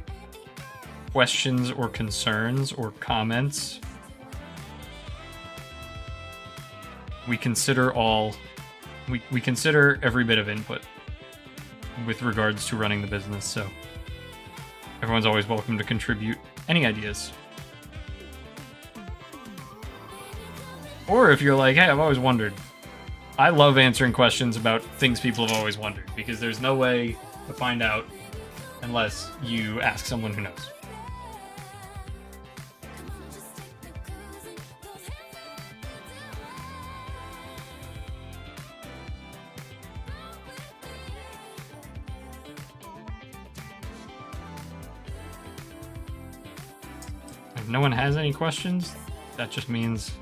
questions or concerns or comments. We consider we consider every bit of input with regards to running the business, so everyone's always welcome to contribute any ideas. Or if you're like, hey, I've always wondered. I love answering questions about things people have always wondered, because there's no way to find out unless you ask someone who knows. If no one has any questions, that just means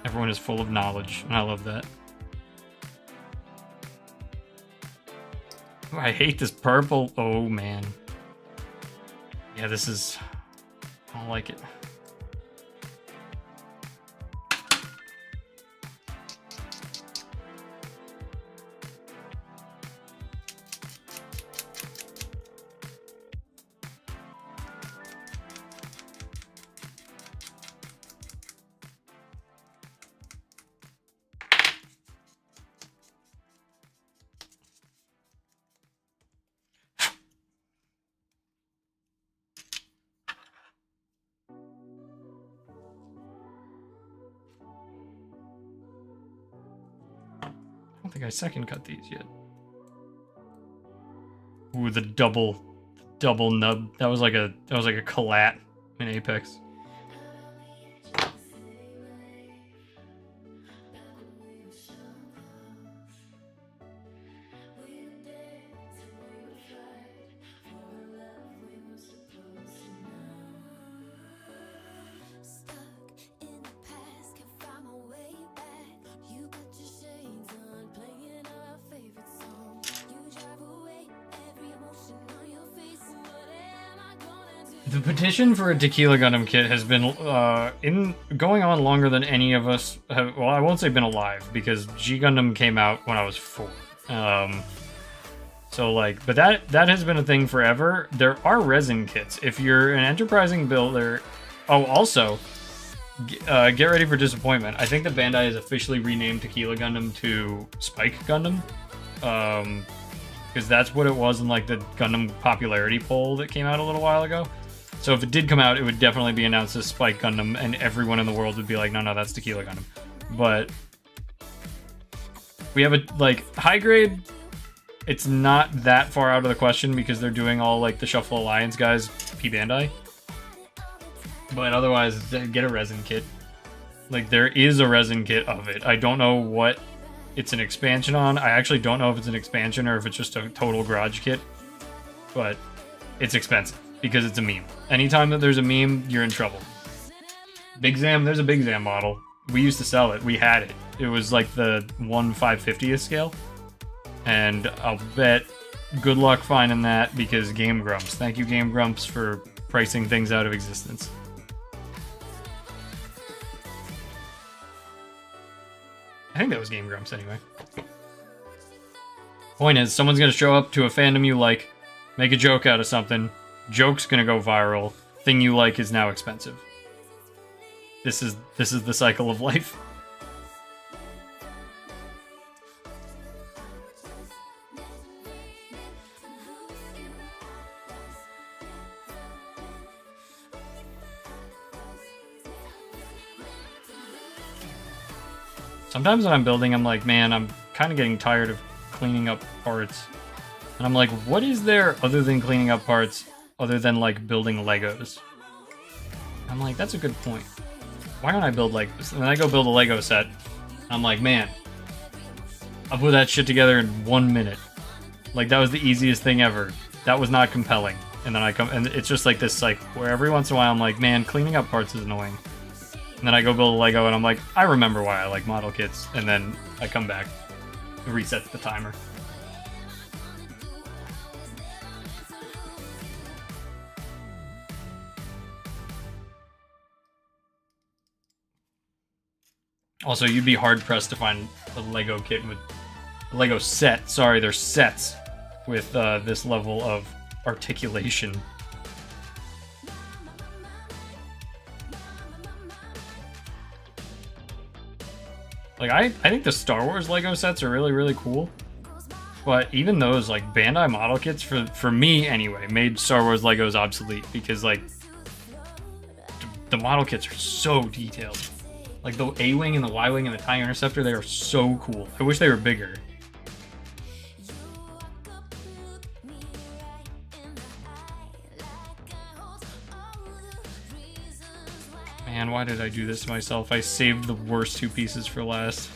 everyone is full of knowledge, and I love that. Oh, I hate this purple. Oh, man. Yeah, this is... I don't like it. think I second cut these yet. Ooh, the double nub. That was like a collat in Apex. The petition for a Tequila Gundam kit has been going on longer than any of us have. Well, I won't say been alive because G Gundam came out when I was 4. So like, but that has been a thing forever. There are resin kits if you're an enterprising builder. Oh, also, get ready for disappointment. I think that Bandai has officially renamed Tequila Gundam to Spike Gundam. Because that's what it was in like the Gundam popularity poll that came out a little while ago. So if it did come out, it would definitely be announced as Spike Gundam, and everyone in the world would be like, no, that's Tequila Gundam. But we have a, like, high grade, it's not that far out of the question because they're doing all, like, the Shuffle Alliance guys, P Bandai. But otherwise, get a resin kit. Like, there is a resin kit of it. I don't know what it's an expansion on. I actually don't know if it's an expansion or if it's just a total garage kit. But it's expensive. Because it's a meme. Anytime that there's a meme, you're in trouble. Big Zam, there's a Big Zam model. We used to sell it. We had it. It was like the 1/550th scale. And I'll bet good luck finding that because Game Grumps. Thank you, Game Grumps, for pricing things out of existence. I think that was Game Grumps anyway. Point is, someone's gonna show up to a fandom you like, make a joke out of something, joke's gonna go viral, thing you like is now expensive. This is the cycle of life. Sometimes when I'm building, I'm like, man, I'm kind of getting tired of cleaning up parts. And I'm like, what is there other than cleaning up parts, other than, like, building Legos? I'm like, that's a good point. Why don't I build Legos? And then I go build a Lego set. I'm like, man, I'll put that shit together in 1 minute. Like, that was the easiest thing ever. That was not compelling. And then I come, and it's just like this cycle where every once in a while I'm like, man, cleaning up parts is annoying. And then I go build a Lego and I'm like, I remember why I like model kits. And then I come back, reset the timer. Also, you'd be hard-pressed to find a Lego kit with... a Lego set, sorry, they're sets with this level of articulation. Like, I think the Star Wars Lego sets are really, really cool. But even those, like, Bandai model kits, for me anyway, made Star Wars Legos obsolete. Because, like, the model kits are so detailed. Like, the A-Wing and the Y-Wing and the TIE Interceptor, they are so cool. I wish they were bigger. Man, why did I do this to myself? I saved the worst 2 pieces for last.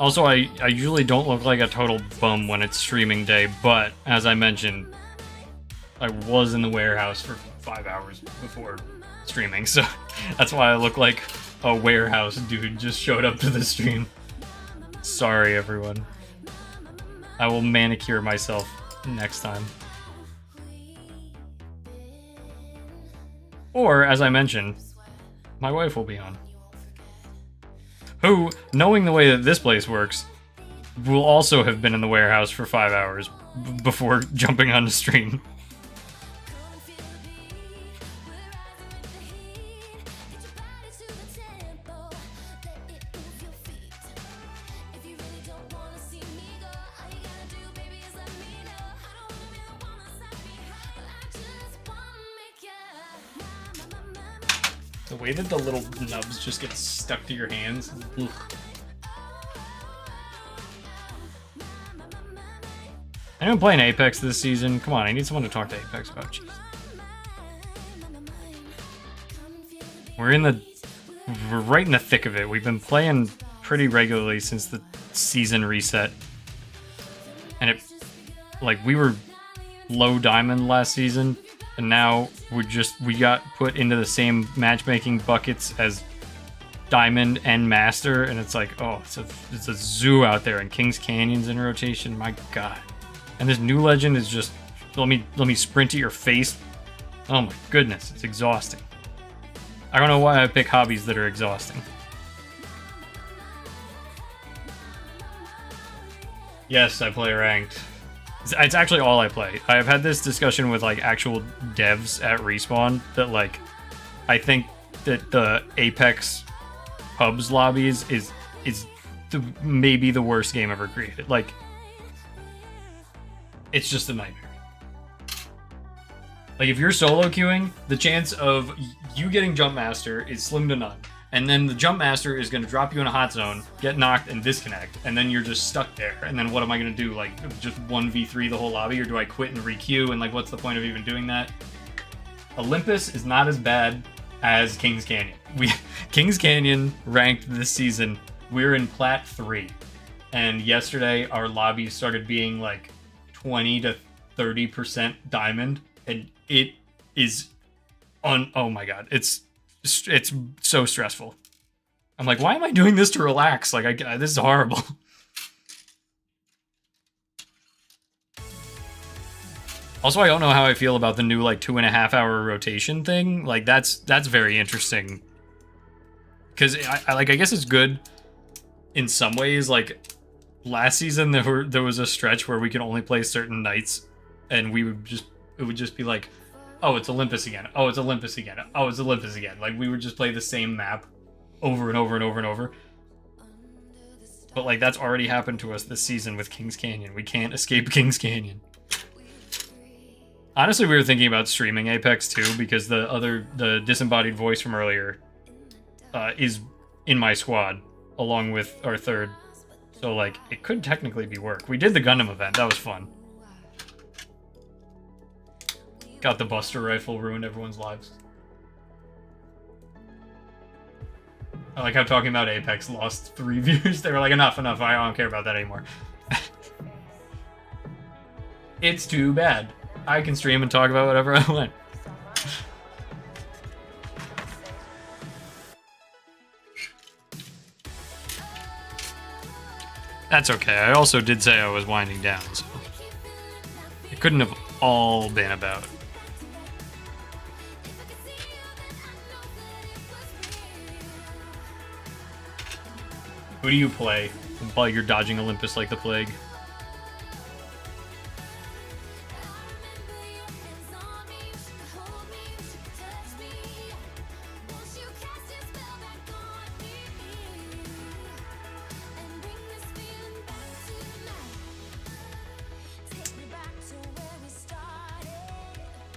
Also, I usually don't look like a total bum when it's streaming day, but as I mentioned, I was in the warehouse for 5 hours before streaming, so that's why I look like a warehouse dude just showed up to the stream. Sorry, everyone. I will manicure myself next time. Or, as I mentioned, my wife will be on. Who, knowing the way that this place works, will also have been in the warehouse for 5 hours before jumping on the stream. The way that the little nubs just get stuck to your hands. Ugh. Anyone playing Apex this season? Come on, I need someone to talk to Apex about. Jeez. We're right in the thick of it. We've been playing pretty regularly since the season reset. And like, we were low diamond last season, and now we got put into the same matchmaking buckets as diamond and master, and it's like, oh, it's a zoo out there, and King's Canyon's in rotation. My god. And this new legend is just, let me sprint at your face. Oh my goodness, it's exhausting. I don't know why I pick hobbies that are exhausting. Yes, I play ranked. It's actually all I play. I've had this discussion with like actual devs at Respawn that like, I think that the Apex pubs lobbies is maybe the worst game ever created. Like, it's just a nightmare. Like, if you're solo queuing, the chance of you getting Jump Master is slim to none. And then the Jump Master is going to drop you in a hot zone, get knocked, and disconnect. And then you're just stuck there. And then what am I going to do? Like, just 1v3 the whole lobby? Or do I quit and re-queue? And, like, what's the point of even doing that? Olympus is not as bad as King's Canyon. King's Canyon ranked this season, we're in Plat 3. And yesterday, our lobby started being, like, 20 to 30% diamond. And it is oh my god, it's so stressful. I'm like, why am I doing this to relax? Like, this is horrible. Also, I don't know how I feel about the new like 2.5 hour rotation thing. Like, that's very interesting. Because I guess it's good in some ways. Like, last season there was a stretch where we could only play certain nights, and it would just be like, oh, it's Olympus again. Oh, it's Olympus again. Oh, it's Olympus again. Like, we would just play the same map over and over and over and over. But, like, that's already happened to us this season with King's Canyon. We can't escape King's Canyon. Honestly, we were thinking about streaming Apex too, because the disembodied voice from earlier is in my squad, along with our third. So, like, it could technically be work. We did the Gundam event. That was fun. Got the Buster Rifle, ruined everyone's lives. I like how talking about Apex lost 3 viewers. They were like, enough, I don't care about that anymore. It's too bad. I can stream and talk about whatever I want. That's okay. I also did say I was winding down, so it couldn't have all been about. Who do you play while you're dodging Olympus like the plague?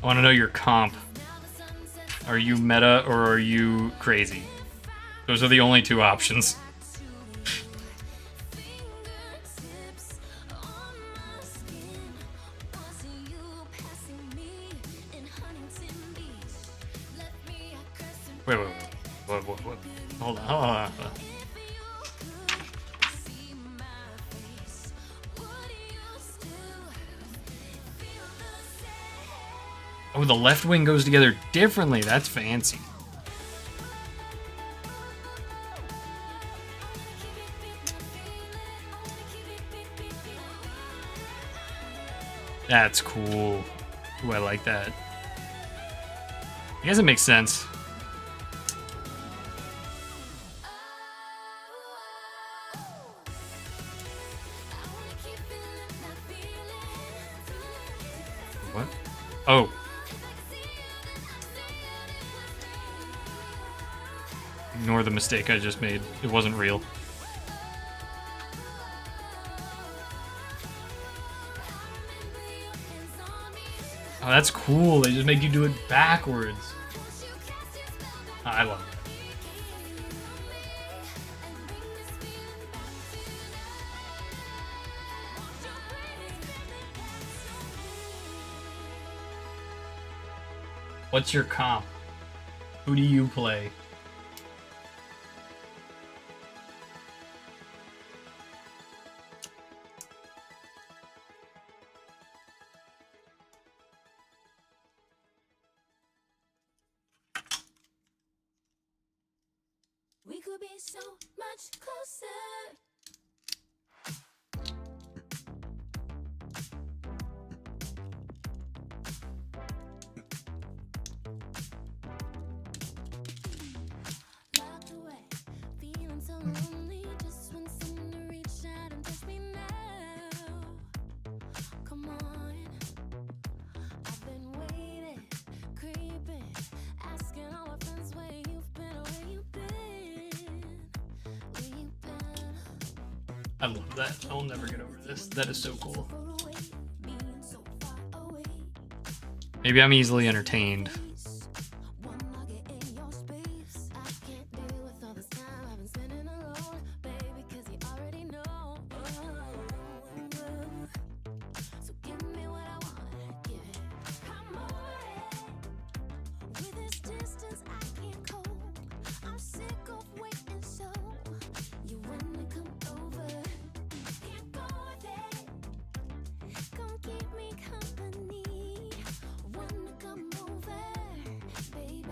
I want to know your comp. Are you meta or are you crazy? Those are the only 2 options. Wait. Hold on. Oh, the left wing goes together differently. That's fancy. That's cool. Ooh, I like that. I guess it makes sense. What? Oh. Ignore the mistake I just made. It wasn't real. Oh, that's cool. They just make you do it backwards. I love that. What's your comp? Who do you play? We could be so much closer. Locked away, feeling so lonely. Just want someone to reach out and touch me now. Come on, I've been waiting, creeping, asking all my friends where you've been, where you've been, where you've been. I love that. I'll never get over this. That is so cool. Far away, being so far away. Maybe I'm easily entertained. One nugget in your space. I can't deal with all this time I've been spending alone, baby, 'cause you already know. So give me what I want, give it. Come on, with this distance I can't cope. I'm sick of waiting, so you wanna come over? Can't go with it. Come keep me company. Wanna come over, baby?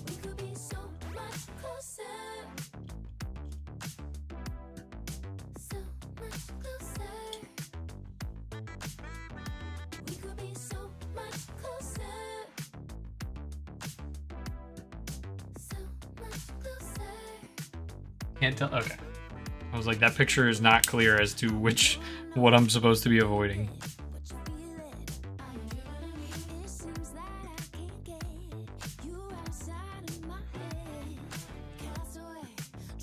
We could be so much closer. So much closer. We could be so much closer. So much closer. Can't tell. Okay. I was like, that picture is not clear as to what I'm supposed to be avoiding. What you feeling? Are you feeling me? It seems that I can't get you outside of my head. Cast away,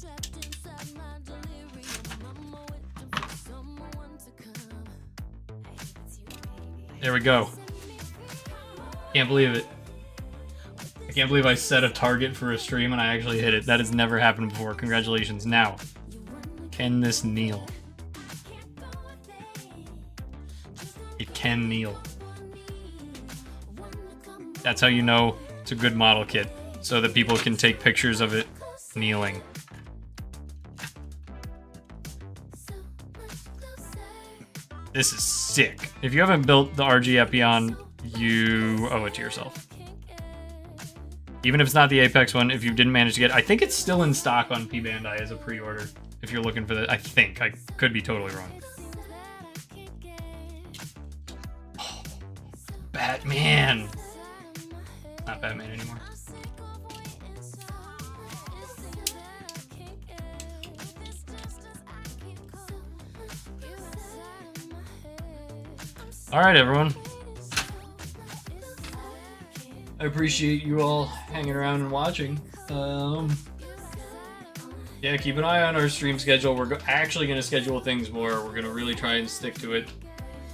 trapped inside my delirium. I'm waiting for someone to come. Hey, it's you, baby. There we go. Can't believe it. I can't believe I set a target for a stream and I actually hit it. That has never happened before. Congratulations. Now, can this kneel? It can kneel. That's how you know it's a good model kit, so that people can take pictures of it kneeling. This is sick. If you haven't built the RG Epion, you owe it to yourself. Even if it's not the Apex one, if you didn't manage to get it, I think it's still in stock on P Bandai as a pre-order. If you're looking for that, I think. I could be totally wrong. Oh, Batman! Not Batman anymore. Alright, everyone. I appreciate you all hanging around and watching. Yeah, keep an eye on our stream schedule. We're actually going to schedule things more. We're going to really try and stick to it,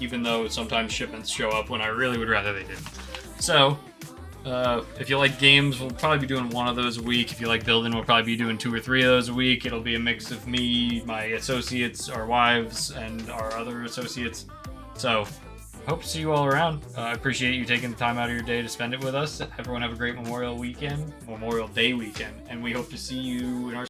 even though sometimes shipments show up when I really would rather they didn't. So, if you like games, we'll probably be doing one of those a week. If you like building, we'll probably be doing 2 or 3 of those a week. It'll be a mix of me, my associates, our wives, and our other associates. So, hope to see you all around. I appreciate you taking the time out of your day to spend it with us. Everyone have a great Memorial Day weekend, and we hope to see you in our